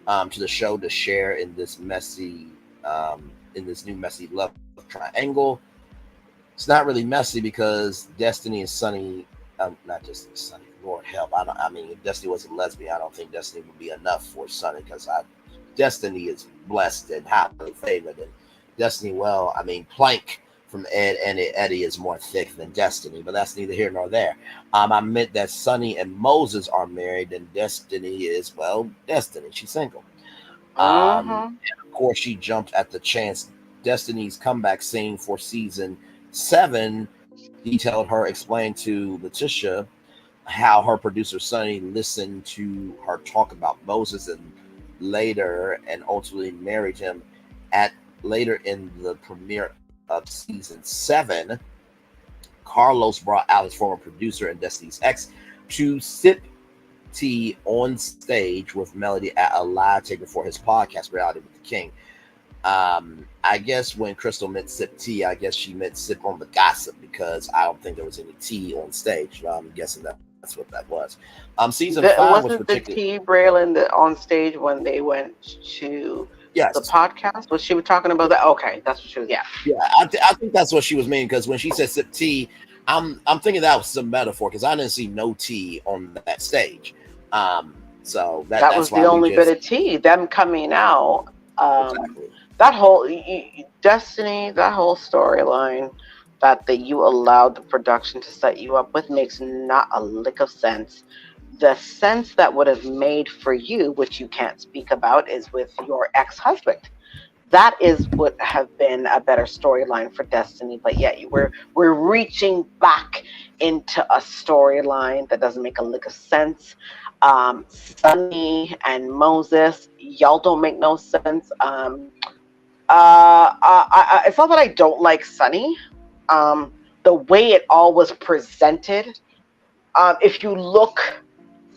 to the show to share in this new messy love triangle. It's not really messy because Destiny and Sonny, not just Sonny, Lord help. If Destiny was a lesbian, I don't think Destiny would be enough for Sonny because Destiny is blessed and highly favored. And Destiny, Plank from Ed and Eddie is more thick than Destiny, but that's neither here nor there. I meant that Sonny and Moses are married, and Destiny is, Destiny. She's single. And of course, she jumped at the chance. Destiny's comeback scene for season 7 detailed her explain to Letitia how her producer Sonny listened to her talk about Moses and ultimately married him later in the premiere of season 7. Carlos brought out his former producer and Destiny's ex to sip tea on stage with Melody at a live tape for his podcast, Reality with the King. I guess when Crystal meant sip tea, I guess she meant sip on the gossip because I don't think there was any tea on stage. I'm guessing that's what that was. Season 5 was Wasn't the particularly T Braylon on stage when they went to the yes. podcast? Was she talking about that? Okay, that's what she was. Yeah. Yeah, I think that's what she was meaning because when she said sip tea, I'm thinking that was some metaphor because I didn't see no tea on that stage. So That that's was why the we only bit just of tea. Them coming out. exactly. That whole Destiny, that whole storyline that you allowed the production to set you up with makes not a lick of sense. The sense that would have made for you, which you can't speak about, is with your ex-husband. That is would have been a better storyline for Destiny, but yet we're reaching back into a storyline that doesn't make a lick of sense. Sunny and Moses, y'all don't make no sense. It's not that I don't like Sunny. The way it all was presented. If you look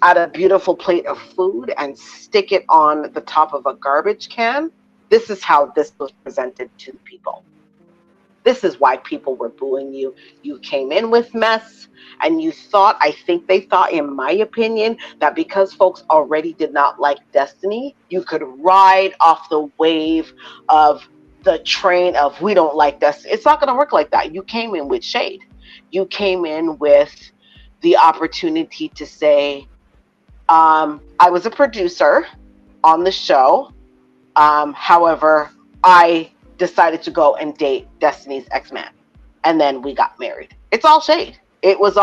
at a beautiful plate of food and stick it on the top of a garbage can, this is how this was presented to the people. This is why people were booing you. You came in with mess and you thought, I think they thought, in my opinion, that because folks already did not like Destiny, you could ride off the wave of the train of we don't like Destiny. It's not going to work like that. You came in with shade. You came in with the opportunity to say, I was a producer on the show. However, I decided to go and date Destiny's ex-man. And then we got married. It's all shade. It was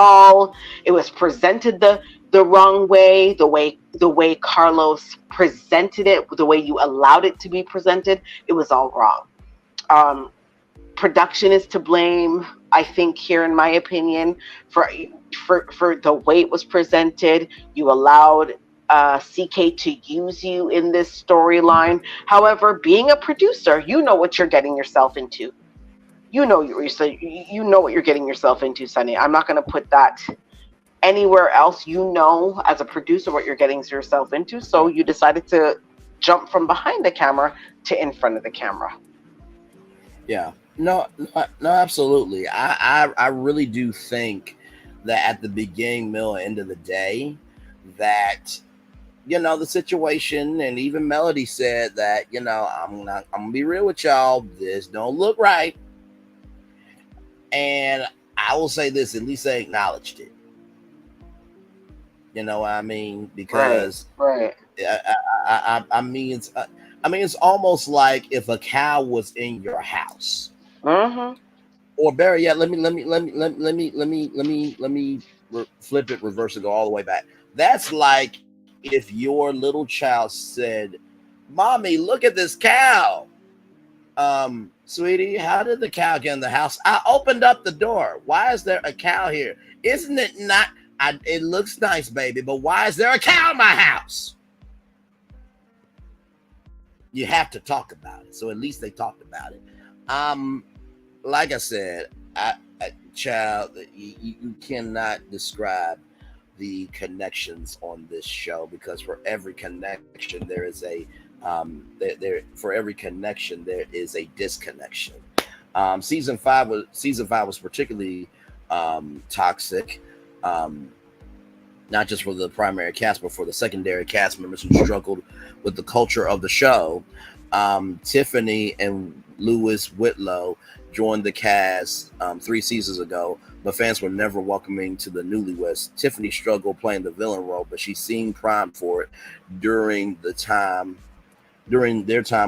presented the wrong way, the way Carlos presented it, the way you allowed it to be presented, it was all wrong. Production is to blame, I think, here, in my opinion, for the way it was presented. You allowed CK to use you in this storyline. However, being a producer, you know what you're getting yourself into. You know what you're getting yourself into, Sunny. I'm not going to put that anywhere else. You know, as a producer, what you're getting yourself into. So you decided to jump from behind the camera to in front of the camera. Yeah. No, absolutely. I really do think that at the beginning, middle, and end of the day, that the situation, and even Melody said that I'm gonna be real with y'all. This don't look right, and I will say this: at least they acknowledged it. You know what I mean? Because right. I mean, it's almost like if a cow was in your house. Or better yet, let me flip it, reverse it, go all the way back. That's like if your little child said, "Mommy, look at this cow." Sweetie, how did the cow get in the house? I opened up the door. Why is there a cow here? Isn't it not? It looks nice, baby, but why is there a cow in my house? You have to talk about it. So at least they talked about it. Like I said, child, you cannot describe the connections on this show, because for every connection there is a for every connection there is a disconnection. Season 5 was particularly toxic, not just for the primary cast, but for the secondary cast members who struggled with the culture of the show. Tiffany and Lewis Whitlow joined the cast 3 seasons ago, but fans were never welcoming to the newlyweds. Tiffany struggled playing the villain role, but she seemed primed for it. During their time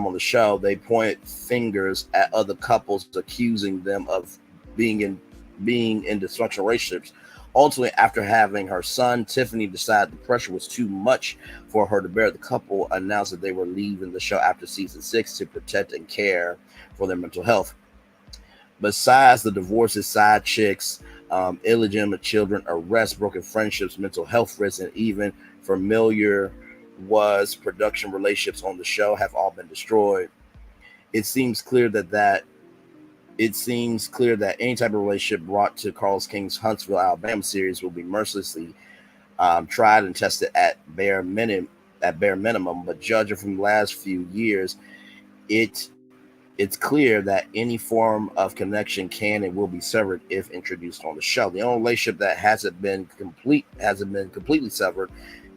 on the show, they pointed fingers at other couples, accusing them of being in dysfunctional relationships. Ultimately, after having her son, Tiffany decided the pressure was too much for her to bear. The couple announced that they were leaving the show after season 6 to protect and care for their mental health. Besides the divorces, side chicks, illegitimate children, arrests, broken friendships, mental health risks, and even familiar production relationships on the show have all been destroyed. It seems clear that any type of relationship brought to Carlos King's Huntsville, Alabama series will be mercilessly tried and tested at bare minimum. But judging from the last few years, it it's clear that any form of connection can and will be severed if introduced on the show. The only relationship that hasn't been completely severed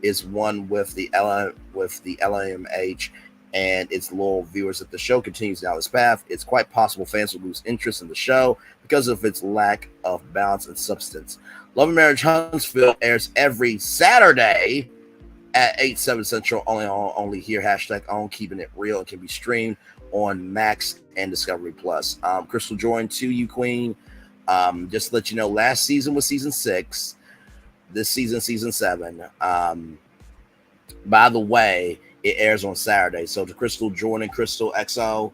is one with the LMH and its loyal viewers. If the show continues down this path, it's quite possible fans will lose interest in the show because of its lack of balance and substance. Love and Marriage Huntsville airs every Saturday at 8/7 Central, only here, #on keeping it real. It can be streamed on Max and Discovery Plus. Crystal Jordan to you, Queen. Just to let you know, last season was season 6. This season, season 7. By the way, it airs on Saturday. So to Crystal Jordan, Crystal XO,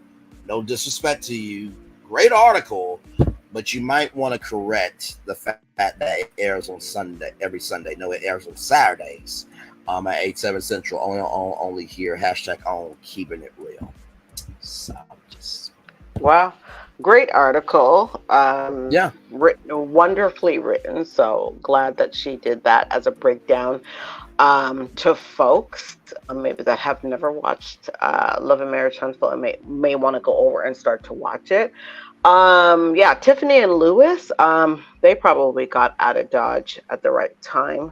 no disrespect to you. Great article, but you might want to correct the fact that it airs on Sunday, every Sunday. No, it airs on Saturdays at 8/7 Central, only here, #on keeping it real. So just wow, great article. Yeah, wonderfully written. So glad that she did that as a breakdown to folks maybe that have never watched Love and Marriage Huntsville and may want to go over and start to watch it. Yeah, Tiffany and Lewis, they probably got out of Dodge at the right time.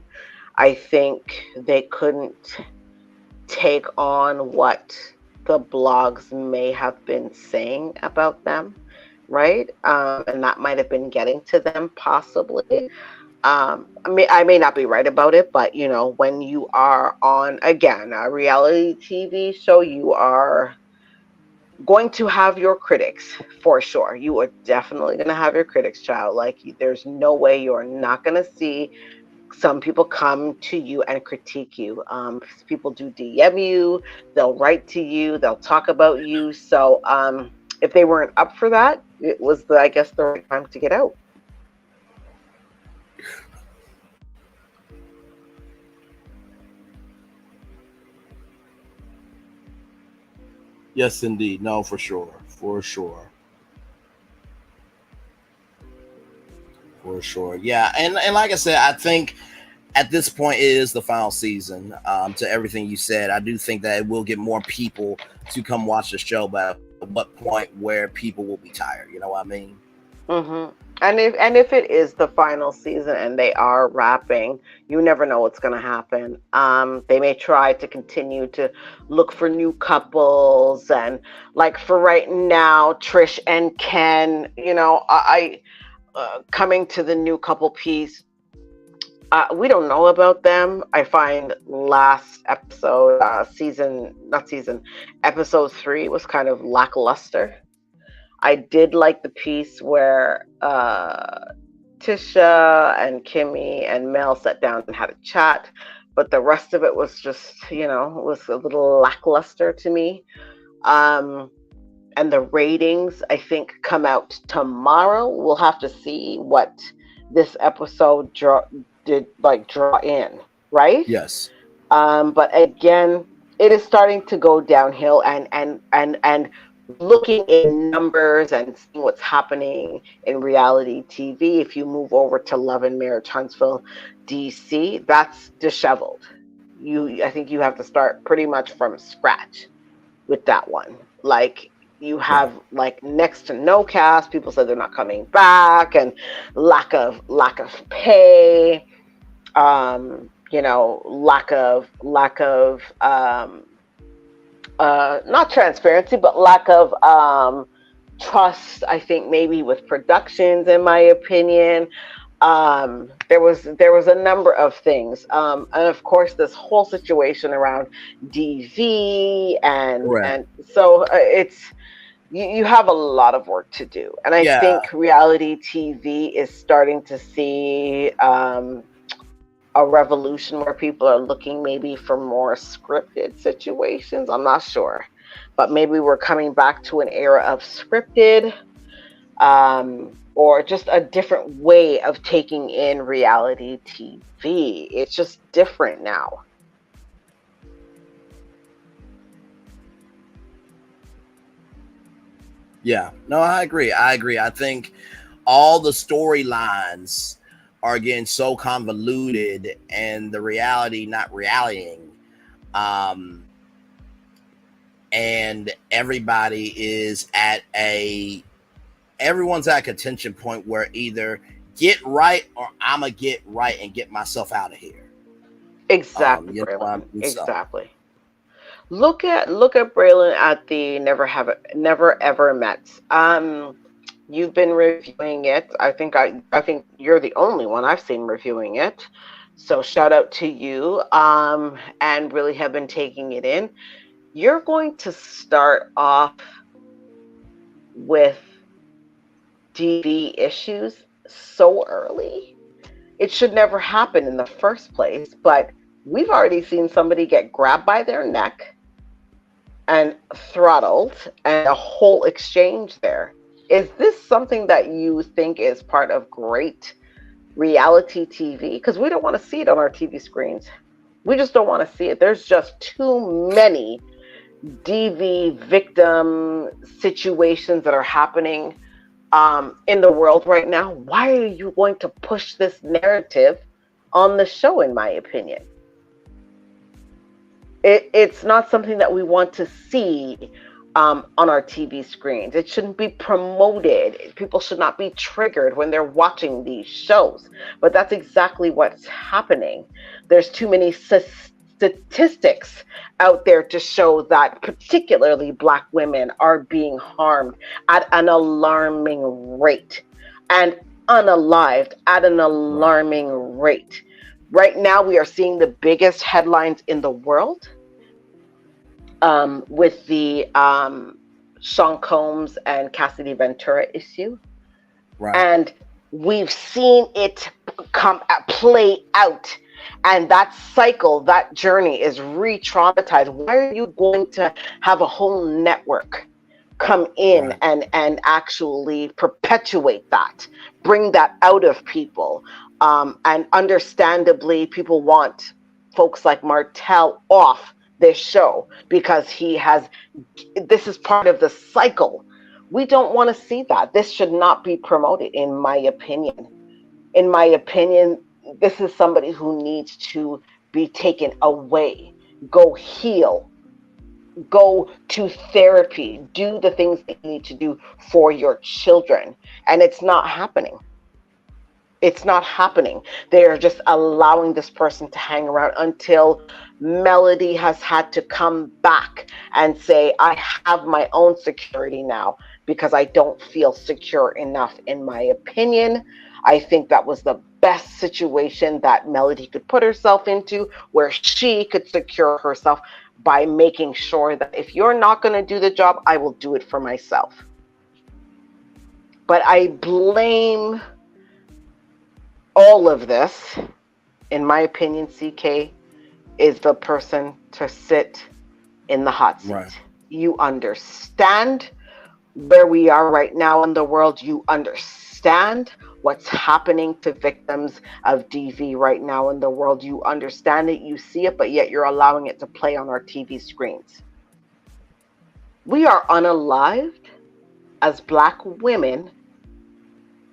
I think they couldn't take on what the blogs may have been saying about them, right? And that might have been getting to them possibly. I may not be right about it, but you know, when you are on, again, a reality TV show, you are going to have your critics for sure. You are definitely going to have your critics, child. Like, there's no way you're not going to see some people come to you and critique you. People do DM you, they'll write to you, they'll talk about you. So if they weren't up for that, it was, I guess, the right time to get out. yes, indeed. No, for sure. For sure. For sure. Yeah. And like I said, I think at this point it is the final season. To everything you said, I do think that it will get more people to come watch the show, but at what point where people will be tired, you know what I mean? Mm-hmm. And if it is the final season and they are wrapping, you never know what's going to happen. They may try to continue to look for new couples, and like for right now, Trish and Ken, you know, I coming to the new couple piece. We don't know about them. I find last episode, episode 3 was kind of lackluster. I did like the piece where Tisha and Kimmy and Mel sat down and had a chat, but the rest of it was just, you know, was a little lackluster to me. And the ratings, I think, come out tomorrow. We'll have to see what this episode draw in, right? Yes. But again, it is starting to go downhill, and looking in numbers and seeing what's happening in reality TV. If you move over to Love and Marriage Huntsville, DC, that's disheveled. I think you have to start pretty much from scratch with that one. Like, you have like next to no cast. People said they're not coming back, and lack of pay. You know, lack of not transparency, but lack of trust, I think, maybe with productions, in my opinion. There was a number of things. And of course, this whole situation around DV and so it's, you have a lot of work to do. And I think reality TV is starting to see a revolution where people are looking maybe for more scripted situations. I'm not sure, but maybe we're coming back to an era of scripted, or just a different way of taking in reality TV. It's just different now. Yeah, no, I agree. I think all the storylines are getting so convoluted, and the reality not rallying. and everyone's at a contention point where either get right or I'm gonna get right and get myself out of here. Exactly, You know what I Braylon. mean? So, Exactly. Look at Braylon at the Never Ever Mets. You've been reviewing it. I think you're the only one I've seen reviewing it. So shout out to you. And really have been taking it in. You're going to start off with DV issues so early. It should never happen in the first place, but we've already seen somebody get grabbed by their neck and throttled and a whole exchange there. Is this something that you think is part of great reality TV? Because we don't want to see it on our TV screens. We just don't want to see it. There's just too many DV victim situations that are happening in the world right now. Why are you going to push this narrative on the show, in my opinion? It's not something that we want to see on our TV screens. It shouldn't be promoted. People should not be triggered when they're watching these shows. But that's exactly what's happening. There's too many statistics out there to show that particularly Black women are being harmed at an alarming rate and unalived at an alarming rate. Right now, we are seeing the biggest headlines in the world with the Sean Combs and Cassidy Ventura issue. right. And we've seen it play out. And that cycle, that journey is re-traumatized. Why are you going to have a whole network come in and actually perpetuate that, bring that out of people? And understandably, people want folks like Martell off this show because this is part of the cycle. We don't want to see that. This should not be promoted, in my opinion. In my opinion, this is somebody who needs to be taken away. Go heal. Go to therapy. Do the things that you need to do for your children. And it's not happening. It's not happening. They're just allowing this person to hang around until Melody has had to come back and say, I have my own security now because I don't feel secure enough. In my opinion, I think that was the best situation that Melody could put herself into, where she could secure herself by making sure that if you're not going to do the job, I will do it for myself. But I blame all of this, in my opinion, CK is the person to sit in the hot seat. Right. You understand where we are right now in the world. You understand what's happening to victims of DV right now in the world. You understand it, you see it, but yet you're allowing it to play on our TV screens. We are unalived as Black women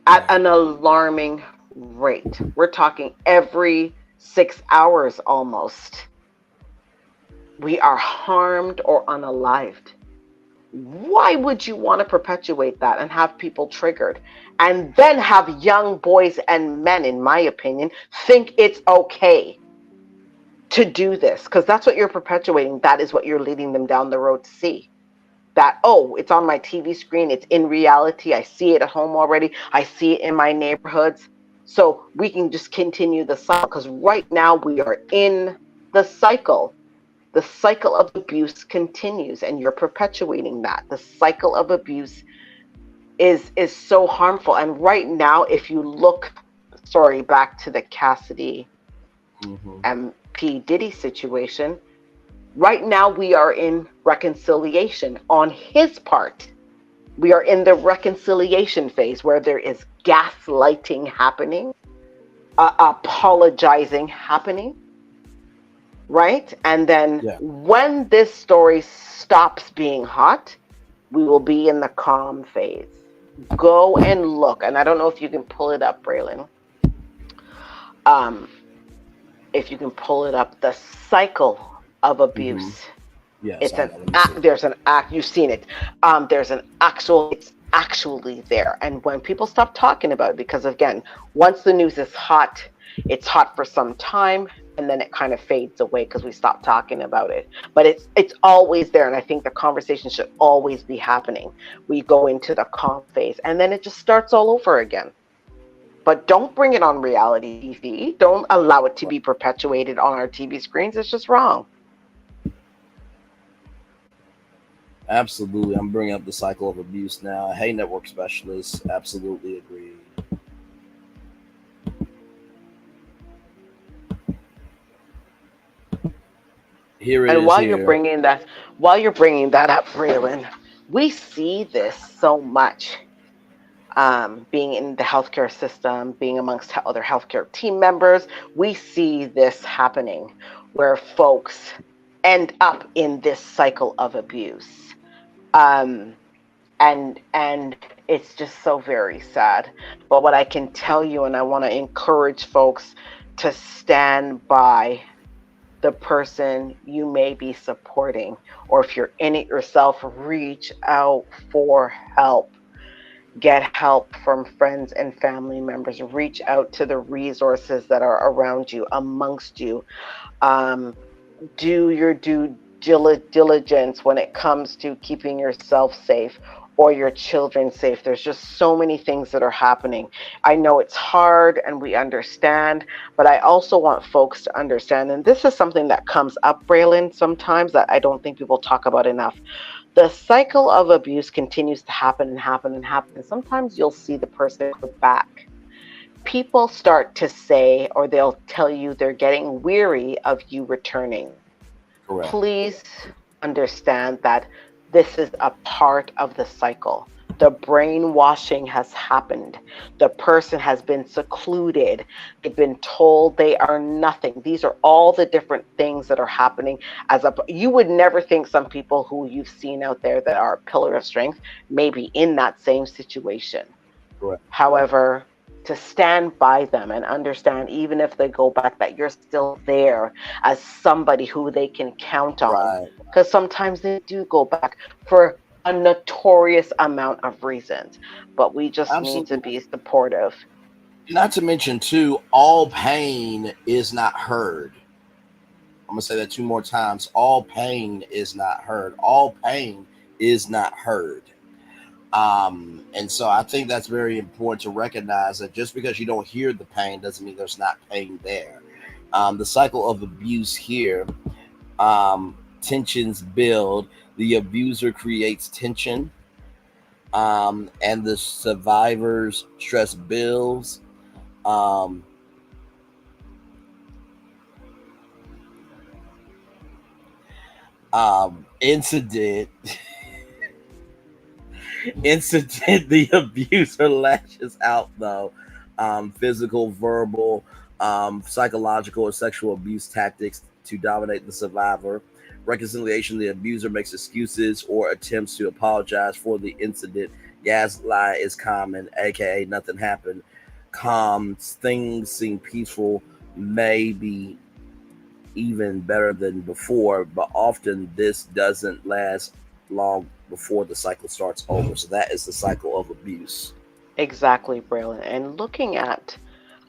at an alarming rate. We're talking every 6 hours almost. We are harmed or unalived. Why would you want to perpetuate that and have people triggered and then have young boys and men, in my opinion, think it's okay to do this? Because that's what you're perpetuating. That is what you're leading them down the road to see. That, oh, it's on my TV screen. It's in reality. I see it at home already. I see it in my neighborhoods. So we can just continue the cycle, because right now we are in the cycle. The cycle of abuse continues, and you're perpetuating that. The cycle of abuse is so harmful. And right now, if you look, back to the Cassidy and P Diddy situation, right now we are in reconciliation on his part. We are in the reconciliation phase where there is gaslighting happening, apologizing happening, right? And then when this story stops being hot, we will be in the calm phase. Go and look, and I don't know if you can pull it up, Braylon. If you can pull it up, the cycle of abuse Yes, There's an act. You've seen it. There's an actual. It's actually there. And when people stop talking about it, because again, once the news is hot, it's hot for some time, and then it kind of fades away because we stop talking about it. But it's always there, and I think the conversation should always be happening. We go into the calm phase, and then it just starts all over again. But don't bring it on reality TV. Don't allow it to be perpetuated on our TV screens. It's just wrong. Absolutely. I'm bringing up the cycle of abuse now. Hey, network specialists. Absolutely agree. Here it and is. while here. you're bringing that up, Braylon, we see this so much. Being in the healthcare system, being amongst other healthcare team members, we see this happening where folks end up in this cycle of abuse. And it's just so very sad. But what I can tell you, and I want to encourage folks to stand by the person you may be supporting, or if you're in it yourself, reach out for help. Get help from friends and family members. Reach out to the resources that are around you, amongst you. Do your due diligence when it comes to keeping yourself safe or your children safe. There's just so many things that are happening. I know it's hard and we understand, but I also want folks to understand, and this is something that comes up, Braylon, sometimes that I don't think people talk about enough. The cycle of abuse continues to happen and happen and happen. Sometimes you'll see the person go back. People start to say, or they'll tell you they're getting weary of you returning. Correct. Please understand that this is a part of the cycle. The brainwashing has happened. The person has been secluded. They've been told they are nothing. These are all the different things that are happening. You would never think some people who you've seen out there that are a pillar of strength may be in that same situation. Correct. However, to stand by them and understand, even if they go back, that you're still there as somebody who they can count on. Because sometimes they do go back for a notorious amount of reasons, but we just need to be supportive. Not to mention, too, all pain is not heard. I'm going to say that 2 more times. All pain is not heard. All pain is not heard. And so I think that's very important to recognize that just because you don't hear the pain doesn't mean there's not pain there. The cycle of abuse here, tensions build. The abuser creates tension, and the survivor's stress builds. Incident, the abuser lashes out, though. Physical, verbal, psychological, or sexual abuse tactics to dominate the survivor. Reconciliation, the abuser makes excuses or attempts to apologize for the incident. Gaslight is common, aka nothing happened. Calm, things seem peaceful, maybe even better than before, but often this doesn't last long before the cycle starts over. So that is the cycle of abuse. Exactly, Braylon. And looking at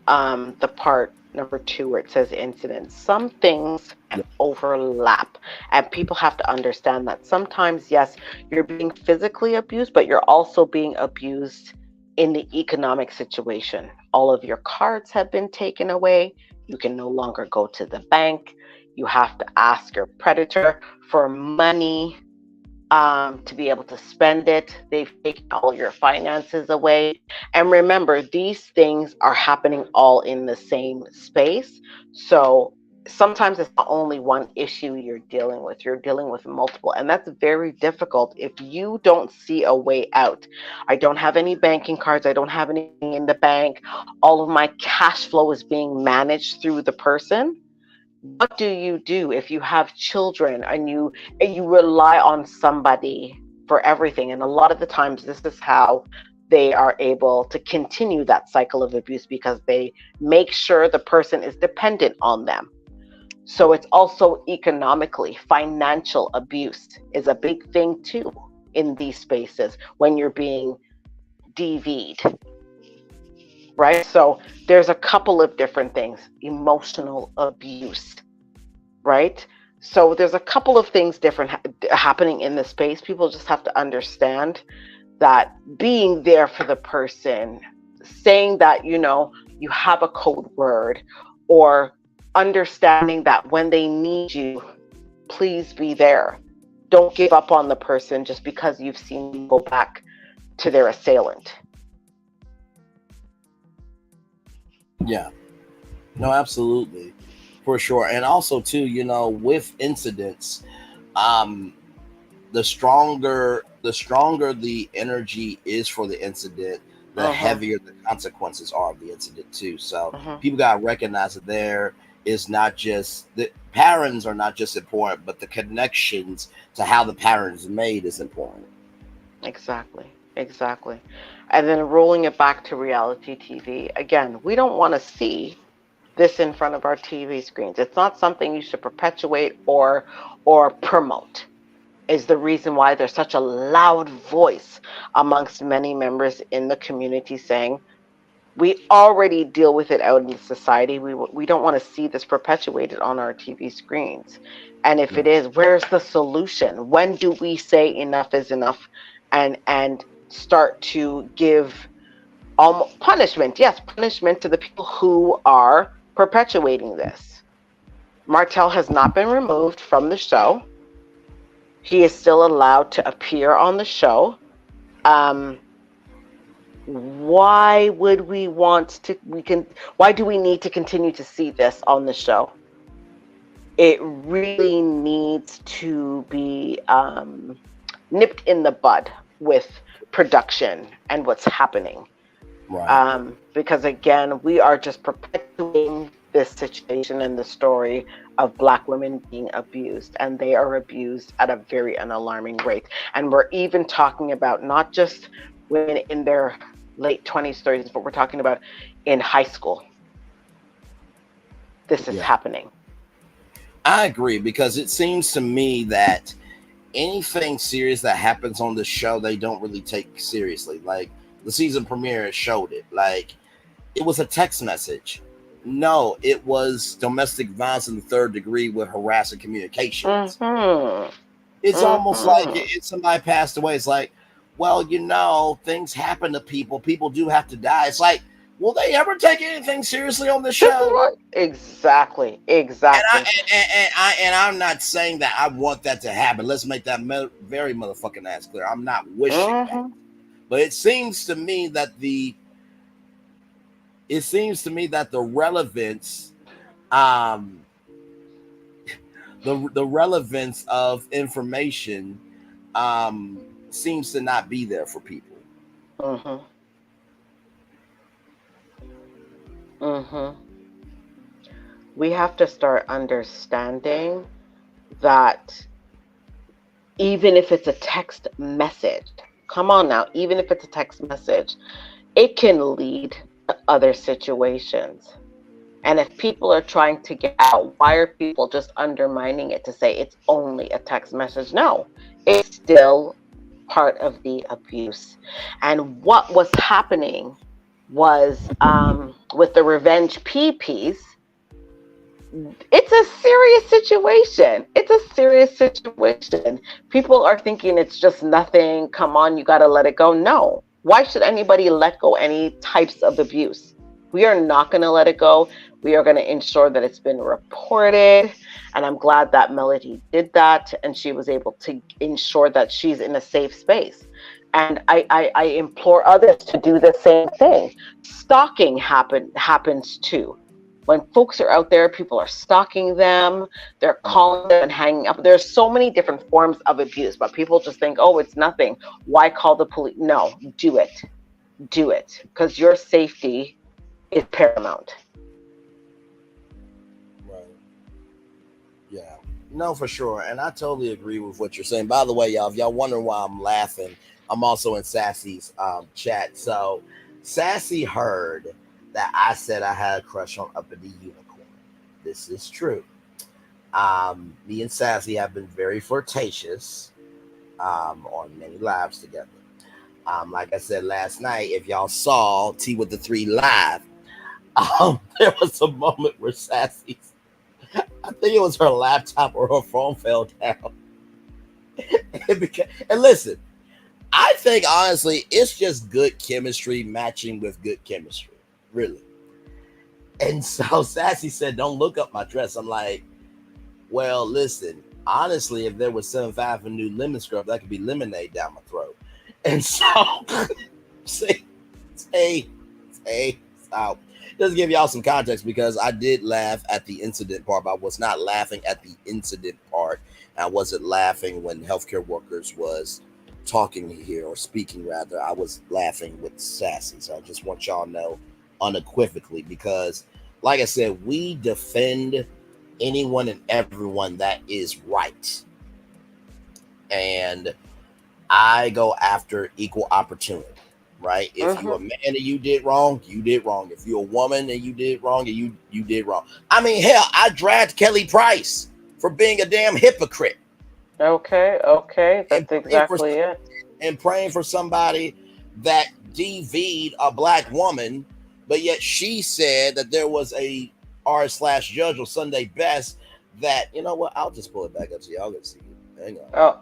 the part number 2 where it says incidents, some things overlap, and people have to understand that sometimes, yes, you're being physically abused, but you're also being abused in the economic situation. All of your cards have been taken away. You can no longer go to the bank. You have to ask your predator for money to be able to spend it. They've taken all your finances away. And remember, these things are happening all in the same space. So sometimes it's not only one issue you're dealing with multiple. And that's very difficult if you don't see a way out. I don't have any banking cards. I don't have anything in the bank. All of my cash flow is being managed through the person. What do you do if you have children and you rely on somebody for everything? And a lot of the times this is how they are able to continue that cycle of abuse, because they make sure the person is dependent on them. So it's also economically, financial abuse is a big thing too in these spaces when you're being DV'd, right? So there's a couple of different things. Emotional abuse, right? So there's a couple of things different happening in the space. People just have to understand that being there for the person, saying that, you know, you have a code word, or understanding that when they need you, please be there. Don't give up on the person just because you've seen them go back to their assailant. Yeah. No, absolutely. For sure. And also too, you know, with incidents, the stronger the energy is for the incident, the heavier the consequences are of the incident too. So people gotta recognize that there is not just the patterns are not just important, but the connections to how the pattern is made is important. Exactly. And then rolling it back to reality TV, again, we don't want to see this in front of our TV screens. It's not something you should perpetuate or promote. Is the reason why there's such a loud voice amongst many members in the community saying, we already deal with it out in society. We don't want to see this perpetuated on our TV screens. And if it is, where's the solution? When do we say enough is enough and start to give punishment? Yes, punishment to the people who are perpetuating this. Martell has not been removed from the show. He is still allowed to appear on the show. Why would we want to? Why do we need to continue to see this on the show? It really needs to be nipped in the bud with production and what's happening. Right. Because again, we are just perpetuating this situation and the story of Black women being abused, and they are abused at a very alarming rate. And we're even talking about not just women in their late 20s, 30s, but we're talking about in high school. This is happening. I agree, because it seems to me that anything serious that happens on the show, they don't really take seriously. Like the season premiere showed it. Like it was a text message. No, it was domestic violence in the third degree with harassing communications. It's almost like if somebody passed away, it's like, well, you know, things happen to people. People do have to die. It's like, will they ever take anything seriously on the show? Exactly. And I'm not saying that I want that to happen. Let's make that very motherfucking ass clear. I'm not wishing that. But it seems to me that the relevance, the relevance of information seems to not be there for people. We have to start understanding that even if it's a text message, come on now, even if it's a text message, it can lead to other situations. And if people are trying to get out, why are people just undermining it to say it's only a text message? No, it's still part of the abuse. And what was happening was with the revenge PPs, it's a serious situation. People are thinking it's just nothing. Come on, you got to let it go. No. Why should anybody let go any types of abuse? We are not going to let it go. We are going to ensure that it's been reported. And I'm glad that Melody did that. And she was able to ensure that she's in a safe space. And I implore others to do the same thing. Stalking happens too. When folks are out there, people are stalking them, they're calling them and hanging up. There's so many different forms of abuse, but people just think, oh, it's nothing. Why call the police? No, do it. Do it. Because your safety is paramount. Right. Yeah. No, for sure. And I totally agree with what you're saying. By the way, y'all, if y'all wondering why I'm laughing, I'm also in Sassy's chat. So Sassy heard that I said I had a crush on Uppity Unicorn. This is true. Me and Sassy have been very flirtatious on many lives together. Like I said last night, if y'all saw Tea with the Three live, there was a moment where Sassy, I think it was her laptop or her phone fell down. And listen, I think honestly, it's just good chemistry matching with good chemistry, really. And so Sassy said, "Don't look up my dress." I'm like, well, listen, honestly, if there was 7.5 and new lemon scrub, that could be lemonade down my throat. And so, say, out. Just to give y'all some context, because I did laugh at the incident part, but I was not laughing at the incident part. I wasn't laughing when healthcare workers was talking here or speaking rather. I was laughing with Sassy. So I just want y'all to know unequivocally, because like I said, we defend anyone and everyone that is right. And I go after equal opportunity, right? If you're a man and you did wrong, you did wrong. If you're a woman and you did wrong, and you did wrong. I mean, hell, I dragged Kelly Price for being a damn hypocrite. Okay, that's exactly it. And praying for somebody that DV'd a black woman, but yet she said that there was a r/judge or Sunday Best that, you know what, I'll just pull it back up so y'all can see it. Hang on.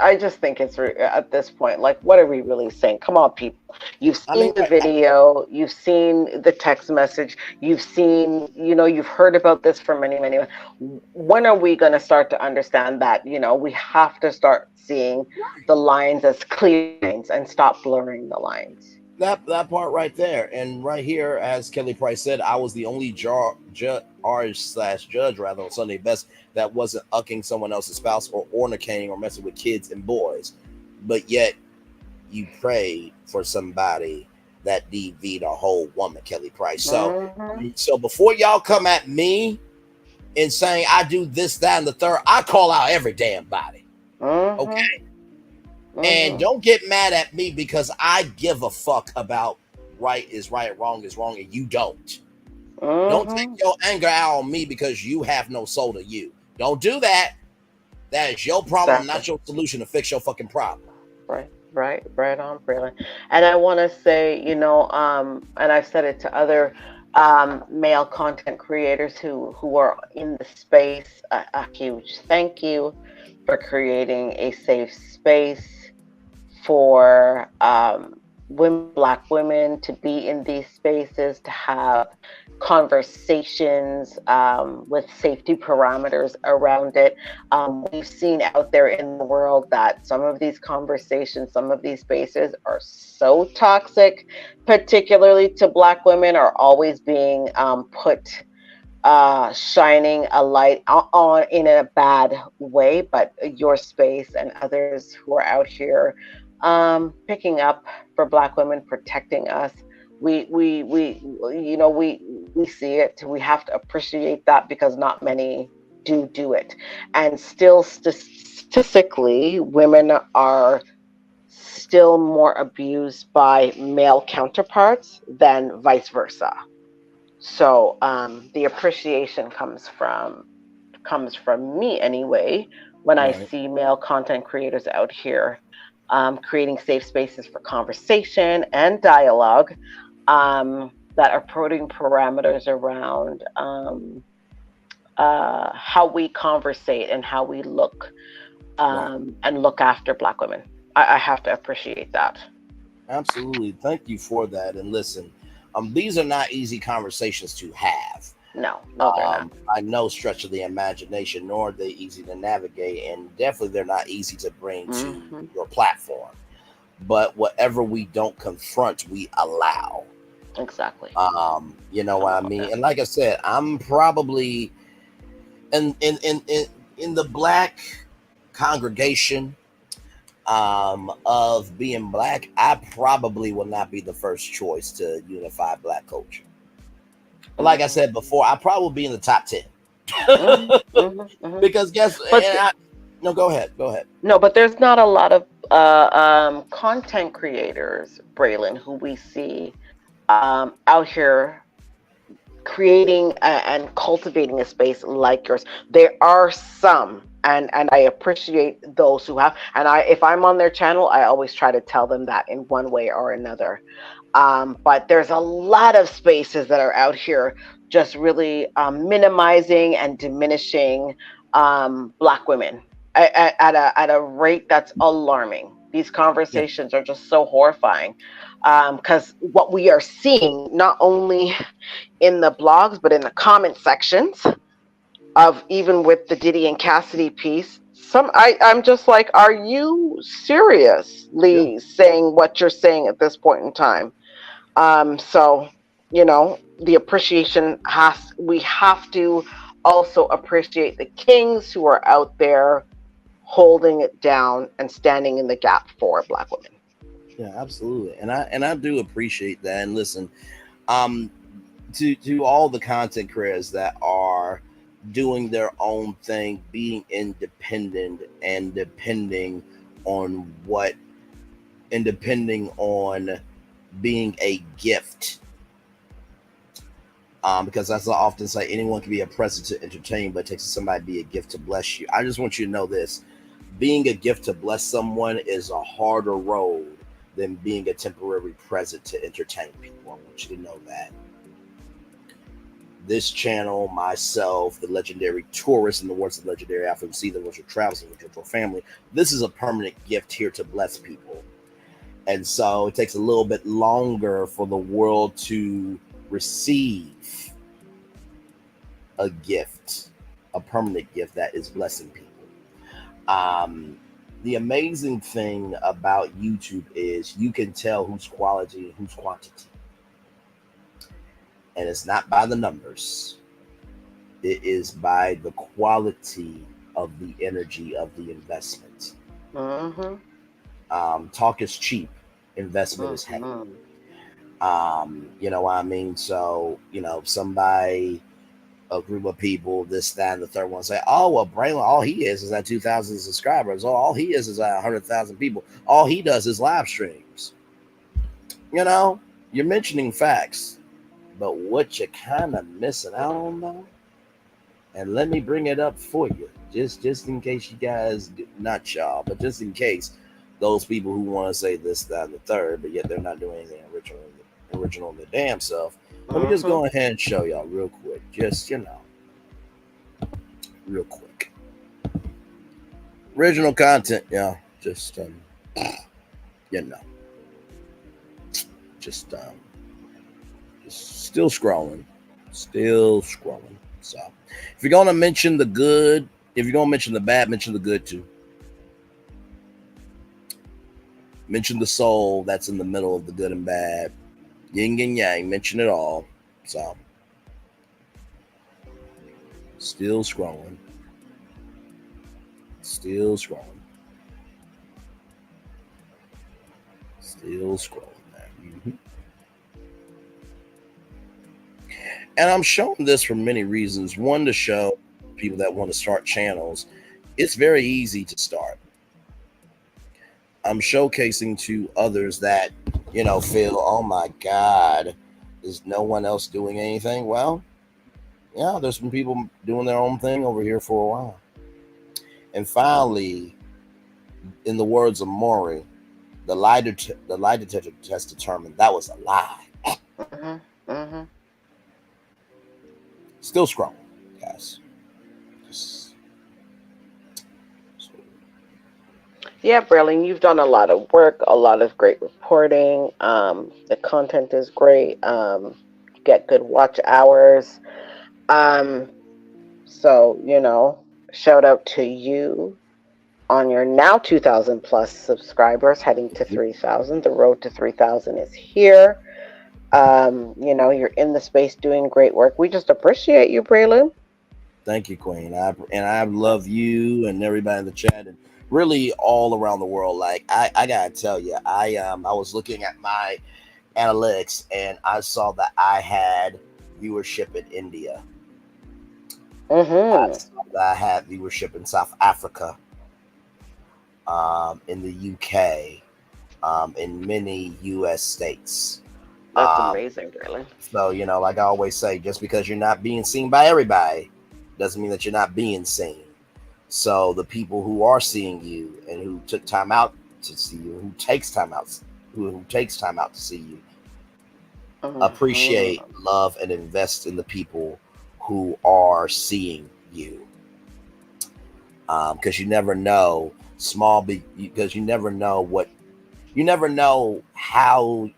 I just think it's at this point, like, what are we really saying? Come on, people. You've seen the video, you've seen the text message, you've seen, you've heard about this for many, many. When are we going to start to understand that, we have to start seeing the lines as clear lines and stop blurring the lines? That part right there. And right here, as Kelly Price said, I was the only r/judge rather on Sunday Best that wasn't ucking someone else's spouse or fornicating or messing with kids and boys. But yet you prayed for somebody that DV'd a whole woman, Kelly Price. So before y'all come at me and saying I do this, that, and the third, I call out every damn body. Okay? And don't get mad at me because I give a fuck about right is right, wrong is wrong, and you don't. Don't take your anger out on me because you have no soul to you. Don't do that. That is your problem, not your solution to fix your fucking problem. Right on, Braylon. And I want to say, and I've said it to other male content creators who are in the space, a huge thank you for creating a safe space for Black women to be in these spaces, to have conversations with safety parameters around it. We've seen out there in the world that some of these conversations, some of these spaces are so toxic, particularly to Black women, are always being put shining a light on in a bad way. But your space and others who are out here picking up for Black women, protecting us, we see it. We have to appreciate that because not many do it. And still statistically, women are still more abused by male counterparts than vice versa. So the appreciation comes from me anyway, when I see male content creators out here creating safe spaces for conversation and dialogue that are putting parameters around how we conversate and how we look and look after Black women. I have to appreciate that. Absolutely. Thank you for that. And listen, these are not easy conversations to have. No, they're not. I know stretch of the imagination, nor are they easy to navigate, and definitely they're not easy to bring to your platform. But whatever we don't confront, we allow. Exactly. You know what I mean? And like I said, I'm probably in the Black congregation of being Black, I probably will not be the first choice to unify Black culture. But like I said before, I'll probably be in the top 10. Because guess no, go ahead. No, but there's not a lot of content creators, Braylon, who we see out here creating and cultivating a space like yours. There are some, and I appreciate those who have, and if I'm on their channel, I always try to tell them that in one way or another. But there's a lot of spaces that are out here just really minimizing and diminishing Black women at a rate that's alarming. These conversations are just so horrifying, because what we are seeing, not only in the blogs, but in the comment sections of, even with the Diddy and Cassidy piece, I'm just like, are you seriously saying what you're saying at this point in time? So, the appreciation we have to also appreciate the kings who are out there holding it down and standing in the gap for Black women. Yeah, absolutely. And I do appreciate that. And listen, to all the content creators that are doing their own thing, being independent and depending on being a gift. Because as I often say, anyone can be a present to entertain, but it takes somebody to be a gift to bless you. I just want you to know this. Being a gift to bless someone is a harder road than being a temporary present to entertain people. I want you to know that. This channel, myself, the legendary tourist, in the words of the legendary Alpha MC, the virtual travels and the virtual family, this is a permanent gift here to bless people. And so it takes a little bit longer for the world to receive a gift, a permanent gift that is blessing people. The amazing thing about YouTube is you can tell who's quality and who's quantity. And it's not by the numbers. It is by the quality of the energy of the investment. Talk is cheap. Investment is heavy. You know what I mean? So, somebody, a group of people, this, that, and the third one say, oh, well, Braylon, all he is at 2,000 subscribers. All he is at 100,000 people. All he does is live streams. You're mentioning facts. But what you're kind of missing out on, though, and let me bring it up for you, just in case you guys, not y'all, but just in case those people who want to say this, that, and the third, but yet they're not doing anything original in their damn self. Let me just go ahead and show y'all real quick. Just, real quick. Original content, yeah. Just, still scrolling. So if you're going to mention the good, if you're going to mention the bad, mention the good too. Mention the soul that's in the middle of the good and bad. Yin and yang, mention it all. So still scrolling. And I'm showing this for many reasons. One, to show people that want to start channels, it's very easy to start. I'm showcasing to others that, feel, oh my God, is no one else doing anything? Well, yeah, there's some people doing their own thing over here for a while. And finally, in the words of Maury, the lie detector test determined that was a lie. Still scrolling, guys. Yeah, Braylon, you've done a lot of work, a lot of great reporting. The content is great. You get good watch hours. So, shout out to you on your now 2,000 plus subscribers, heading to 3,000. The road to 3,000 is here. You're in the space doing great work. We just appreciate you, Braylon. Thank you, Queen. I love you and everybody in the chat and really all around the world. Like I gotta tell you, I was looking at my analytics and I saw that I had viewership in India. I saw that I had viewership in South Africa, in the UK, in many US states. That's amazing, really. So, you know, like I always say, just because you're not being seen by everybody doesn't mean that you're not being seen. So the people who are seeing you and who took time out to see you, who takes time out to see you, appreciate, love, and invest in the people who are seeing you. Because you never know because you never know how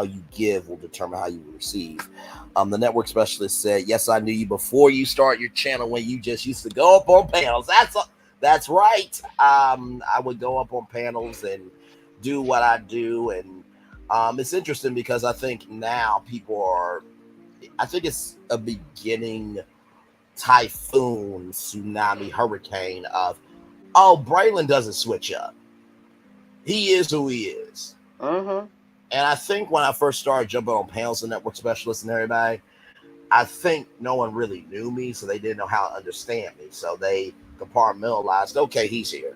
you give will determine how you will receive. The network specialist said, "Yes, I knew you before you start your channel when you just used to go up on panels." That's right. I would go up on panels and do what I do, and it's interesting because I think now I think it's a beginning typhoon, tsunami, hurricane of, Braylon doesn't switch up. He is who he is. And I think when I first started jumping on panels and network specialists and everybody, I think no one really knew me, so they didn't know how to understand me. So they compartmentalized, okay, he's here.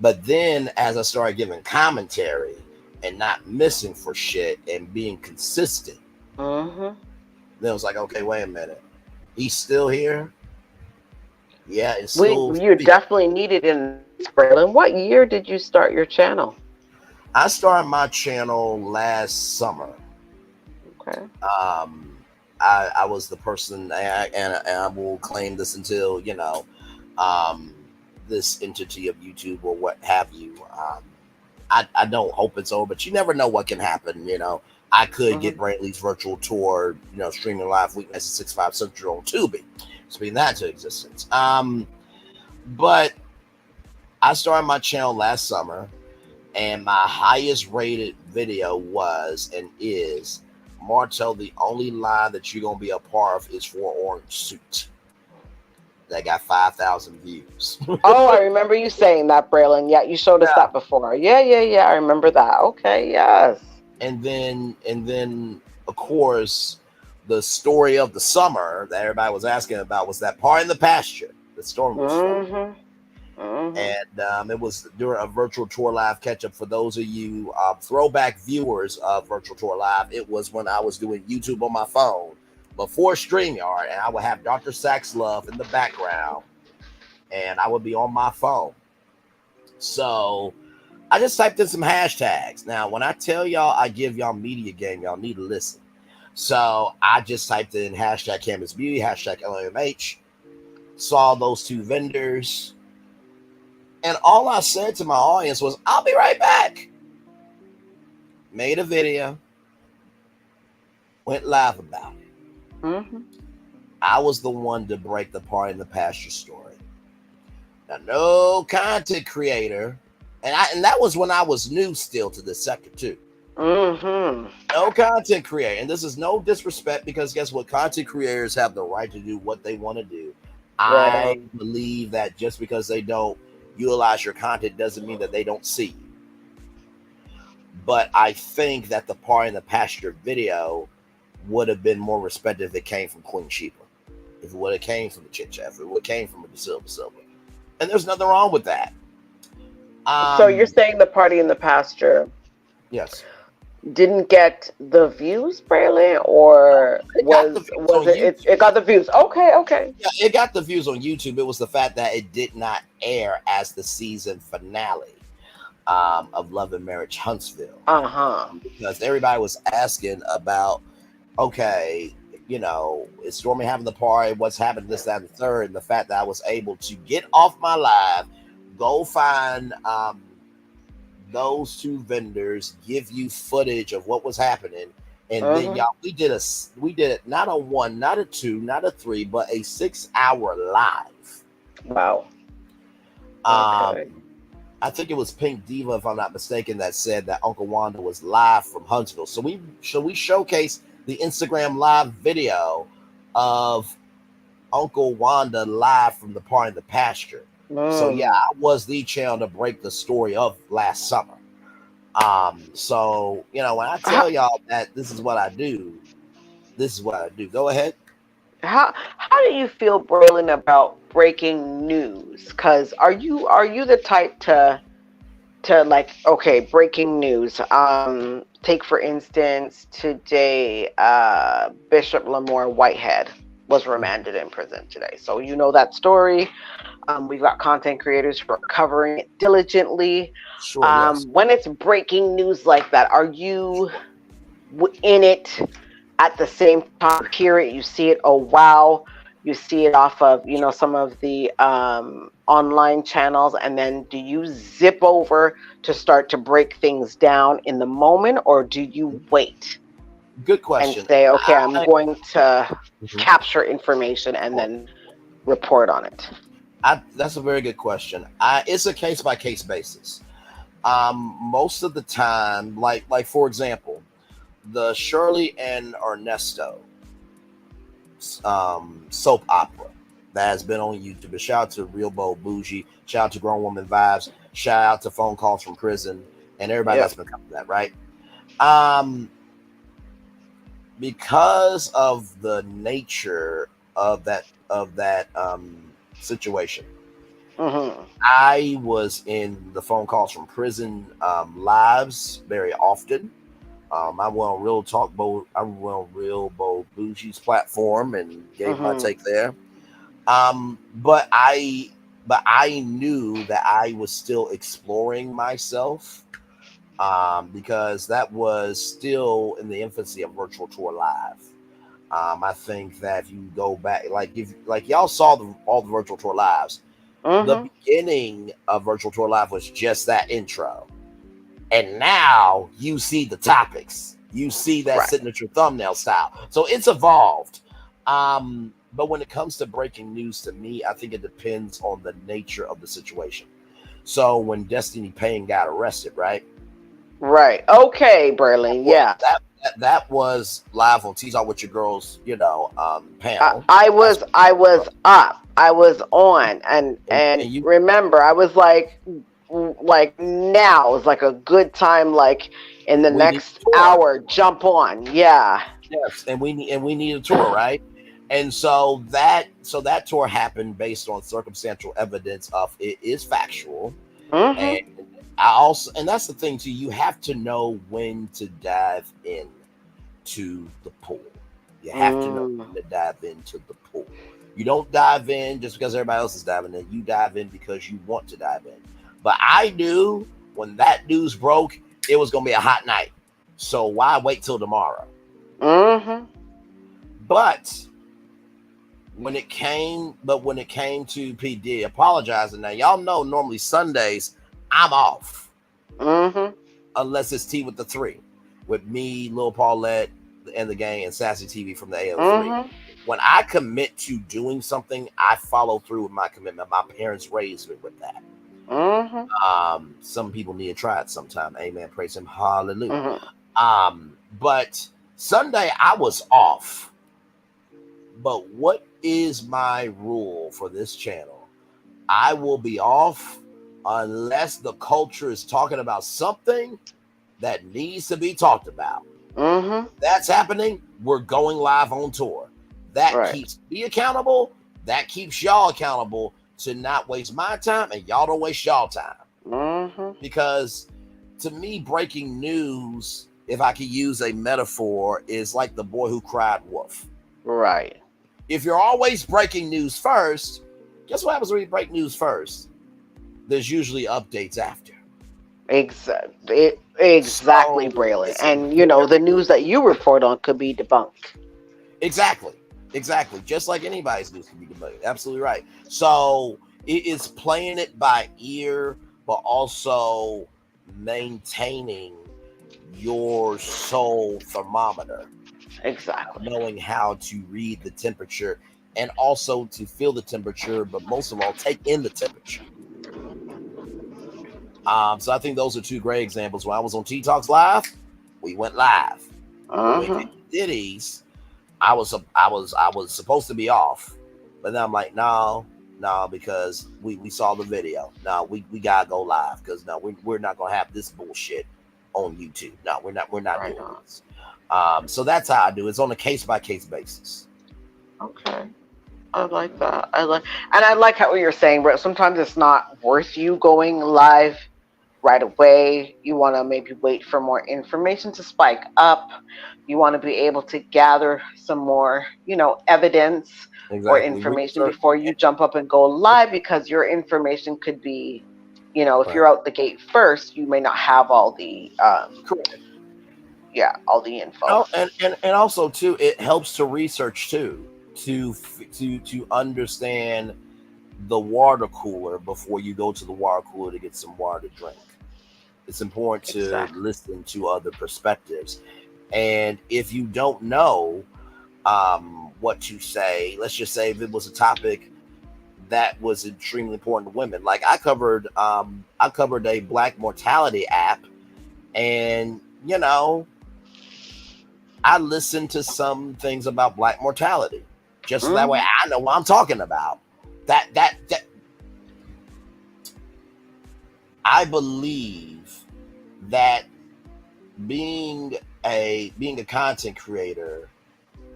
But then as I started giving commentary and not missing for shit and being consistent, then it was like, okay, wait a minute. He's still here? Yeah, it's still... You definitely needed in Braylon. What year did you start your channel? I started my channel last summer. Okay. I was the person, and I will claim this until, you know, this entity of YouTube or what have you. I don't hope it's over, but you never know what can happen, you know. I could get Braylon Lee's virtual tour, you know, streaming live weeknights at 6, 5 Central on Tubi. Speaking that into existence. But I started my channel last summer, and my highest rated video was and is Martell, the only line that you're going to be a part of is for Orange Suit. That got 5,000 views. Oh, I remember you saying that, Braylon. Yeah, you showed us that before. Yeah. I remember that. Okay, yes. And then, of course, the story of the summer that everybody was asking about was that Part in the Pasture. The storm was from. And it was during a virtual tour live catch up for those of you throwback viewers of virtual tour live. It was when I was doing YouTube on my phone before StreamYard, and I would have Dr. Sax Love in the background, and I would be on my phone. So I just typed in some hashtags. Now, when I tell y'all I give y'all media game, y'all need to listen. So I just typed in hashtag Campus Beauty, hashtag LMH, saw those two vendors, and all I said to my audience was, I'll be right back. Made a video, went live about it. I was the one to break the Part in the Pasture story. Now, no content creator, and that was when I was new still to this sector too. No content creator, and this is no disrespect, because guess what? Content creators have the right to do what they want to do. I believe that just because they don't utilize your content doesn't mean that they don't see you. But I think that the Part in the Pasture video would have been more respected if it came from Queen Sheba, if it would have came from the Chit Chat, if it would have came from the Silver. And there's nothing wrong with that. So you're saying the Party in the Pasture, yes, didn't get the views, Braylon, or it got the views? Okay. Yeah, it got the views on YouTube. It was the fact that it did not air as the season finale of Love and Marriage Huntsville. Because everybody was asking about, okay, you know, is Stormy having the party? What's happening? This, that, and the third. And the fact that I was able to get off my live, go find those two vendors, give you footage of what was happening, and then y'all, we did it not a 1, not a 2, not a 3, but a 6-hour live. Wow. I think it was Pink Diva, if I'm not mistaken, that said that Uncle Wanda was live from Huntsville. So we showcased the Instagram live video of Uncle Wanda live from the Part in the Pasture. So yeah, I was the channel to break the story of last summer. So you know, when I tell y'all that this is what I do, this is what I do. Go ahead. How do you feel, Braylon, about breaking news? Because are you the type to to like, okay, breaking news. Take for instance today, Bishop Lamore Whitehead was remanded in prison today. So you know that story. We've got content creators who are covering it diligently. Sure, yes. When it's breaking news like that, are you in it at the same time? Hear it, you see it, oh wow, you see it off of, you know, some of the online channels, and then do you zip over to start to break things down in the moment, or do you wait? Good question. And say, okay, I'm going to capture information and then report on it. That's a very good question. It's a case by case basis. Most of the time, like for example, the Shirley and Ernesto soap opera that has been on YouTube. Shout out to Real Bold Bougie. Shout out to Grown Woman Vibes. Shout out to Phone Calls from Prison and everybody that's been coming to that, right? Because of the nature of that situation, I was in the Phone Calls from Prison lives very often. I went on Real Bold Bougie's platform and gave my take there. But I knew that I was still exploring myself, because that was still in the infancy of Virtual Tour Live. I think that if you go back, like y'all saw all the Virtual Tour Lives, the beginning of Virtual Tour Live was just that intro. And now you see the topics. You see that signature thumbnail style. So it's evolved. But when it comes to breaking news, to me, I think it depends on the nature of the situation. So when Destiny Payne got arrested, right? Right. Okay, Braylon. Yeah. That was live on Tease Out with Your Girls, panel. I was up. I was on, and remember, I was like now is like a good time, like in the next hour, jump on. Yeah. Yes, and we need a tour, right? And so that tour happened based on circumstantial evidence of it is factual. And and that's the thing too, you have to know when to dive in to the pool. You have to know when to dive into the pool. You don't dive in just because everybody else is diving in. You dive in because you want to dive in. But I knew when that news broke, it was going to be a hot night. So why wait till tomorrow? But when it came to P Diddy apologizing, now y'all know normally Sundays I'm off, unless it's T with the 3, with me, Lil Paulette, and the gang, and Sassy TV from the AO3. When I commit to doing something, I follow through with my commitment. My parents raised me with that. Some people need to try it sometime. Amen. Praise him. Hallelujah. But Sunday I was off. But what is my rule for this channel? I will be off unless the culture is talking about something that needs to be talked about. That's happening. We're going live on tour. That keeps me accountable. That keeps y'all accountable to not waste my time, and y'all don't waste y'all time. Because to me, breaking news, if I could use a metaphor, is like the boy who cried wolf. Right. If you're always breaking news first, guess what happens when you break news first? There's usually updates after. Exactly, Braylon. And the news that you report on could be debunked. Exactly. Just like anybody's news can be debunked. Absolutely right. So it is playing it by ear, but also maintaining your soul thermometer. Exactly. Knowing how to read the temperature and also to feel the temperature, but most of all, take in the temperature. So I think those are two great examples. When I was on T Talks Live, we went live. When we did Diddy's, I was supposed to be off, but then I'm like, no, because we saw the video. No, we gotta go live because we're not gonna have this bullshit on YouTube. No, we're not doing this. So that's how I do it. It's on a case by case basis. Okay. I like that. I like how you're saying, but sometimes it's not worth you going live right away. You want to maybe wait for more information to spike up. You want to be able to gather some more, evidence or information before you jump up and go live, because your information could be, if you're out the gate first, you may not have all the all the info. Oh, and also too, it helps to research too, to understand the water cooler before you go to the water cooler to get some water to drink. It's important to listen to other perspectives, and if you don't know what to say, let's just say if it was a topic that was extremely important to women, like I covered a Black mortality app, and I listened to some things about Black mortality, just so that way I know what I'm talking about. That I believe that being a content creator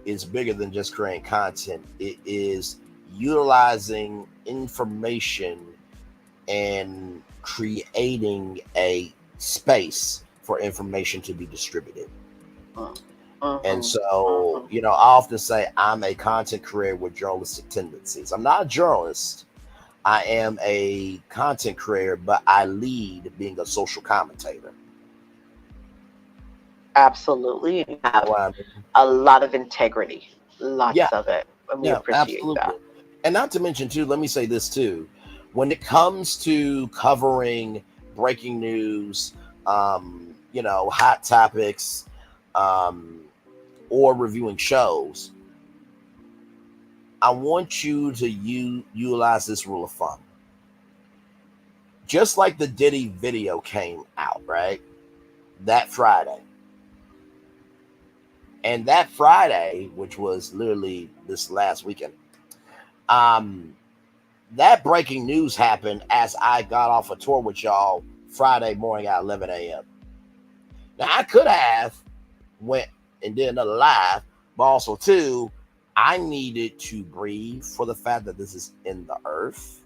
is bigger than just creating content. It is utilizing information and creating a space for information to be distributed. And so, I often say I'm a content creator with journalistic tendencies. I'm not a journalist. I am a content creator, but I lead being a social commentator. Absolutely. You have a lot of integrity. Lots of it. And we appreciate that. And not to mention, too, let me say this, too. When it comes to covering breaking news, hot topics, or reviewing shows, I want you to utilize this rule of thumb. Just like the Diddy video came out, right? That Friday. And that Friday, which was literally this last weekend, that breaking news happened as I got off a tour with y'all Friday morning at 11 a.m. Now, I could have went and did another live, but also, too, I needed to breathe for the fact that this is in the earth.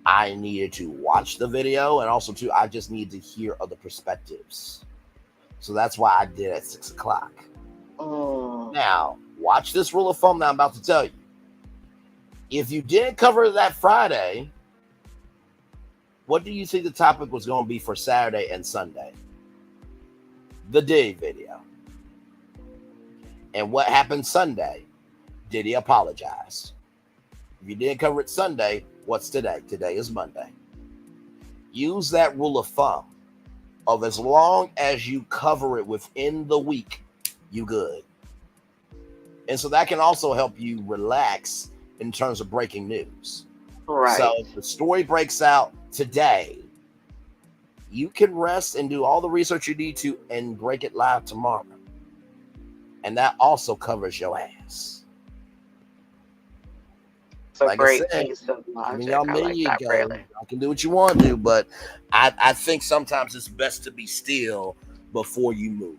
I needed to watch the video, and also, too, I just needed to hear other perspectives. So that's why I did at 6 o'clock. Now, watch this rule of thumb that I'm about to tell you. If you didn't cover that Friday, what do you think the topic was going to be for Saturday and Sunday? The Diddy video. And what happened Sunday? Diddy apologized. If you didn't cover it Sunday, what's today? Today is Monday. Use that rule of thumb of as long as you cover it within the week, you good. And so that can also help you relax in terms of breaking news. Right. So if the story breaks out today, you can rest and do all the research you need to and break it live tomorrow. And that also covers your ass. It's a great piece of logic. Y'all can do what you want to do, but I think sometimes it's best to be still before you move.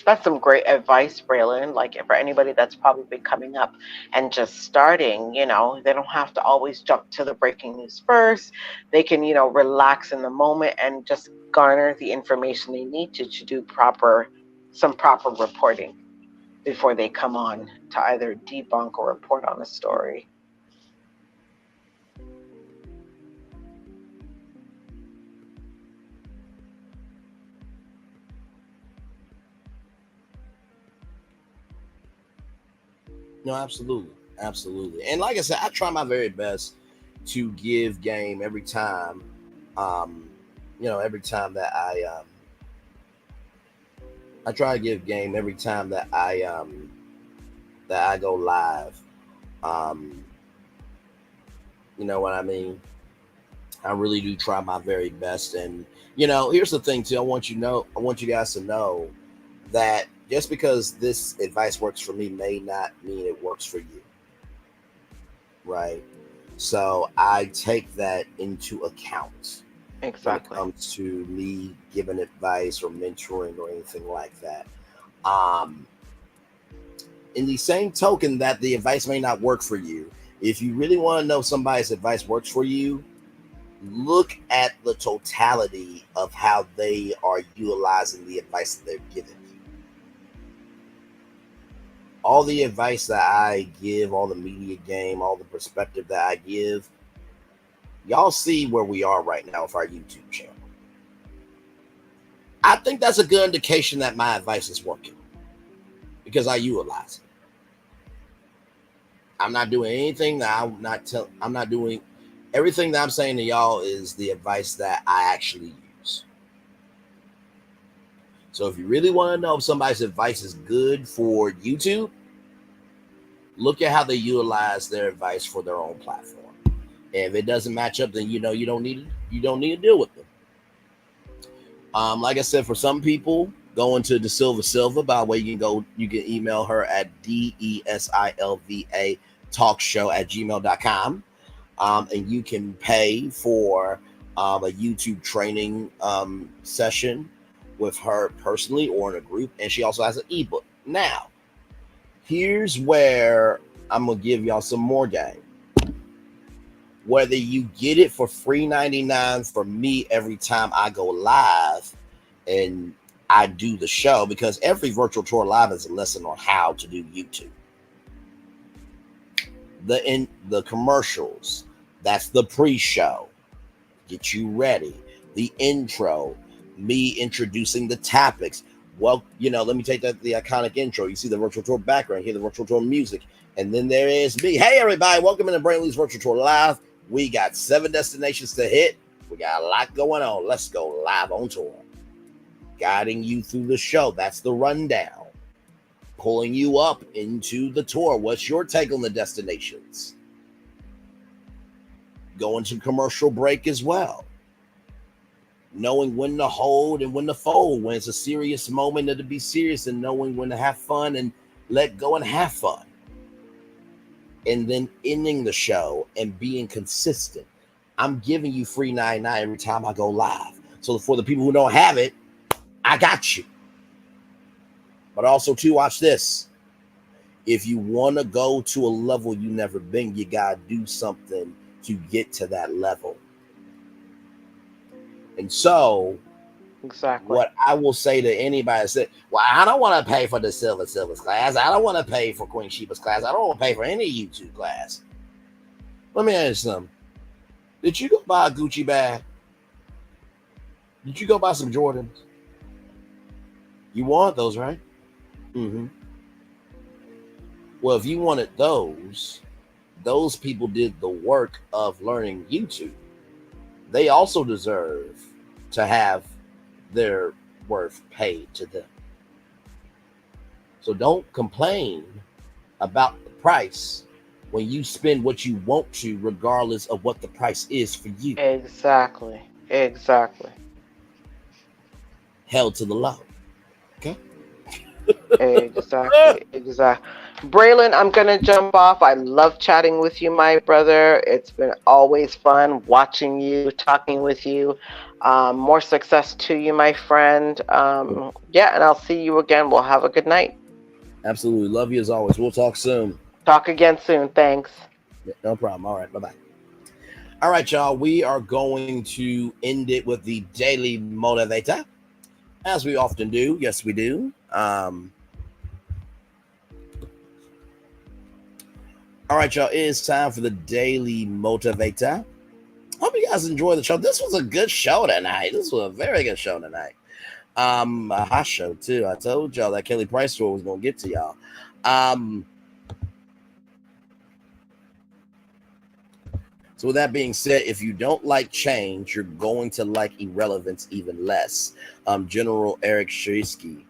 That's some great advice, Braylon. Like, for anybody that's probably coming up and just starting, they don't have to always jump to the breaking news first. They can, relax in the moment and just garner the information they need to do some proper reporting before they come on to either debunk or report on a story. No, absolutely. And like I said, I try my very best to give game every time, every time that I try to give game every time that I go live. You know what I mean? I really do try my very best. And, here's the thing too. I want you guys to know that just because this advice works for me may not mean it works for you. Right? So I take that into account. Exactly. When it comes to me giving advice or mentoring or anything like that. In the same token that the advice may not work for you, If you really want to know if somebody's advice works for you, look at the totality of how they are utilizing the advice that they're giving you. All the advice that I give, all the media game, all the perspective that I give, y'all see where we are right now with our YouTube channel. I think that's a good indication that my advice is working because I utilize it. I'm not doing anything that I'm not doing. Everything that I'm saying to y'all is the advice that I actually use. So if you really want to know if somebody's advice is good for YouTube, look at how they utilize their advice for their own platform. And if it doesn't match up, then you don't need to deal with them. Like I said, for some people, go into the Silva. By the way, you can email her at DESILVA talkshow@gmail.com. And you can pay for a YouTube training session with her personally or in a group. And she also has an ebook. Now, here's where I'm going to give y'all some more game. Whether you get it for free $99 for me every time I go live and I do the show, because every virtual tour live is a lesson on how to do YouTube. The commercials, that's the pre-show, get you ready. The intro, me introducing the topics. Well, let me take the iconic intro. You see the virtual tour background, hear the virtual tour music, and then there is me. Hey, everybody, welcome to Braylon Lee's virtual tour live. We got 7 destinations to hit. We got a lot going on. Let's go live on tour. Guiding you through the show. That's the rundown. Pulling you up into the tour. What's your take on the destinations? Going to commercial break as well. Knowing when to hold and when to fold. When it's a serious moment, to be serious, and knowing when to have fun and let go and have fun. And then ending the show and being consistent. I'm giving you free 99 every time I go live. So for the people who don't have it, I got you. But also, too, watch this. If you want to go to a level you've never been, you got to do something to get to that level. And so, exactly what I will say to anybody that said, well, I don't want to pay for the Silva's class. I don't want to pay for Queen Sheba's class. I don't want to pay for any YouTube class. Let me ask you something. Did you go buy a Gucci bag? Did you go buy some Jordans? You want those, right? Mm-hmm. Well, if you wanted those people did the work of learning YouTube. They also deserve to have their worth paid to them. So don't complain about the price when you spend what you want to, regardless of what the price is for you. Exactly. Held to the low. Okay. Exactly. Braylon, I'm going to jump off. I love chatting with you, my brother. It's been always fun watching you, talking with you. More success to you, my friend. Yeah, and I'll see you again. We'll have a good night. Absolutely. Love you as always. We'll talk soon. Talk again soon. Thanks. No problem. All right. Bye-bye. All right, y'all. We are going to end it with the Daily Motivator, as we often do. Yes, we do. All right, y'all. It is time for the Daily Motivator. Hope you guys enjoyed the show. This was a good show tonight. This was a very good show tonight. A hot show, too. I told y'all that Kelly Price tour was going to get to y'all. So with that being said, if you don't like change, you're going to like irrelevance even less. General Eric Shrisky.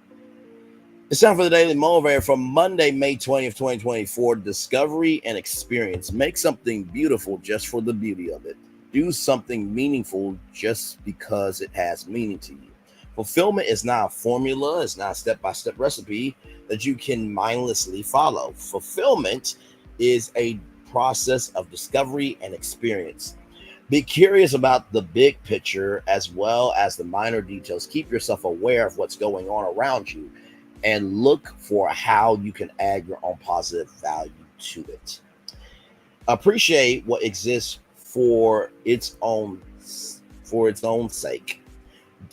It's time for the Daily Motivator from Monday, May 20th, 2024. Discovery and experience. Make something beautiful just for the beauty of it. Do something meaningful just because it has meaning to you. Fulfillment is not a formula. It's not a step-by-step recipe that you can mindlessly follow. Fulfillment is a process of discovery and experience. Be curious about the big picture as well as the minor details. Keep yourself aware of what's going on around you and look for how you can add your own positive value to it. Appreciate what exists for its own sake.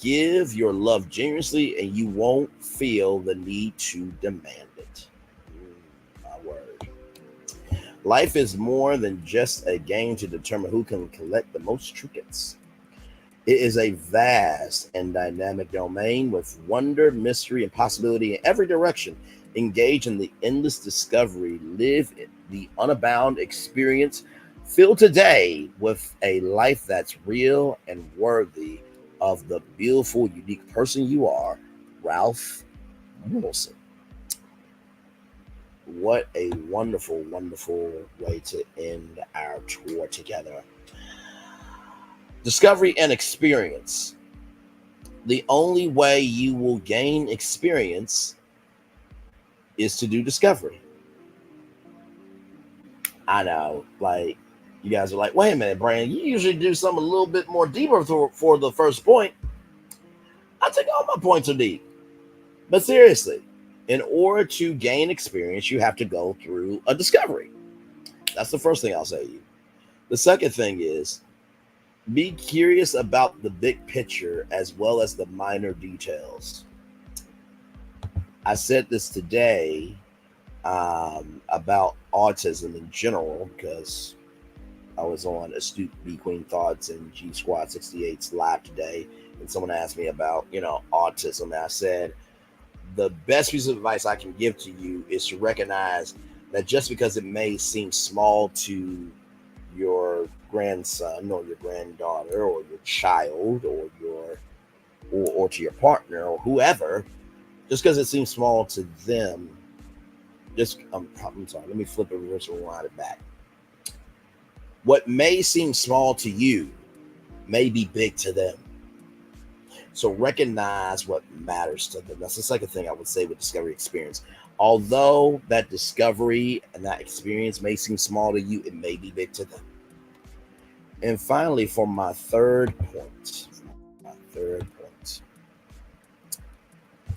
Give your love generously, and you won't feel the need to demand it. My word. Life is more than just a game to determine who can collect the most trinkets. It is a vast and dynamic domain with wonder, mystery, and possibility in every direction. Engage in the endless discovery. Live the unabound experience. Fill today with a life that's real and worthy of the beautiful, unique person you are, Ralph Wilson. What a wonderful, wonderful way to end our tour together. Discovery and experience. The only way you will gain experience is to do discovery. I know, like, you guys are like, wait a minute, Brandon, you usually do something a little bit more deeper for the first point. I think all my points are deep. But seriously, in order to gain experience, you have to go through a discovery. That's the first thing I'll say to you. The second thing is, be curious about the big picture as well as the minor details. I said this today about autism in general because I was on Astute B Queen Thoughts and G Squad 68's live today, and someone asked me about, autism. And I said, the best piece of advice I can give to you is to recognize that just because it may seem small to your grandson or your granddaughter or your child or to your partner or whoever, just because it seems small to them, I'm sorry, let me flip it, reverse and rewind it back. What may seem small to you may be big to them. So recognize what matters to them. That's the second thing I would say with discovery experience. Although that discovery and that experience may seem small to you, it may be big to them. And finally, for my third point,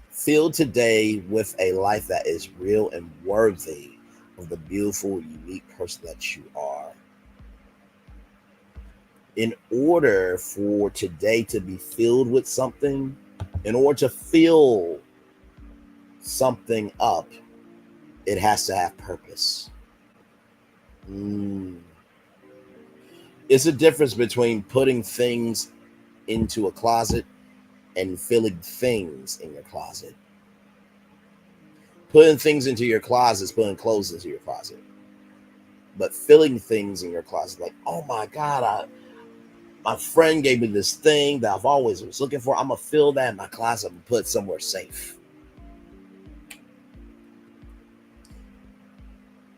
fill today with a life that is real and worthy of the beautiful, unique person that you are. In order for today to be filled with something, in order to fill something up, it has to have purpose. It's a difference between putting things into a closet and filling things in your closet. Putting things into your closet is putting clothes into your closet. But filling things in your closet, like, oh my God, my friend gave me this thing that I've always was looking for. I'm going to fill that in my closet and put it somewhere safe.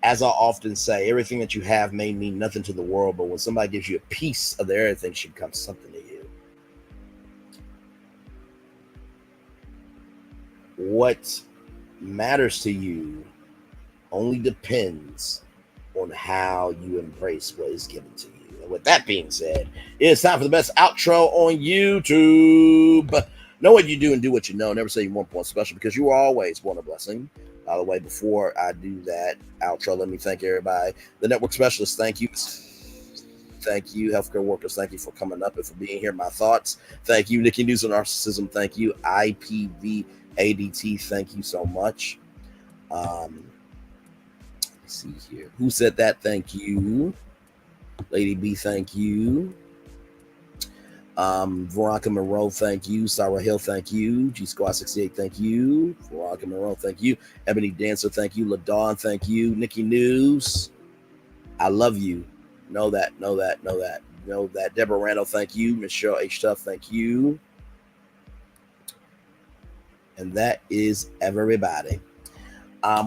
As I often say, everything that you have may mean nothing to the world, but when somebody gives you a piece of their everything, should become something to you. What matters to you only depends on how you embrace what is given to you. And with that being said, it's time for the best outro on YouTube. Know what you do and do what you know. Never say you weren't born special, because you were always born a blessing. By the way, before I do that outro, let me thank everybody. The network specialists, thank you. Thank you. Healthcare workers, thank you for coming up and for being here. My thoughts, thank you. Nikki News and Narcissism, thank you. IPV ADT, thank you so much. Let's see here. Who said that? Thank you. Lady B, thank you. Veronica Monroe, thank you. Sarah Hill, thank you. G Squad 68, thank you. Veronica Monroe, thank you. Ebony Dancer, thank you. LaDawn, thank you. Nikki News, I love you. Know that. Deborah Randall, thank you. Michelle H. Tuff, thank you. And that is everybody.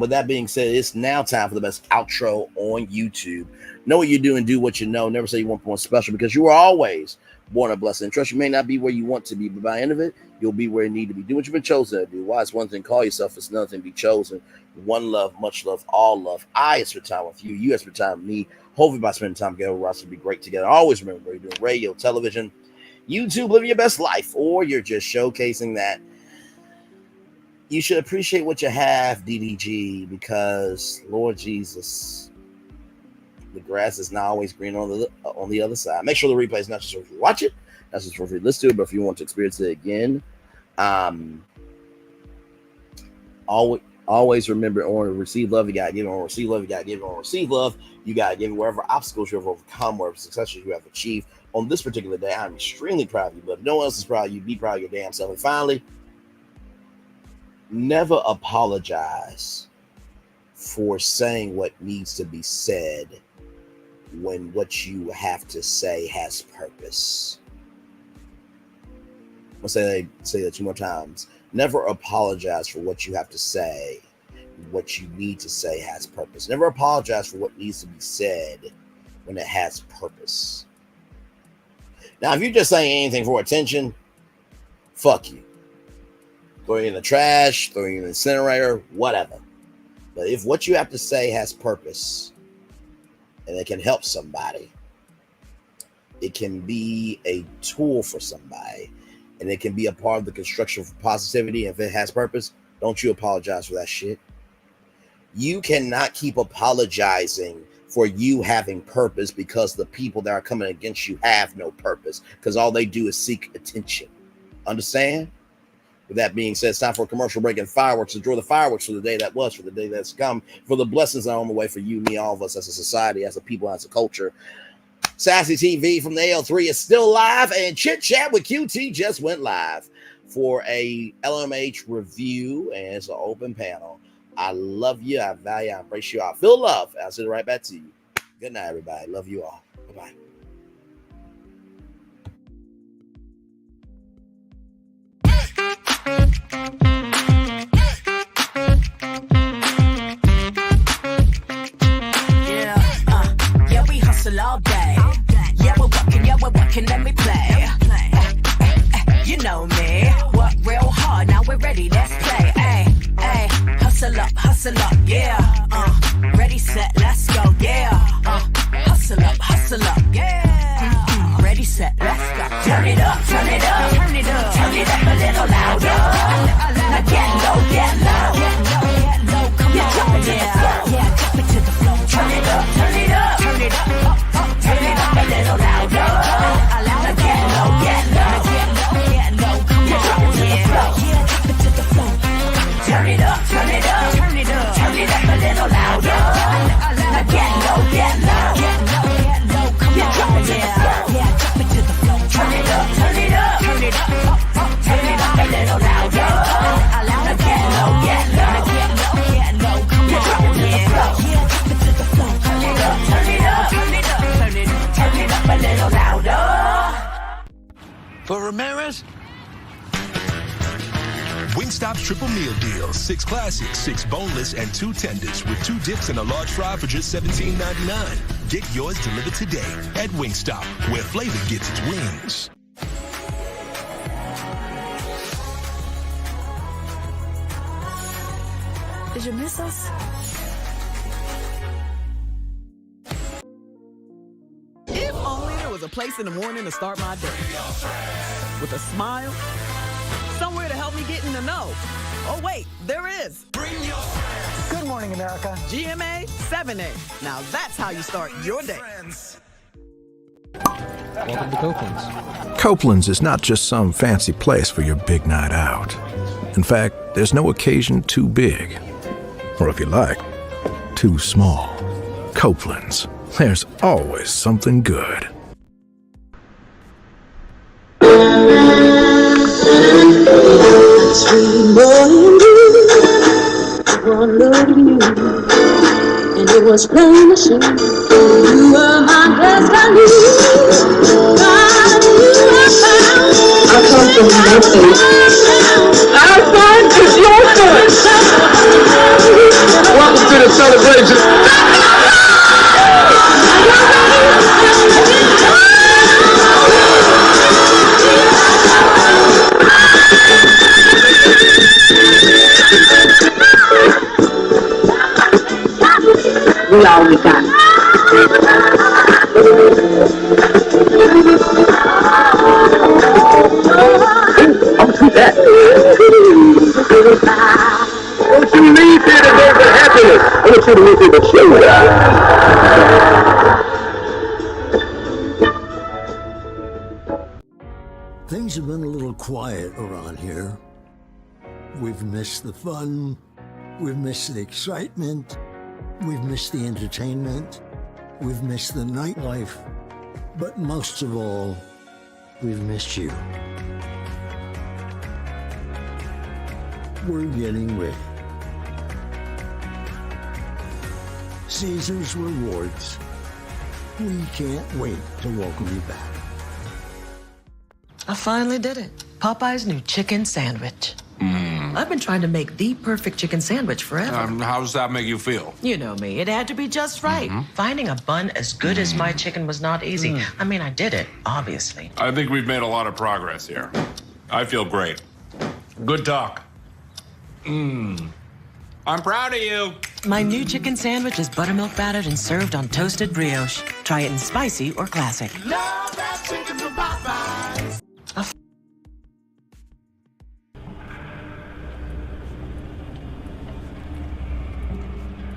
With that being said, it's now time for the best outro on YouTube. Know what you do and do what you know. Never say you weren't born special, because you were always born a blessing. Trust you may not be where you want to be, but by the end of it, you'll be where you need to be. Do what you've been chosen to do. Why? It's one thing, call yourself. It's another thing, be chosen. One love, much love, all love. I spend time with you. You spend time with me. Hopefully by spending time together, we're also be great together. Always remember, you're doing radio, television, YouTube, living your best life, or you're just showcasing that you should appreciate what you have, DDG, because Lord Jesus, The grass is not always green on the other side. Make sure the replay is not just for you watch it, not just for you listen to it, but if you want to experience it again, always remember, on receive love, you gotta give it. On receive love, you gotta give it. On receive love, you gotta give it. Wherever obstacles you have overcome, wherever successes you have achieved on this particular day, I'm extremely proud of you. But if no one else is proud of you, be proud of your damn self. And finally, never apologize for saying what needs to be said when what you have to say has purpose. I'll say that 2 more times. Never apologize for what you have to say. What you need to say has purpose. Never apologize for what needs to be said when it has purpose. Now, if you're just saying anything for attention, fuck you. Throw it in the trash, throw it in the incinerator, whatever. But if what you have to say has purpose and it can help somebody, it can be a tool for somebody, and it can be a part of the construction for positivity. If it has purpose, don't you apologize for that shit. You cannot keep apologizing for you having purpose because the people that are coming against you have no purpose, because all they do is seek attention. Understand? With that being said, it's time for a commercial break and fireworks. Enjoy the fireworks for the day that was, for the day that's come, for the blessings that are on the way for you, me, all of us as a society, as a people, as a culture. Sassy TV from the AL3 is still live, and Chit Chat with QT just went live for a LMH review, and it's an open panel. I love you. I value. I embrace you. I feel love. I'll send it right back to you. Good night, everybody. Love you all. Bye-bye. Yeah, we hustle all day. Yeah, we're working, let me play. You know me, work real hard, now we're ready, let's play. Ay, hustle up, yeah. Ready, set, let's go, yeah. Hustle up, yeah. Ready, set, let's go. Turn it up, turn it up, turn it up, turn it up a little louder. Now get low, get low, come on, yeah, drop it to the floor. Turn it up, turn it up, turn it up, turn it up a little louder. Now get low, get low, come on, yeah, drop it to the floor. Turn it up, turn it up, turn it up, turn it up a little louder. Now get low, get low, come on, yeah, drop it to the floor. Turn it up, turn it up, turn it up, turn it up a little louder. Now get low, get low, come on, yeah, drop it to the floor. Turn it up, turn it up, turn it up, turn it up a little louder. For Ramirez? Wingstop's triple meal deal. 6 classics, 6 boneless, and 2 tenders with 2 dips and a large fry for just $17.99. Get yours delivered today at Wingstop, where flavor gets its wings. Did you miss us? If only there was a place in the morning to start my day. With a smile, somewhere to help me get in the know. Oh wait, there is. Good morning, America. GMA 7A. Now that's how you start your day. Welcome to Copeland's. Copeland's is not just some fancy place for your big night out. In fact, there's no occasion too big, or if you like, too small. Copeland's, there's always something good. Sweet morning dew, one look at you, and it was plain to see you were my destiny. God, you were found. I come from nothing. Our son is your son. Welcome to the celebration. We all we got. Don't you leave here today with happiness. I want you to leave here with shame. Things have been a little quiet around here. We've missed the fun. We've missed the excitement. We've missed the entertainment. We've missed the nightlife. But most of all, we've missed you. We're getting ready. Caesar's Rewards. We can't wait to welcome you back. I finally did it. Popeye's new chicken sandwich. I've been trying to make the perfect chicken sandwich forever. How does that make you feel? You know me. It had to be just right. Finding a bun as good as my chicken was not easy. I mean, I did it, obviously. I think we've made a lot of progress here. I feel great. Good talk. I'm proud of you. My new chicken sandwich is buttermilk battered and served on toasted brioche. Try it in spicy or classic. Love that chicken from Popeyes.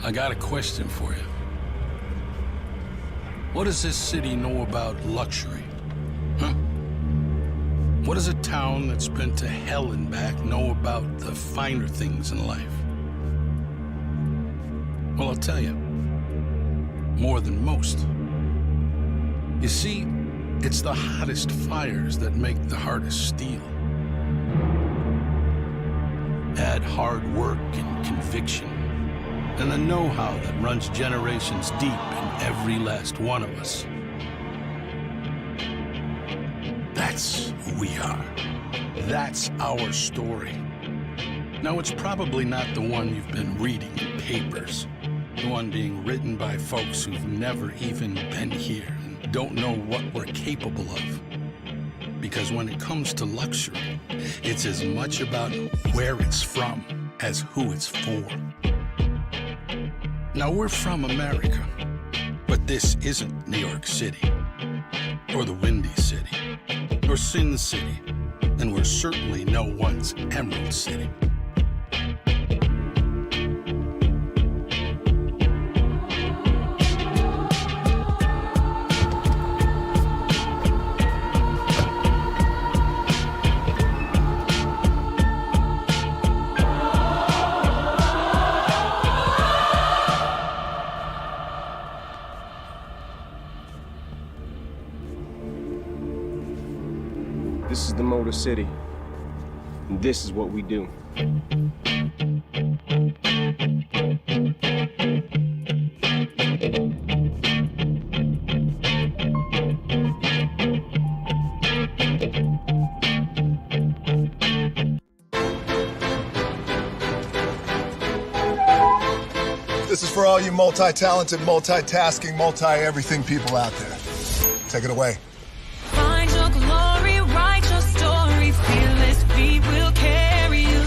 I got a question for you. What does this city know about luxury? Huh? What does a town that's been to hell and back know about the finer things in life? Well, I'll tell you. More than most. You see, it's the hottest fires that make the hardest steel. Add hard work and conviction, and the know-how that runs generations deep in every last one of us. That's who we are. That's our story. Now, it's probably not the one you've been reading in papers, the one being written by folks who've never even been here and don't know what we're capable of. Because when it comes to luxury, it's as much about where it's from as who it's for. Now, we're from America, but this isn't New York City, or the Windy City, or Sin City, and we're certainly no one's Emerald City. This is the Motor City, and this is what we do. This is for all you multi-talented, multitasking, multi-everything people out there. Take it away. Find your glory, write your story, fearless feet will carry you.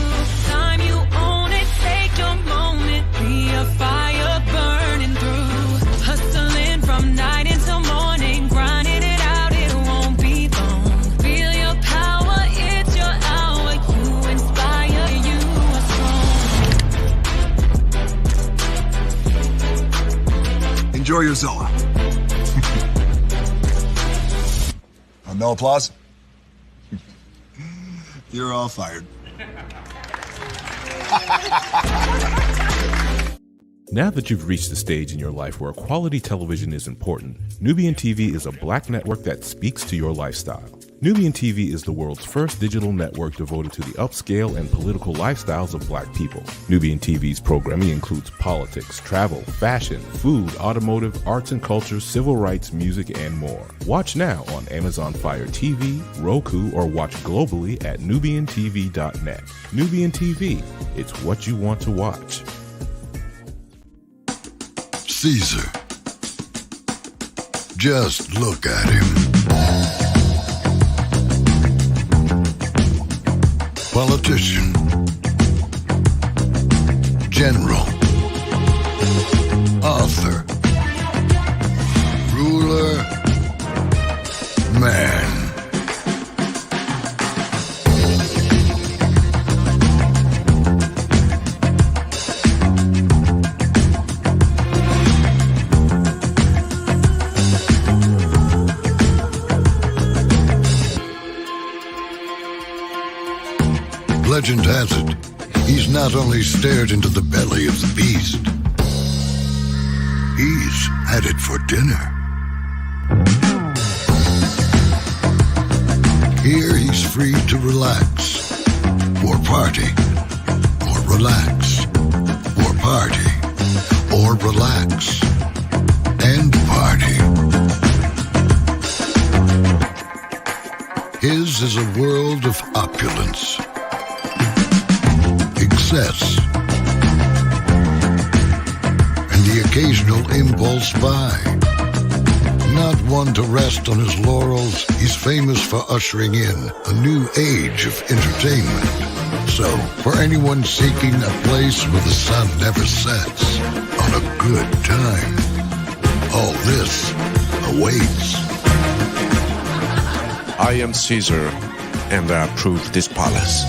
Time you own it, take your moment, be a fire burning through. Hustling from night until morning, grinding it out, it won't be long. Feel your power, it's your hour, you inspire, you are strong. Enjoy your Zoa. No applause? You're all fired. Now that you've reached the stage in your life where quality television is important, Nubian TV is a black network that speaks to your lifestyle. Nubian TV is the world's first digital network devoted to the upscale and political lifestyles of black people. Nubian TV's programming includes politics, travel, fashion, food, automotive, arts and culture, civil rights, music, and more. Watch now on Amazon Fire TV, Roku, or watch globally at nubiantv.net. Nubian TV, it's what you want to watch. Caesar. Just look at him. Politician, general, author, ruler, man. legend has it, he's not only stared into the belly of the beast, he's had it for dinner. Here he's free to relax, or party, or relax, or party, or relax, and party. His is a world of opulence, excess, and the occasional impulse buy. Not one to rest on his laurels, he's famous for ushering in a new age of entertainment. So, for anyone seeking a place where the sun never sets on a good time, all this awaits. I am Caesar, and I approve this palace.